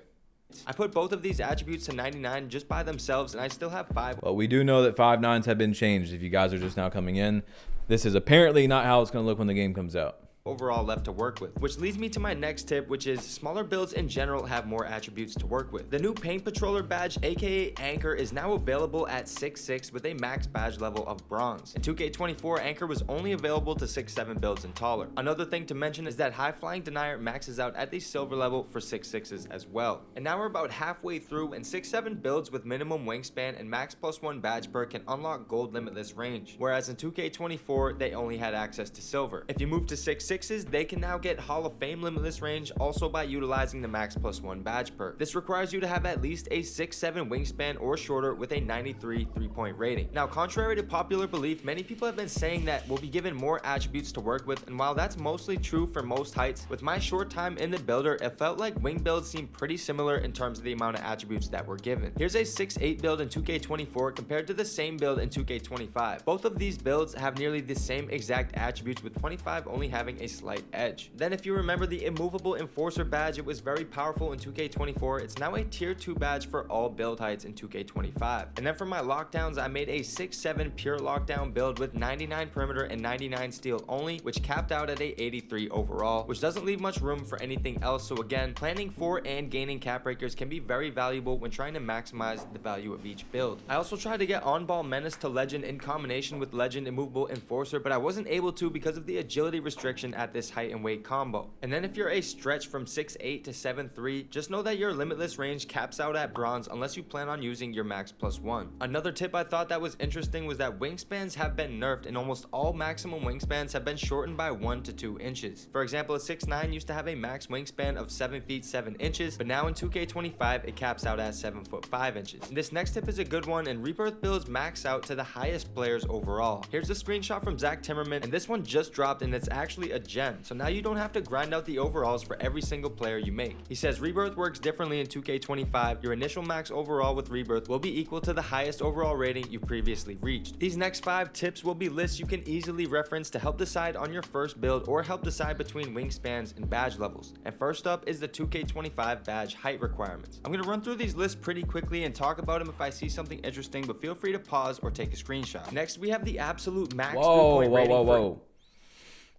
I put both of these attributes to 99 just by themselves, and I still have 5. Well, we do know that 5'9s have been changed. If you guys are just now coming in, this is apparently not how it's going to look when the game comes out. Overall left to work with, which leads me to my next tip, which is smaller builds in general have more attributes to work with. The new Paint Patroller badge, aka Anchor, is now available at 6'6 with a max badge level of bronze. In 2K24, Anchor was only available to 6'7 builds and taller. Another thing to mention is that High Flying Denier maxes out at the silver level for 6'6s as well. And now we're about halfway through, and 6'7 builds with minimum wingspan and max +1 badge perk can unlock gold limitless range, whereas in 2K24 they only had access to silver. If you move to 6'6s, they can now get Hall of Fame limitless range also by utilizing the max +1 badge perk. This requires you to have at least a 6'7 wingspan or shorter with a 93 3-point rating. Now, contrary to popular belief, many people have been saying that we'll be given more attributes to work with, and while that's mostly true for most heights, with my short time in the builder, it felt like wing builds seemed pretty similar in terms of the amount of attributes that were given. Here's a 6'8 build in 2K24 compared to the same build in 2K25. Both of these builds have nearly the same exact attributes, with 25 only having a slight edge. Then if you remember the immovable enforcer badge, it was very powerful in 2K24. It's now a tier 2 badge for all build heights in 2K25. And then for my lockdowns, I made a 6'7 pure lockdown build with 99 perimeter and 99 steal only, which capped out at a 83 overall, which doesn't leave much room for anything else. So again, planning for and gaining cap breakers can be very valuable when trying to maximize the value of each build. I also tried to get on-ball menace to legend in combination with legend immovable enforcer, but I wasn't able to because of the agility restriction at this height and weight combo. And then if you're a stretch from 6'8 to 7'3, just know that your limitless range caps out at bronze unless you plan on using your max +1. Another tip I thought that was interesting was that wingspans have been nerfed, and almost all maximum wingspans have been shortened by 1 to 2 inches. For example, a 6'9 used to have a max wingspan of 7 feet 7 inches, but now in 2K25 it caps out at 7 foot 5 inches. And this next tip is a good one, and rebirth builds max out to the highest players overall. Here's a screenshot from Zach Timmerman, and this one just dropped, and it's actually a gem, so now you don't have to grind out the overalls for every single player you make. He says Rebirth works differently in 2K25. Your initial max overall with Rebirth will be equal to the highest overall rating you previously reached. These next 5 tips will be lists you can easily reference to help decide on your first build or help decide between wingspans and badge levels. And first up is the 2K25 badge height requirements. I'm going to run through these lists pretty quickly and talk about them if I see something interesting, but feel free to pause or take a screenshot. Next, we have the absolute max three-point rating.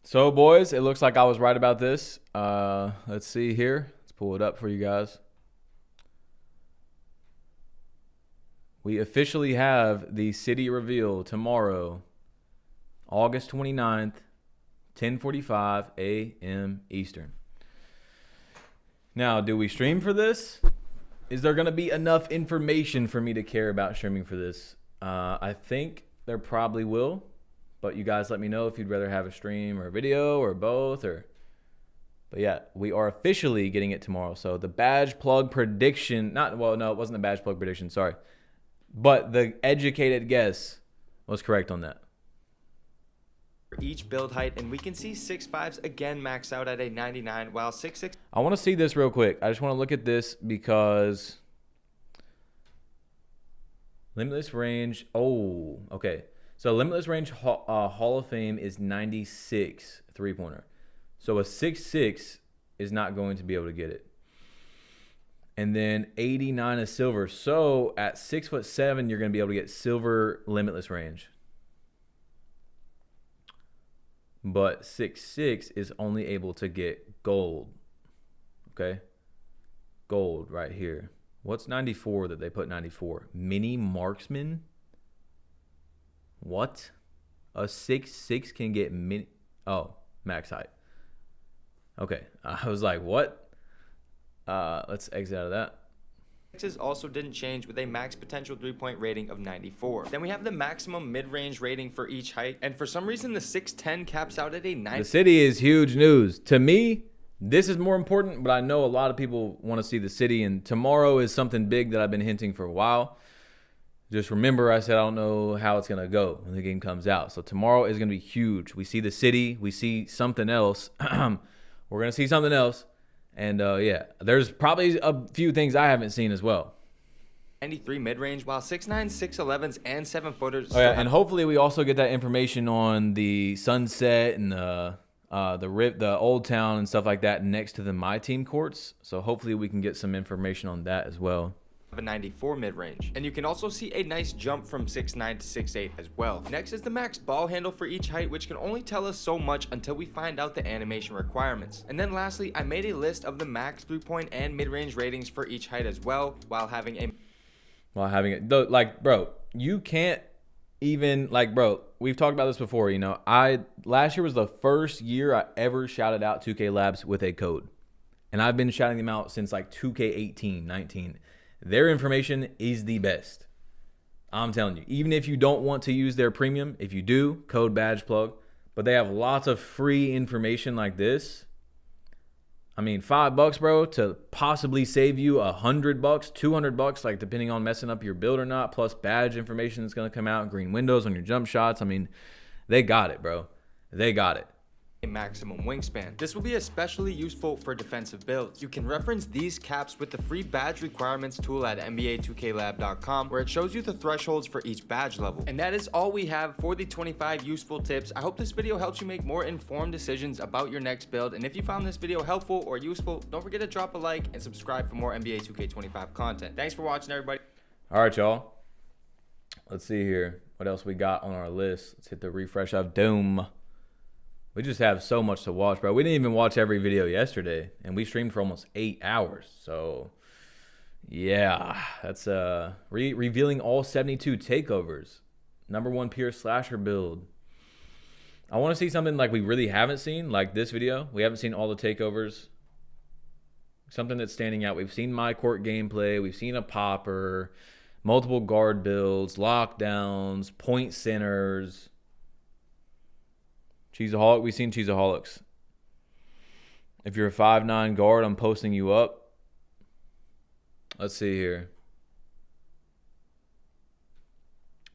So boys, it looks like I was right about this. Let's see here. Let's pull it up for you guys. We officially have the city reveal tomorrow, August 29th, 10:45 a.m. Eastern. Now, do we stream for this? Is there going to be enough information for me to care about streaming for this? I think there probably will. But you guys let me know if you'd rather have a stream or a video or both. But yeah, we are officially getting it tomorrow. So the badge plug prediction, no, it wasn't the badge plug prediction, sorry. But the educated guess was correct on that. For each build height, and we can see 6.5s again max out at a 99, while 6.6... I want to see this real quick. I just want to look at this because... Limitless range, oh, okay. So Limitless Range Hall of Fame is 96 three-pointer. So a 6'6" is not going to be able to get it. And then 89 is silver. So at 6'7", you're going to be able to get silver Limitless Range. But 6'6" is only able to get gold. Okay? Gold right here. What's 94 that they put 94? Mini Marksman? What? A 6'6" can get mini... Oh, max height. Okay. I was like, what? Let's exit out of that. Sixes also didn't change with a max potential 3-point rating of 94. Then we have the maximum mid-range rating for each height. And for some reason, the 6'10 caps out at a 90. The city is huge news. To me, this is more important, but I know a lot of people want to see the city. And tomorrow is something big that I've been hinting for a while. Just remember, I said I don't know how it's going to go when the game comes out. So tomorrow is going to be huge. We see the city. We see something else. We're going to see something else. And, yeah, there's probably a few things I haven't seen as well. 93 mid-range, while 6'9", 6'11s, and 7-footers. Oh, yeah, and hopefully we also get that information on the Sunset and the Old Town and stuff like that next to the My Team courts. So hopefully we can get some information on that as well. A 94 mid-range, and you can also see a nice jump from 6'9 to 6'8 as well. Next is the max ball handle for each height, which can only tell us so much until we find out the animation requirements. And then lastly, I made a list of the max 3-point and mid-range ratings for each height as well, while having it. Like, bro, you can't even, like, bro, we've talked about this before, you know. Last year was the first year I ever shouted out 2K Labs with a code, and I've been shouting them out since like 2K18, 19. Their information is the best. I'm telling you, even if you don't want to use their premium, if you do, code badge plug, but they have lots of free information like this. I mean, $5, bro, to possibly save you $100, $200, like depending on messing up your build or not, plus badge information that's going to come out, green windows on your jump shots. I mean, they got it, bro. They got it. A maximum wingspan. This will be especially useful for defensive builds. You can reference these caps with the free badge requirements tool at NBA2KLab.com, where it shows you the thresholds for each badge level. And that is all we have for the 25 useful tips. I hope this video helps you make more informed decisions about your next build. And if you found this video helpful or useful, don't forget to drop a like and subscribe for more NBA 2K25 content. Thanks for watching, everybody. All right, y'all. Let's see here. What else we got on our list? Let's hit the refresh of doom. We just have so much to watch, bro. We didn't even watch every video yesterday, and we streamed for almost 8 hours. So, yeah, that's revealing all 72 takeovers. #1 pure slasher build. I want to see something like we really haven't seen, like this video. We haven't seen all the takeovers. Something that's standing out. We've seen MyCourt gameplay. We've seen a popper, multiple guard builds, lockdowns, point centers. Cheeseaholic, we've seen Cheeseaholics. If you're a 5'9" guard, I'm posting you up. Let's see here.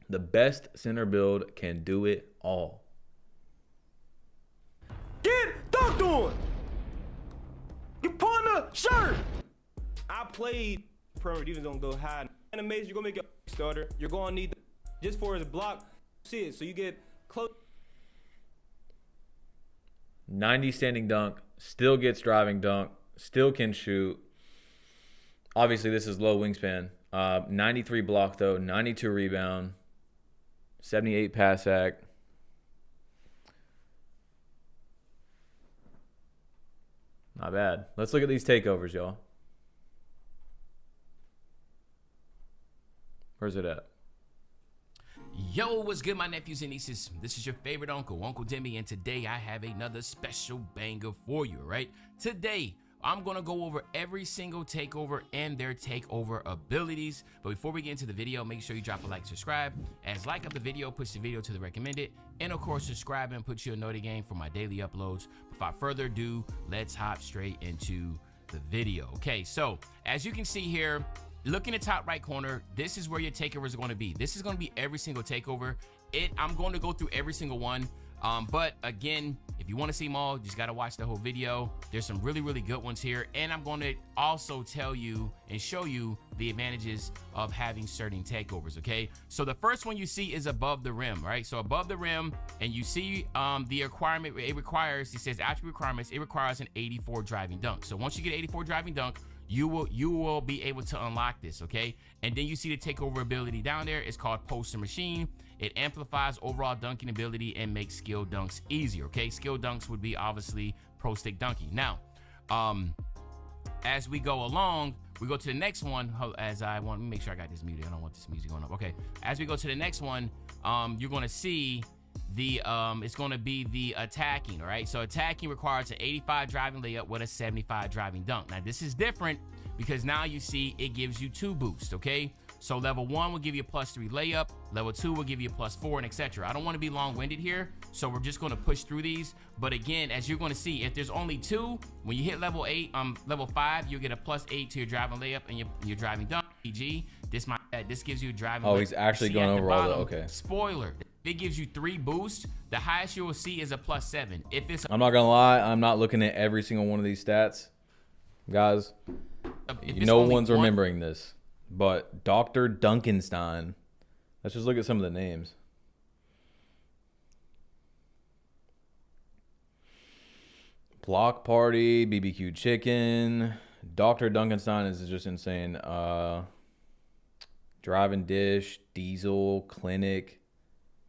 The best center build can do it all. Get played perimeter defense don't go high. And amazing, you're gonna make a starter. You're gonna need just for his block. See it, so you get close. 90 standing dunk, still gets driving dunk, still can shoot. Obviously, this is low wingspan. 93 block though, 92 rebound, 78 pass act. Not bad. Let's look at these takeovers, y'all. Where's it at? Yo, what's good, my nephews and nieces? This is your favorite uncle, Uncle Demi, and today I have another special banger for you, right? Today, I'm gonna go over every single takeover and their takeover abilities. But before we get into the video, make sure you drop a like, subscribe. As like up the video, push the video to the recommended, and of course, subscribe and put you a notification game for my daily uploads. Without further ado, let's hop straight into the video. Okay, so as you can see here, look in the top right corner, this is where your takeovers are going to be. This is going to be every single takeover. I'm going to go through every single one. But again, if you want to see them all, you just got to watch the whole video. There's some really, really good ones here. And I'm going to also tell you and show you the advantages of having certain takeovers, okay? So the first one you see is above the rim, right? So above the rim, and you see the requirement, it says attribute requirements, it requires an 84 driving dunk. So once you get 84 driving dunk, you will be able to unlock this, okay? And then you see the takeover ability down there. It's called Poster Machine. It amplifies overall dunking ability and makes skill dunks easier, okay? Skill dunks would be obviously pro stick dunking. Now, as we go along, we go to the next one. As I want to make sure I got this muted. I don't want this music going up. Okay. As we go to the next one, you're going to see the it's going to be the attacking, all right? So attacking requires an 85 driving layup with a 75 driving dunk. Now this is different because now you see it gives you 2 boosts, okay? So level 1 will give you a +3 layup, level 2 will give you a +4, and etc. I don't want to be long-winded here, so we're just going to push through these. But again, as you're going to see, if there's only 2, when you hit level 5, you'll get a +8 to your driving layup and your driving dunk. EG, this gives you a driving. Oh, he's actually going over all the, okay. Spoiler, it gives you 3 boosts. The highest you will see is a +7. If it's, I'm not gonna lie, I'm not looking at every single one of these stats, guys. No one's remembering this, but Dr. Dunkenstein. Let's just look at some of the names. Block Party, BBQ Chicken. Dr. Dunkenstein is just insane. Drive and Dish, Diesel, Clinic,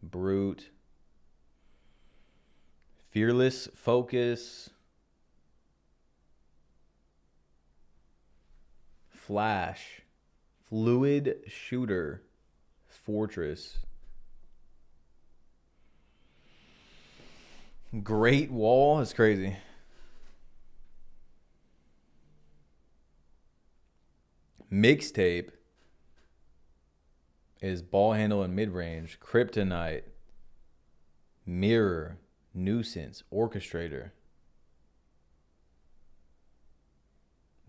Brute, Fearless Focus, Flash, Fluid Shooter, Fortress, Great Wall is crazy. Mixtape is ball handle and mid-range. Kryptonite, Mirror, Nuisance, Orchestrator.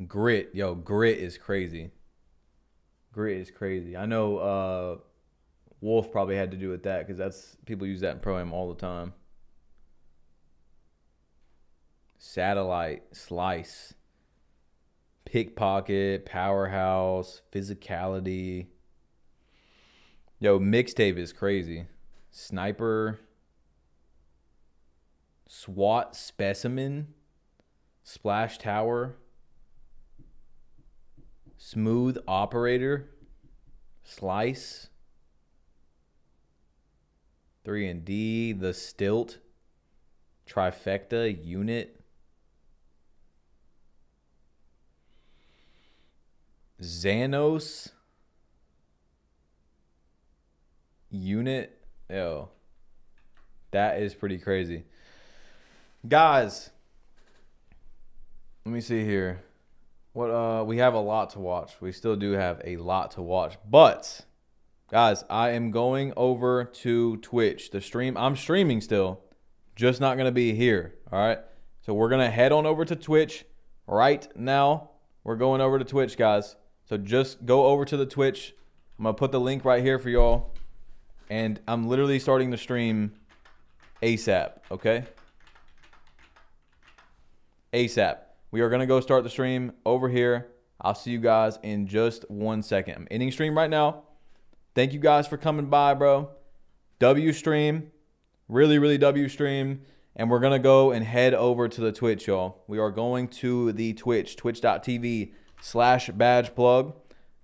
Grit, yo, Grit is crazy. Grit is crazy. I know Wolf probably had to do with that because that's people use that in Pro-Am all the time. Satellite, Slice, Pickpocket, Powerhouse, Physicality. Yo, Mixtape is crazy. Sniper, SWAT Specimen, Splash Tower, Smooth Operator, Slice, 3&D, The Stilt, Trifecta, Unit, Xanos, Unit. Yo, that is pretty crazy. Guys, let me see here. What we have a lot to watch. We still do have a lot to watch. But guys, I am going over to Twitch. The stream, I'm streaming still, just not going to be here, all right? So we're going to head on over to Twitch right now. We're going over to Twitch, guys. So just go over to the Twitch. I'm going to put the link right here for y'all. And I'm literally starting the stream ASAP, okay? ASAP. We are going to go start the stream over here. I'll see you guys in just 1 second. I'm ending stream right now. Thank you guys for coming by, bro. W stream. Really, really W stream. And we're going to go and head over to the Twitch, y'all. We are going to the Twitch, twitch.tv/badgeplug.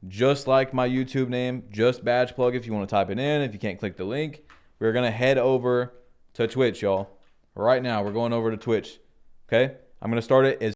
Just like my YouTube name, just badgeplug if you want to type it in. If you can't click the link, we're going to head over to Twitch, y'all. Right now, we're going over to Twitch. Okay? I'm going to start it as